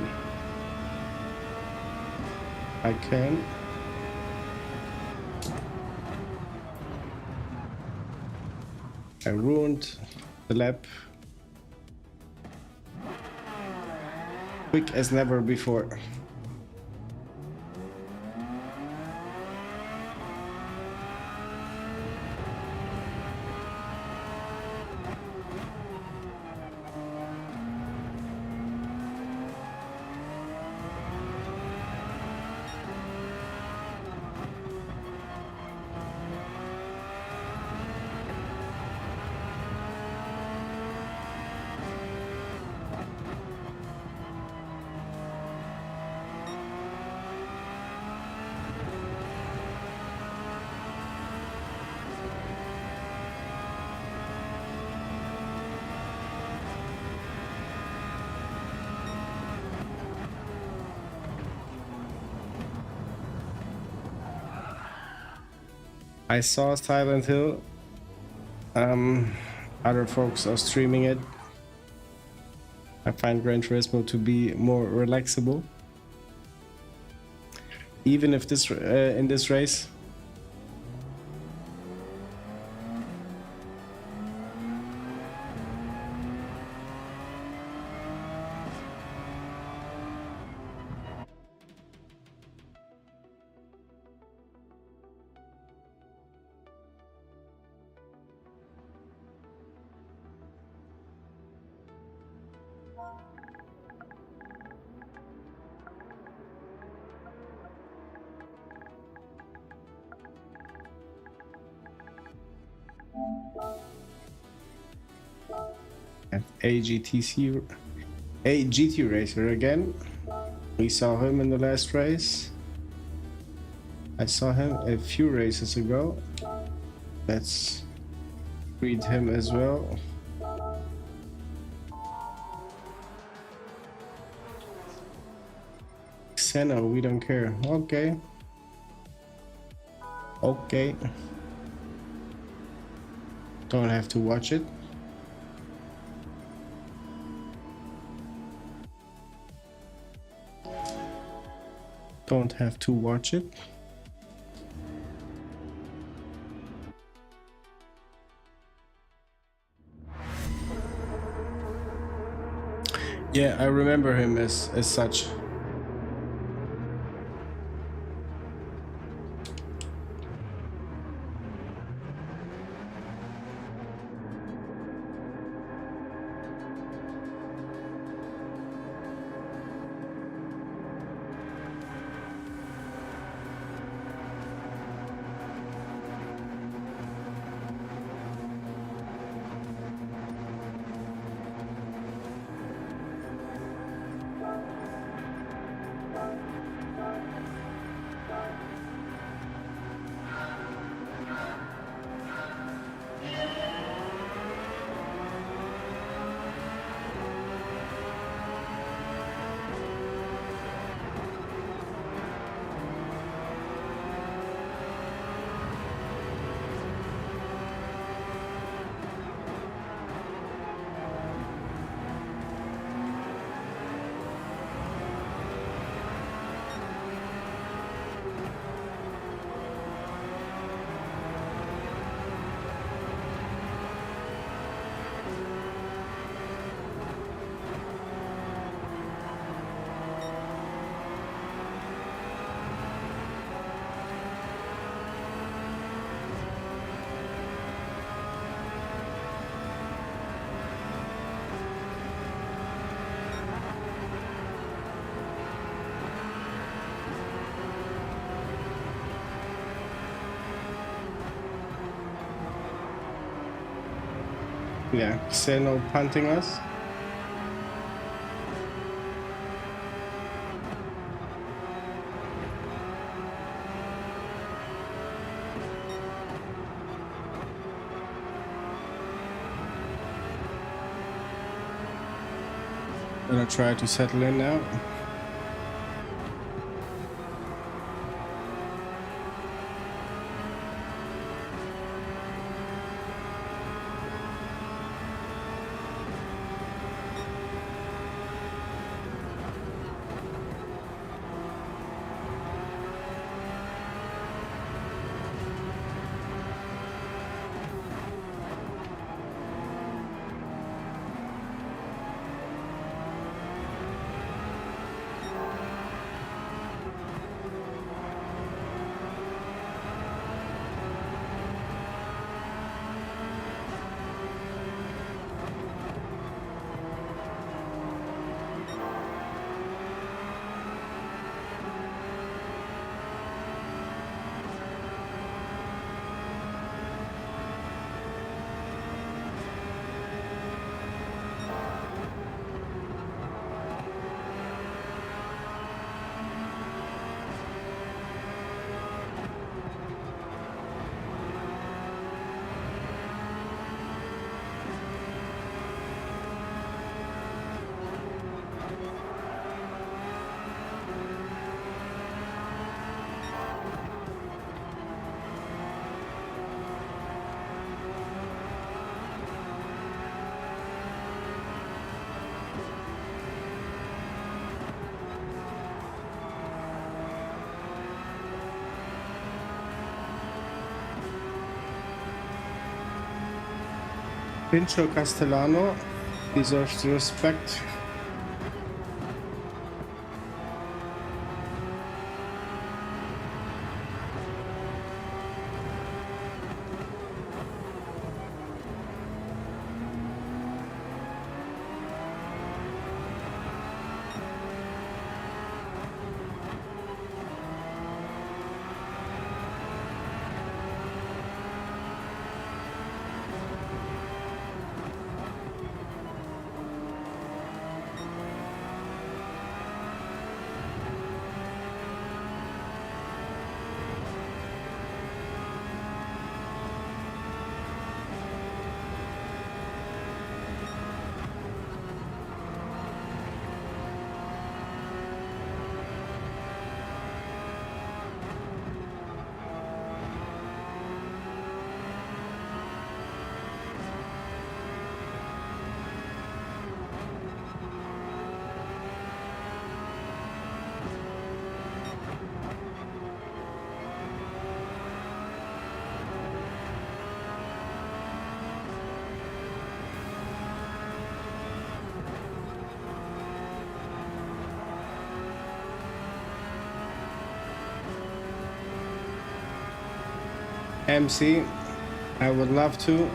I can. I ruined the lap. Quick as never before. I saw Silent Hill. Other folks are streaming it. I find Gran Turismo to be more relaxable. Even if this in this race. A GT racer again. We saw him in the last race. I saw him a few races ago. Let's read him as well. Senna, we don't care. Okay. Okay. Don't have to watch it. don't have to watch it. Yeah, I remember him as such. Yeah, Xeno punting us. Gonna try to settle in now. Pincho Castellano deserves respect. MC. I would love to.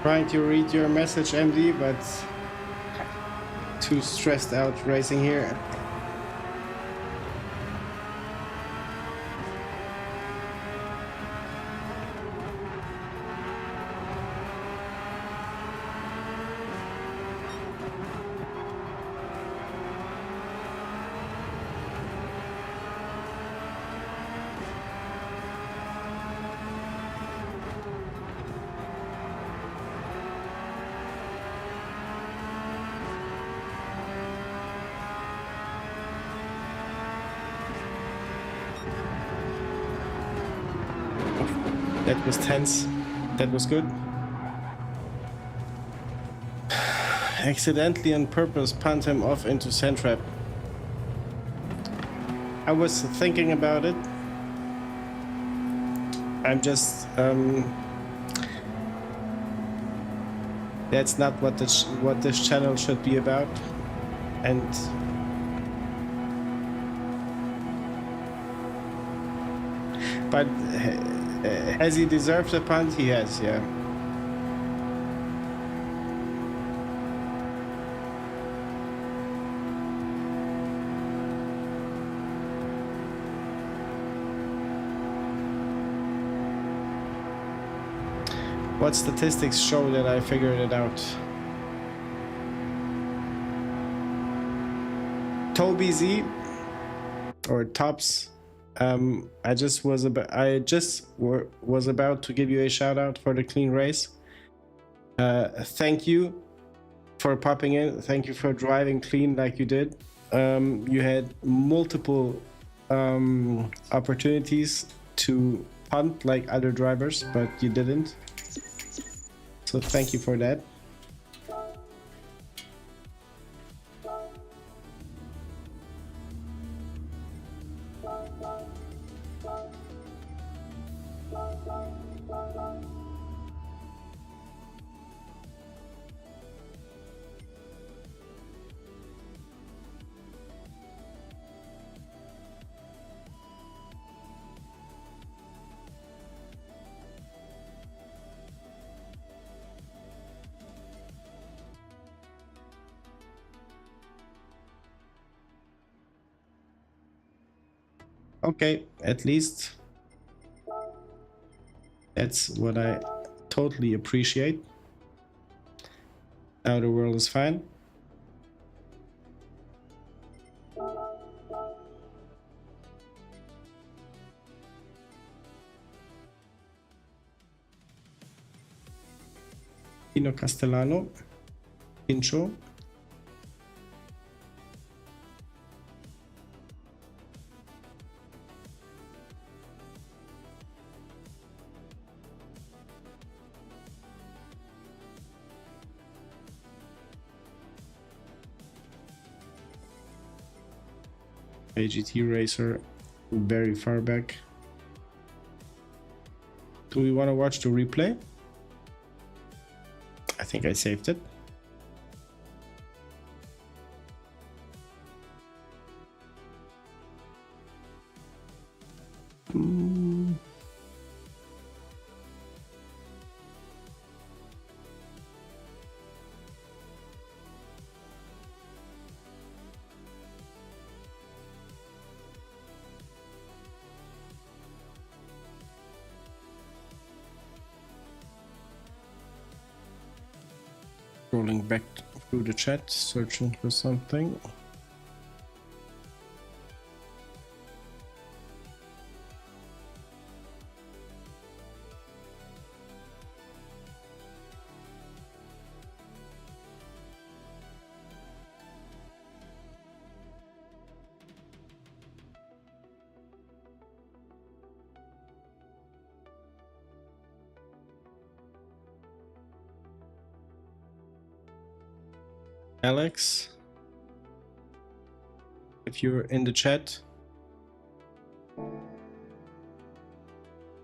Trying to read your message, MD, but too stressed out racing here. That was tense. That was good. Accidentally on purpose punt him off into sand trap. I was thinking about it. I'm just that's not what this channel should be about. And but has he deserved a punt? He has, yeah. What statistics show that I figured it out? Toby Z or Tops. I just was about to give you a shout out for the clean race. Thank you for popping in. Thank you for driving clean like you did. You had multiple opportunities to punt like other drivers, but you didn't. So thank you for that. Okay, at least that's what I totally appreciate. Now the world is fine. Pino Castellano, Pincho. AGT racer, very far back. Do we want to watch the replay? I think I saved it. Scrolling back through the chat, searching for something. Alex, if you're in the chat,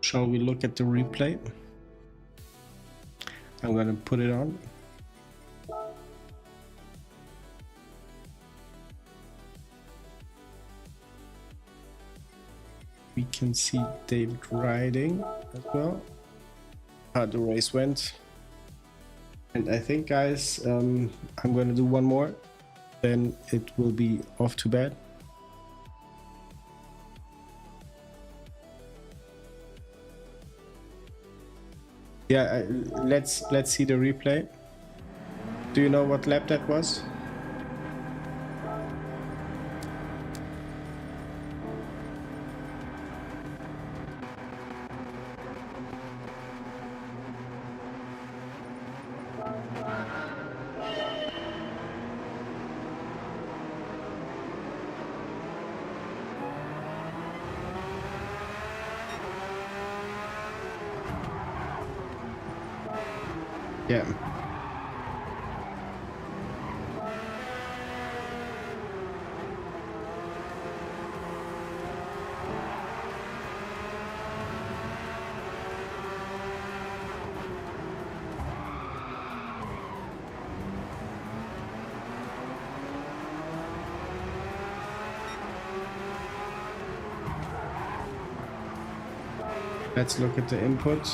shall we look at the replay? I'm gonna put it on. We can see David riding as well, how the race went. And I think, guys, I'm going to do one more, then it will be off to bed. Yeah, let's see the replay. Do you know what lap that was? Yeah. Let's look at the input.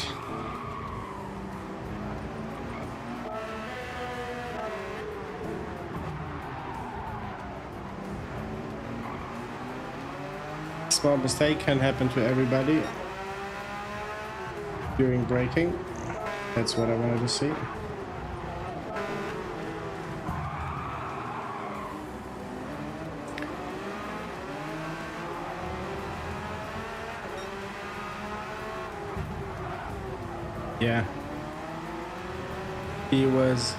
Small mistake can happen to everybody during braking. That's what I wanted to see. Yeah. He was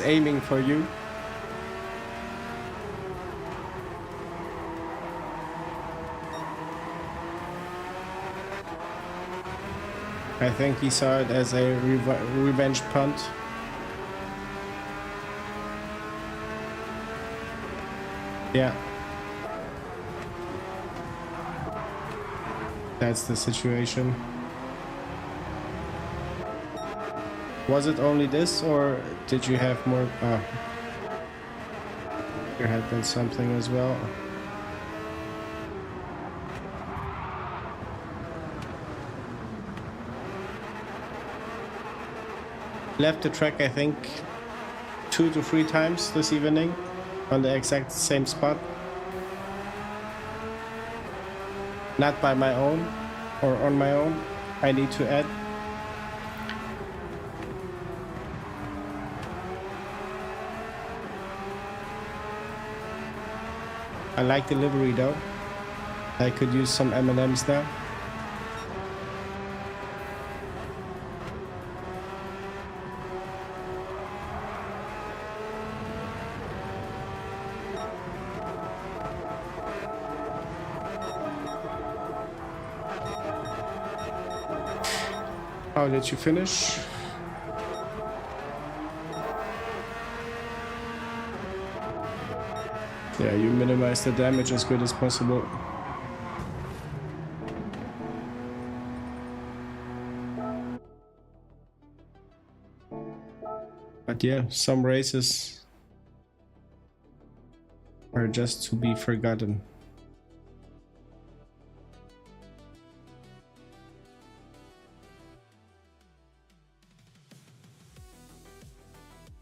aiming for you. I think he saw it as a revenge punt. Yeah. That's the situation. Was it only this, or did you have more? Oh. There had been something as well. Left the track, I think, 2 to 3 times this evening on the exact same spot. Not by my own or on my own, I need to add. I like the livery though. I could use some M&Ms now. How did you finish? Yeah, you minimize the damage as good as possible. But yeah, some races are just to be forgotten.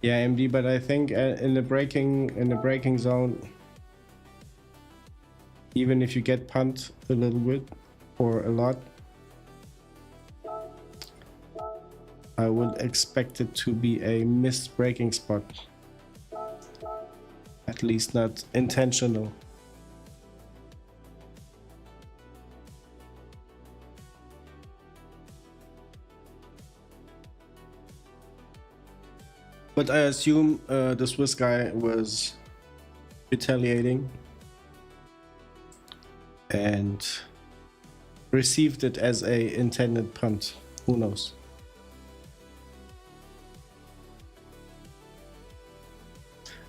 Yeah, MD, but I think in the braking zone, even if you get pumped a little bit or a lot, I would expect it to be a missed braking spot. At least not intentional. But I assume the Swiss guy was retaliating and received it as a intended punt. Who knows?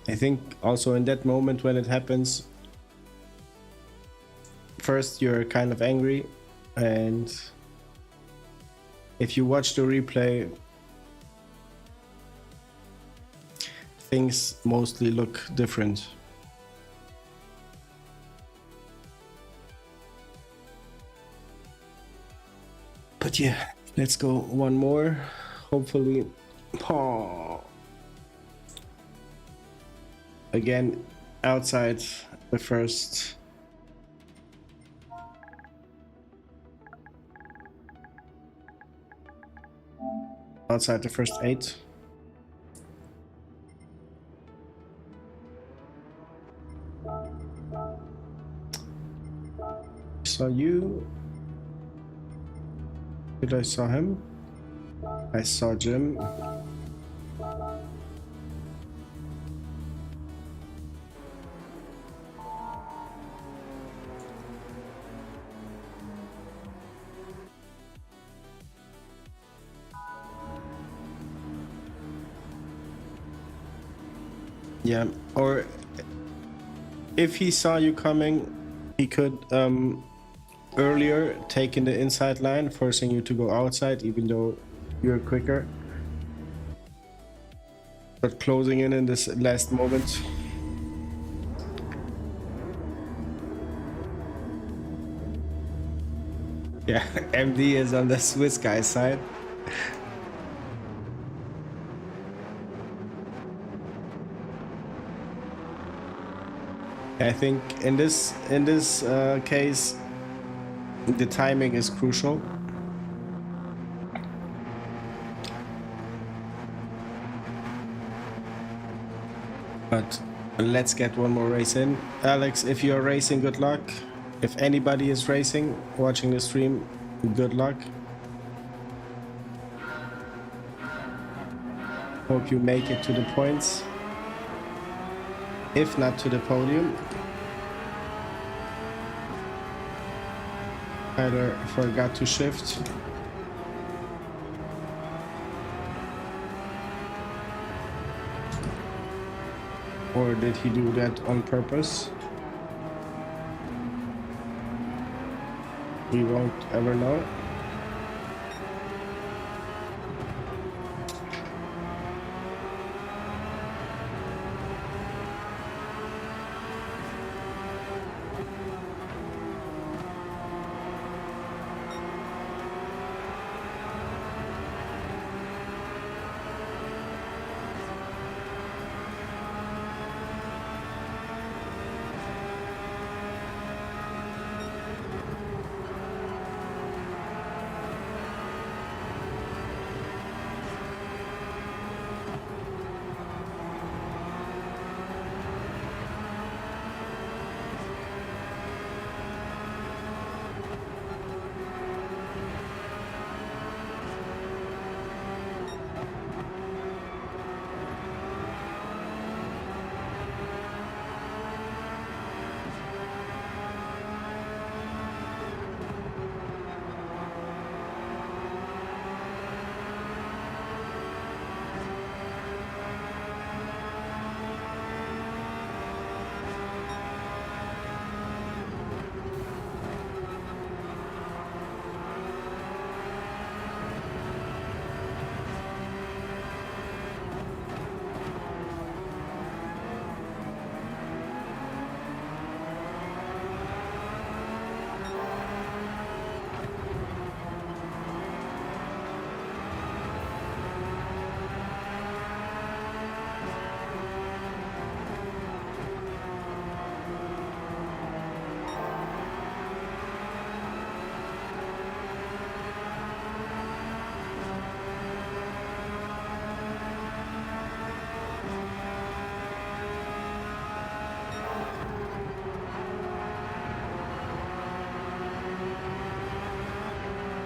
I think also in that moment when it happens, first you're kind of angry, and if you watch the replay, things mostly look different. But yeah, let's go one more. Hopefully, again, outside the first. Outside the first 8. Saw you. Did I saw him? I saw Jim. Yeah, or if he saw you coming, he could earlier take in the inside line, forcing you to go outside even though you're quicker. But closing in this last moment. Yeah, MD is on the Swiss guy's side. I think in this case, the timing is crucial. But let's get one more race in. Alex, if you're racing, good luck. If anybody is racing, watching the stream, good luck. Hope you make it to the points. If not to the podium. Tyler forgot to shift. Or did he do that on purpose? We won't ever know.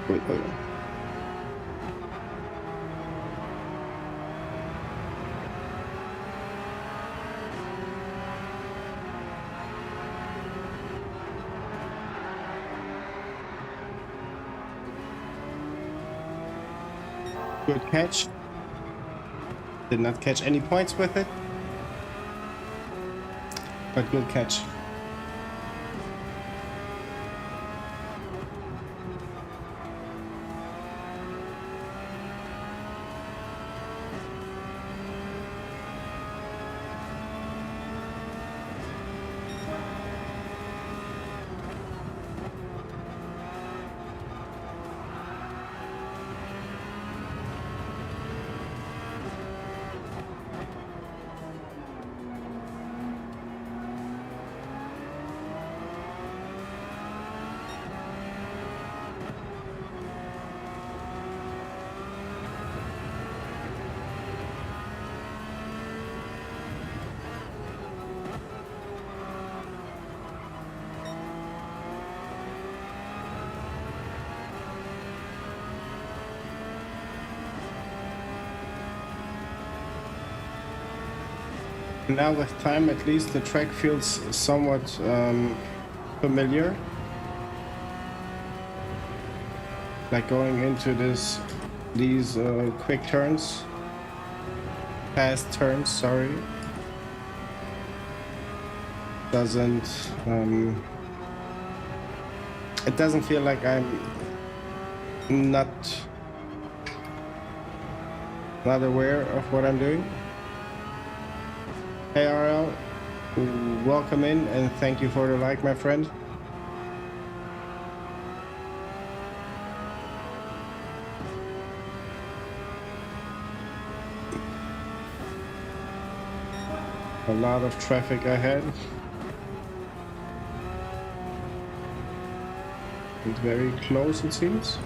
Wait. Good catch. Did not catch any points with it, but good catch. Now with time, at least the track feels somewhat familiar. Like going into these quick turns, fast turns, sorry. It doesn't feel like I'm not aware of what I'm doing. Hey RL, welcome in and thank you for the like, my friend. A lot of traffic ahead. It's very close, it seems.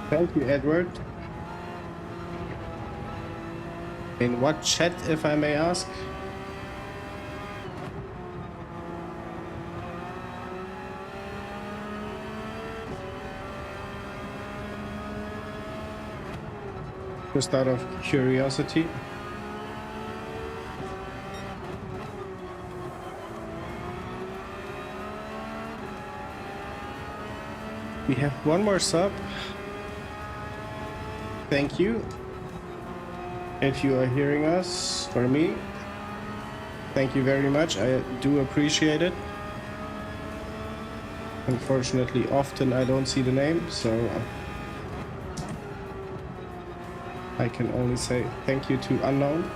Thank you, Edward. In what chat, if I may ask? Just out of curiosity. We have one more sub. Thank you. If you are hearing us, or me, thank you very much. I do appreciate it. Unfortunately, often I don't see the name, so I can only say thank you to unknown.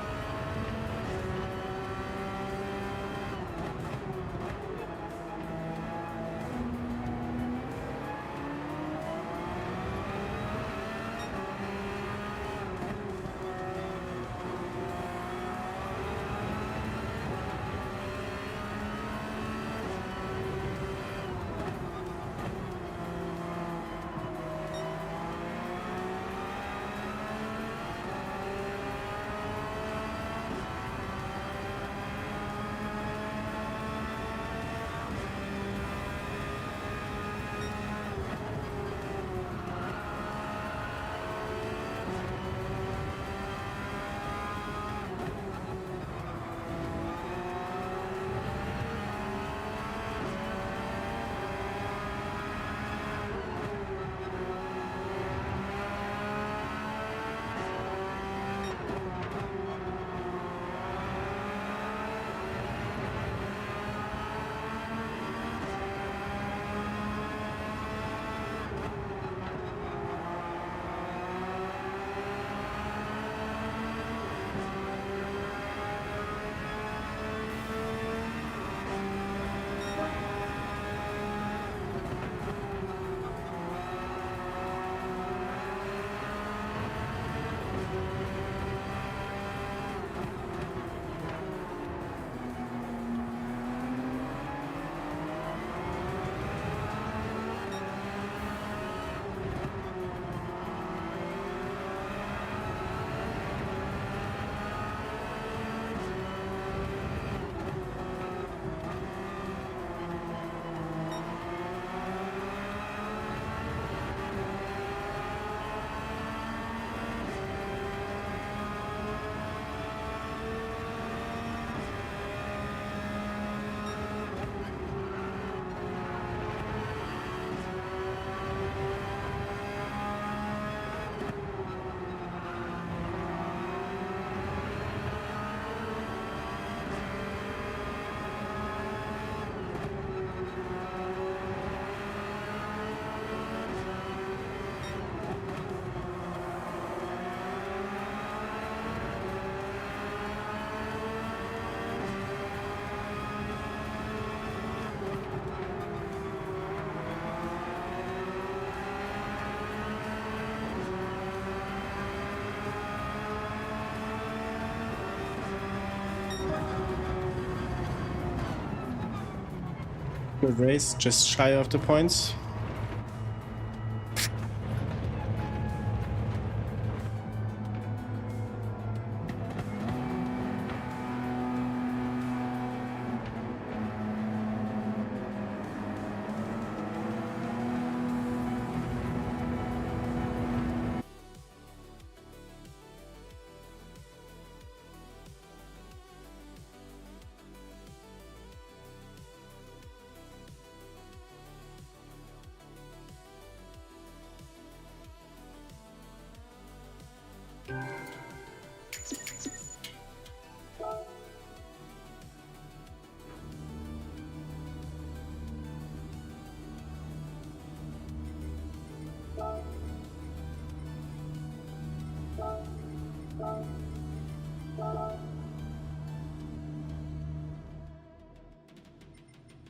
Good race, just shy of the points.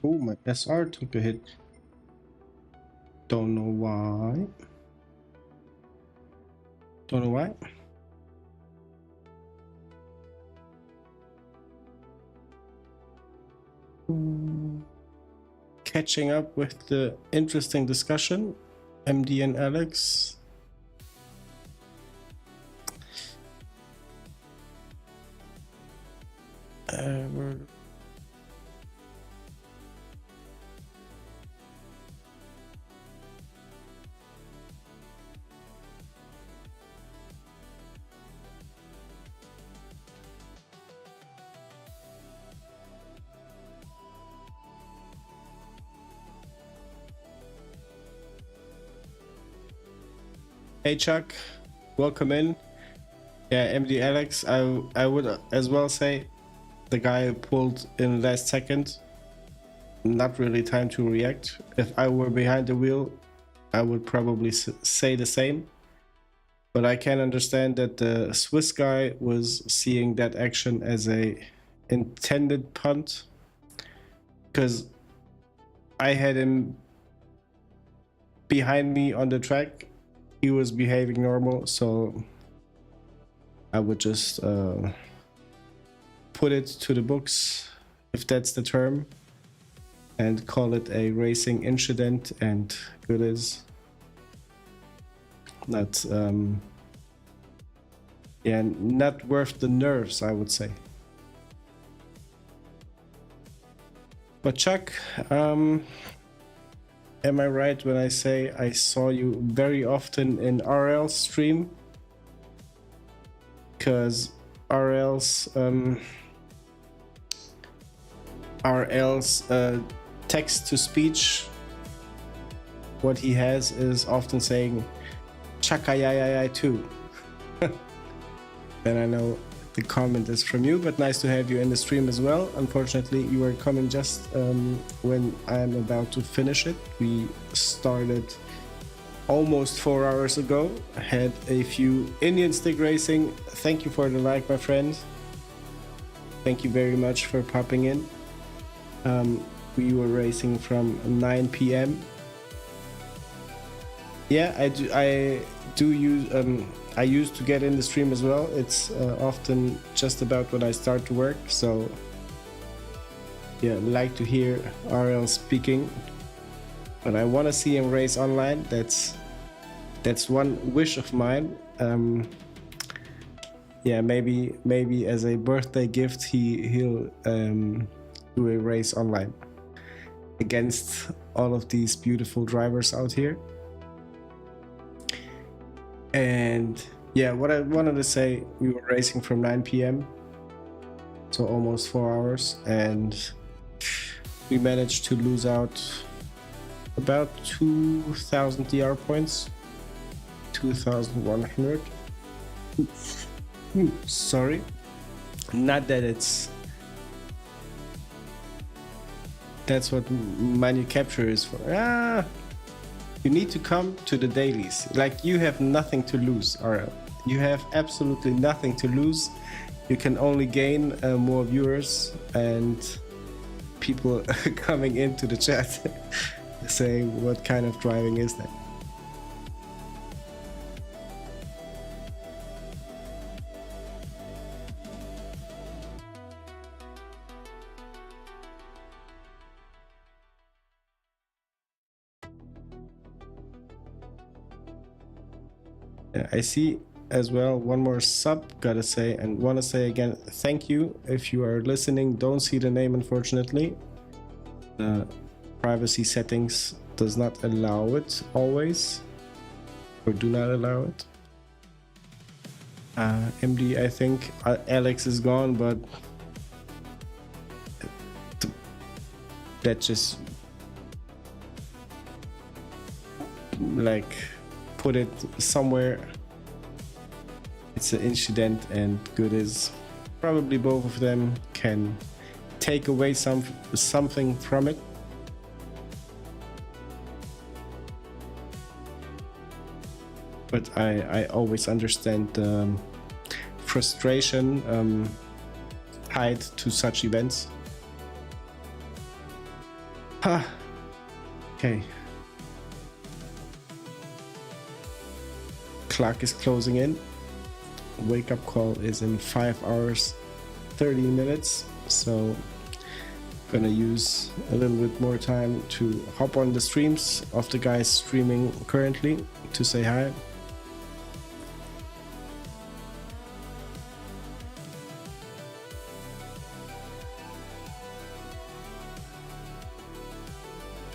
Oh, my SR took a hit. Don't know why. Don't know why. Catching up with the interesting discussion, MD and Alex. we're- Hey Chuck, welcome in. Yeah, MD Alex, I would as well say the guy who pulled in last second, not really time to react. If I were behind the wheel, I would probably say the same. But I can understand that the Swiss guy was seeing that action as a intended punt, because I had him behind me on the track. He was behaving normal, so I would just put it to the books, if that's the term, and call it a racing incident, and good is. Not yeah, not worth the nerves, I would say. But Chuck, am I right when I say I saw you very often in RL's stream? Because RL's text to speech, what he has is often saying "chakayayay" too. And I know the comment is from you, but nice to have you in the stream as well. Unfortunately, you are coming just when I'm about to finish it. We started almost 4 hours ago. Had a few Indian stick racing. Thank you for the like, my friend. Thank you very much for popping in. We were racing from 9 p.m. Yeah, I used to get in the stream as well. It's often just about when I start to work, so yeah, like to hear RL speaking. But I want to see him race online. That's one wish of mine. Yeah, maybe as a birthday gift, he'll do a race online against all of these beautiful drivers out here. And yeah, what I wanted to say, we were racing from 9 p.m. so almost 4 hours, and we managed to lose out about 2,000 DR points, 2,100. Sorry, not that that's what manu capture is for. You need to come to the dailies. Like, you have nothing to lose, RL. You have absolutely nothing to lose. You can only gain more viewers and people coming into the chat saying, what kind of driving is that? I see as well one more sub, gotta say, and want to say again, thank you. If you are listening, don't see the name, unfortunately. Privacy settings does not allow it always, or do not allow it. MD, I think Alex is gone, but that just like put it somewhere. It's an incident, and good is probably both of them can take away something from it. But I always understand the frustration tied to such events. Okay. Clock is closing in. Wake up call is in 5 hours 30 minutes, so gonna use a little bit more time to hop on the streams of the guys streaming currently to say hi.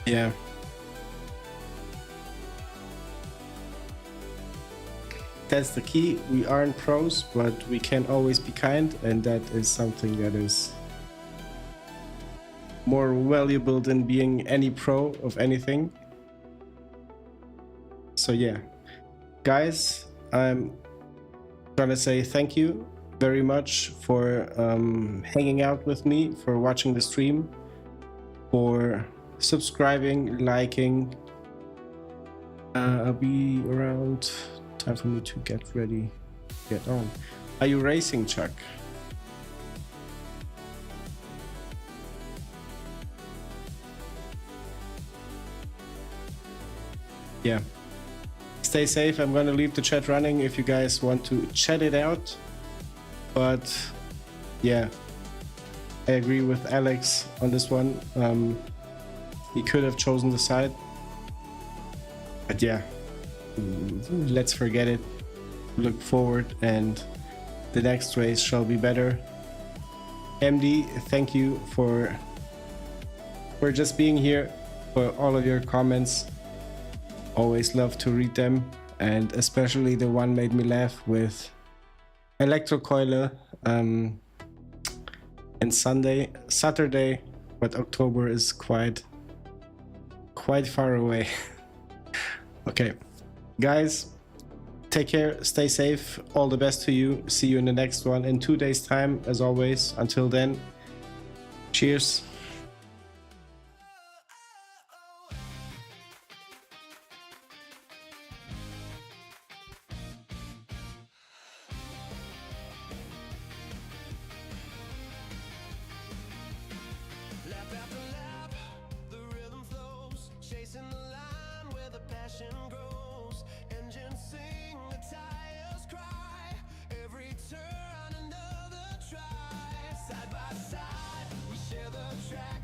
Yeah. That's the key. We aren't pros, but we can always be kind, and that is something that is more valuable than being any pro of anything. So yeah, guys, I'm gonna say thank you very much for hanging out with me, for watching the stream, for subscribing, liking. I'll be around. Time for me to get ready, get on. Are you racing, Chuck? Yeah. Stay safe. I'm gonna leave the chat running if you guys want to chat it out. But yeah, I agree with Alex on this one. He could have chosen the side. But yeah, let's forget it. Look forward, and the next race shall be better. MD, thank you for just being here, for all of your comments. Always love to read them, and especially the one made me laugh with Electrocoiler and Saturday, but October is quite far away. Okay, guys, take care, stay safe, all the best to you. See you in the next one in 2 days' time, as always. Until then, cheers. Lap after lap, the rhythm flows, chasing the line where the passion grows. Engines sing, the tires cry, every turn another try. Side by side, we share the track,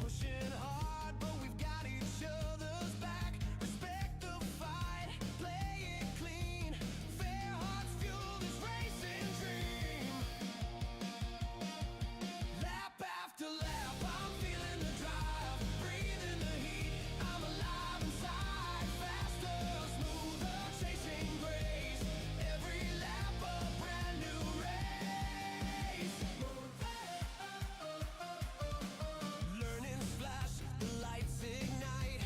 pushing hard, but we've got each other's back. Respect the fight, play it clean, fair hearts fuel this racing dream. Lap after lap, I'm feeling the drive, breathing the heat, I'm alive inside. Faster, smoother, chasing grace, every lap a brand new race. Learning splash, the lights ignite,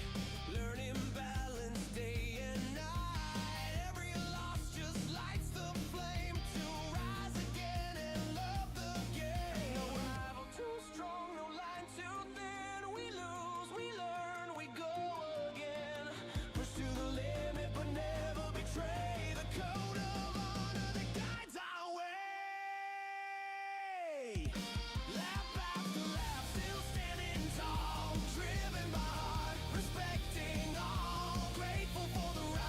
learning balance day and night. Every loss just lights the flame to rise again and love the game. No rival too strong, no line too thin. We lose, we learn, we go again. Push to the limit, but never betray the code of honor that guides our way. Lap after lap, still standing tall, driven by heart, respecting all, grateful for the ride.